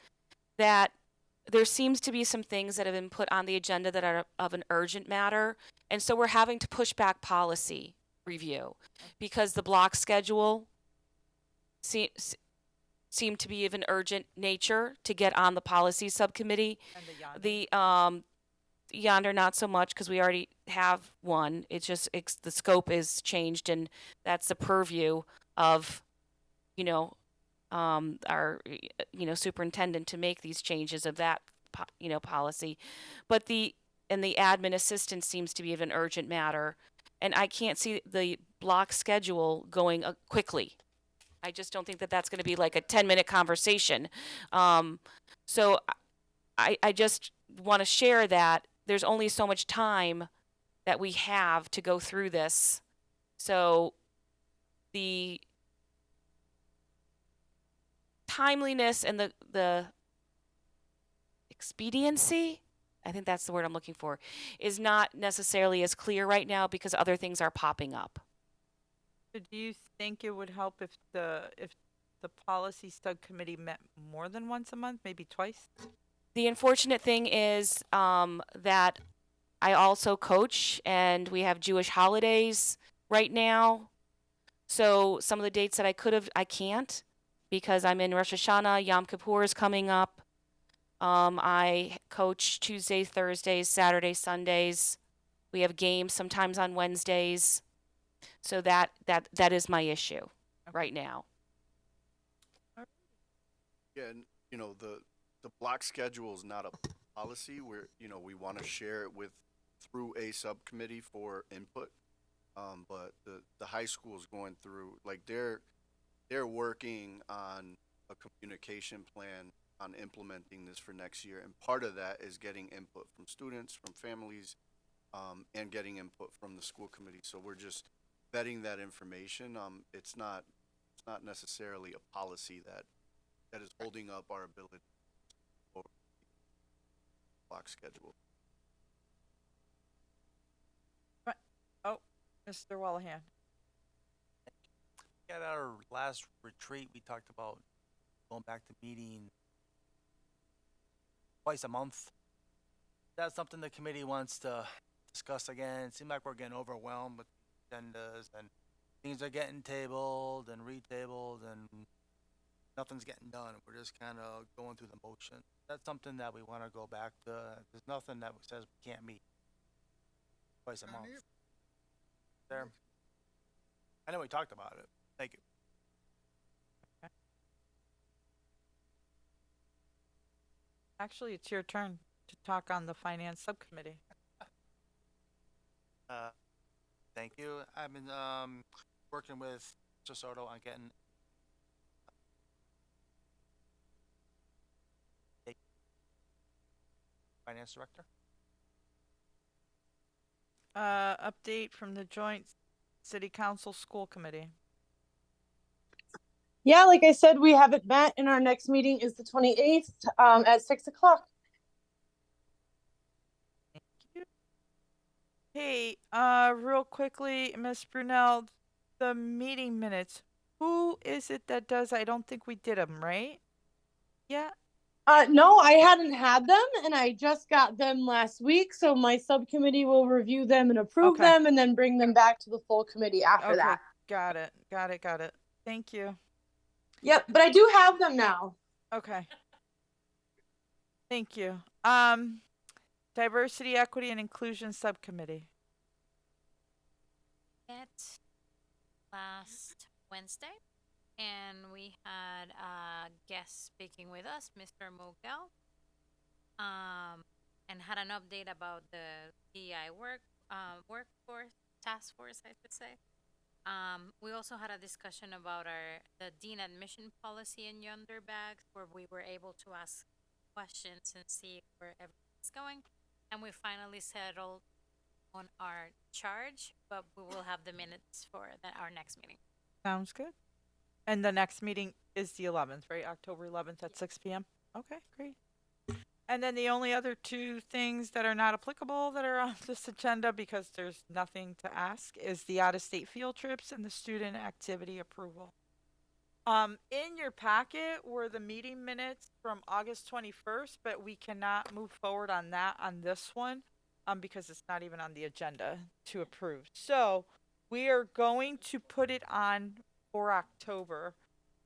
that there seems to be some things that have been put on the agenda that are of an urgent matter, and so we're having to push back policy review because the block schedule seemed to be of an urgent nature to get on the policy subcommittee. And the Yonder not so much because we already have one. It's just the scope is changed, and that's the purview of, our superintendent to make these changes of that policy. But the admin assistant seems to be of an urgent matter, and I can't see the block schedule going quickly. I just don't think that that's going to be like a 10-minute conversation. So I just want to share that there's only so much time that we have to go through this. So the timeliness and the expediency, I think that's the word I'm looking for, is not necessarily as clear right now because other things are popping up. So do you think it would help if the policy subcommittee met more than once a month, maybe twice? The unfortunate thing is that I also coach, and we have Jewish holidays right now. So some of the dates that I could have, I can't because I'm in Rosh Hashanah. Yom Kippur is coming up. I coach Tuesdays, Thursdays, Saturdays, Sundays. We have games sometimes on Wednesdays. So that is my issue right now. Yeah, and you know, the block schedule is not a policy where, you know, we want to share it through a subcommittee for input. But the high school is going through, like, they're working on a communication plan on implementing this for next year, and part of that is getting input from students, from families, and getting input from the school committee. So we're just vetting that information. It's not necessarily a policy that is holding up our ability for block schedule. Oh, Mr. Wallahan. At our last retreat, we talked about going back to meeting twice a month. That's something the committee wants to discuss again. It seems like we're getting overwhelmed with agendas and things are getting tabled and retabled and nothing's getting done. We're just kind of going through the motion. That's something that we want to go back to. There's nothing that says we can't meet twice a month. There. I know we talked about it. Thank you. Actually, it's your turn to talk on the finance subcommittee. Thank you. I've been working with Mr. Soto on getting a finance director. Update from the joint city council school committee. Yeah, like I said, we haven't met, and our next meeting is the 28th at 6 o'clock. Hey, real quickly, Miss Brunel, the meeting minutes. Who is it that does? I don't think we did them, right? Yeah. No, I hadn't had them, and I just got them last week. So my subcommittee will review them and approve them, and then bring them back to the full committee after that. Got it. Thank you. Yep, but I do have them now. Okay. Thank you. Diversity, Equity, and Inclusion Subcommittee. Met last Wednesday, and we had a guest speaking with us, Mr. Mogel, and had an update about the DEI workforce task force, I should say. We also had a discussion about the dean admission policy in Yonder Bags, where we were able to ask questions and see where everything's going. And we finally settled on our charge, but we will have the minutes for our next meeting. Sounds good. And the next meeting is the 11th, right? October 11th at 6 p.m. Okay, great. And then the only other two things that are not applicable that are on this agenda, because there's nothing to ask, is the out-of-state field trips and the student activity approval. In your packet were the meeting minutes from August 21st, but we cannot move forward on that on this one, because it's not even on the agenda to approve. So we are going to put it on for October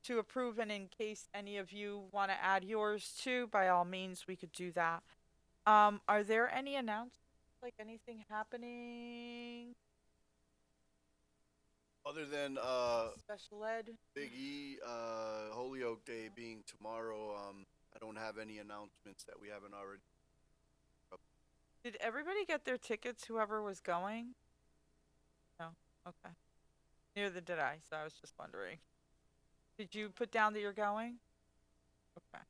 to approve, and in case any of you want to add yours too, by all means, we could do that. Are there any announcements, like anything happening? Other than Special ed? Big E, Holyoke Day being tomorrow, I don't have any announcements that we haven't already. Did everybody get their tickets, whoever was going? No? Okay. Neither did I, so I was just wondering. Did you put down that you're going? Okay.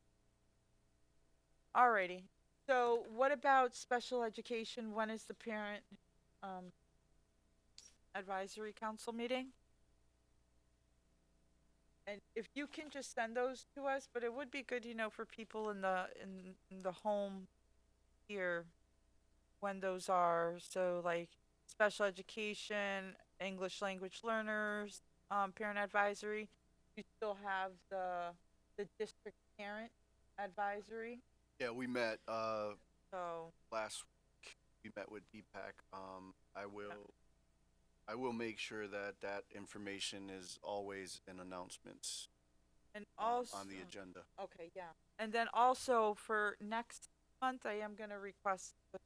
Alrighty. So what about special education? When is the parent advisory council meeting? And if you can just send those to us, but it would be good, for people in the home here when those are. So like special education, English language learners, parent advisory. You still have the district parent advisory. Yeah, we met So last week. We met with Deepak. I will make sure that information is always in announcements and also on the agenda. Okay, yeah. And then also for next month, I am going to request the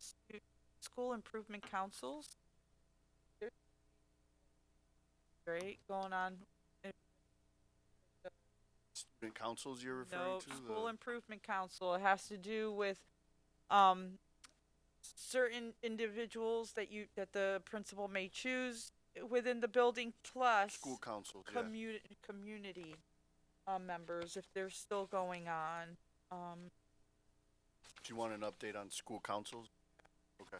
school improvement councils. Great, going on. Student councils you're referring No, to? school improvement council. It has to do with certain individuals that the principal may choose within the building, plus School councils, yeah. community members if they're still going on. Do you want an update on school councils? Okay.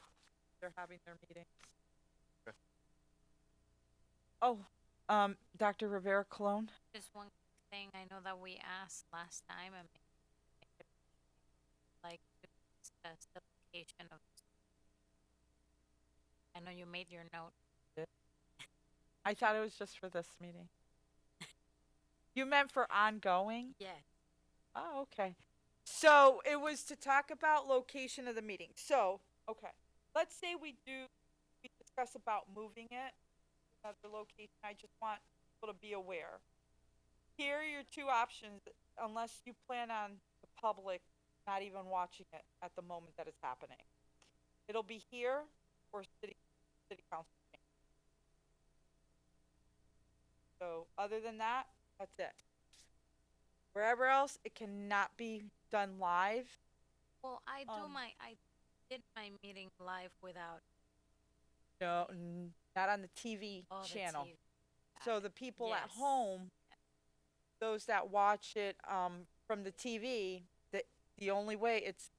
They're having their meetings. Okay. Oh, Dr. Rivera Colon. Just one thing, I know that we asked last time, and like discuss the location of. I know you made your note. I thought it was just for this meeting. You meant for ongoing? Yeah. Oh, okay. So it was to talk about location of the meeting. So, okay. Let's say we discuss about moving it, the location. I just want people to be aware. Here are your two options, unless you plan on the public not even watching it at the moment that it's happening. It'll be here or city council. So other than that, that's it. Wherever else, it cannot be done live. Well, I did my meeting live without. No, not on the TV Oh, the channel. TV. So the people at Yes. home, those that watch it from the TV, the only way it's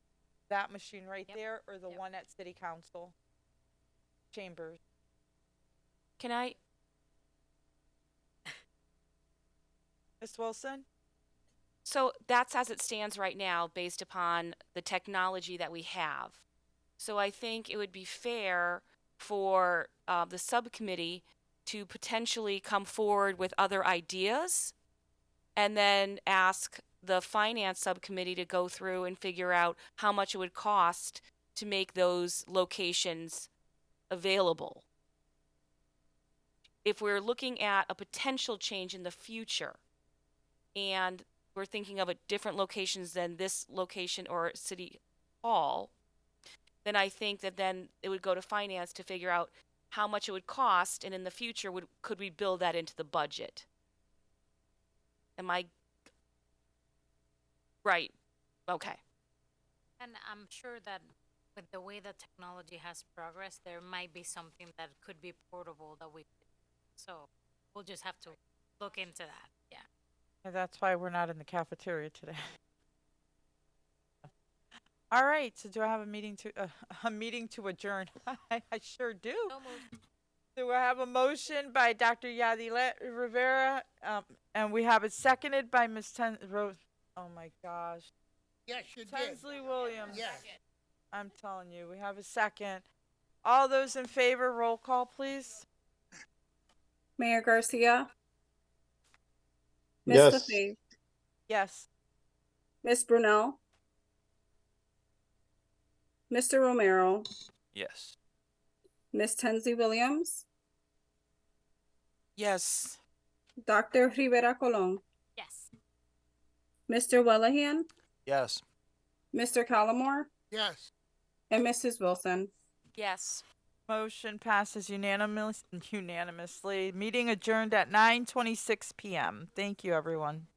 that machine right there or the one at city council chambers. Can I? Ms. Wilson? So that's as it stands right now, based upon the technology that we have. So I think it would be fair for the subcommittee to potentially come forward with other ideas and then ask the finance subcommittee to go through and figure out how much it would cost to make those locations available. If we're looking at a potential change in the future and we're thinking of different locations than this location or city hall, then I think that then it would go to finance to figure out how much it would cost, and in the future, could we build that into the budget? Am I right? Okay. And I'm sure that with the way that technology has progressed, there might be something that could be portable that we could. So we'll just have to look into that. Yeah. And that's why we're not in the cafeteria today. All right. So do I have a meeting to adjourn? I sure do. So we have a motion by Dr. Yadi Rivera, and we have it seconded by Ms. Rose. Oh my gosh. Yes, you did. Tinsley Williams. Yes. I'm telling you, we have a second. All those in favor, roll call, please. Mayor Garcia. Ms. Yes. LaFave, Yes. Ms. Brunel, Mr. Romero, Yes. Ms. Tensley Williams, Yes. Dr. Rivera Colon, Yes. Mr. Wellahan, Yes. Mr. Callamore, Yes. and Mrs. Wilson. Yes. Motion passes unanimously. Meeting adjourned at 9:26 p.m. Thank you, everyone.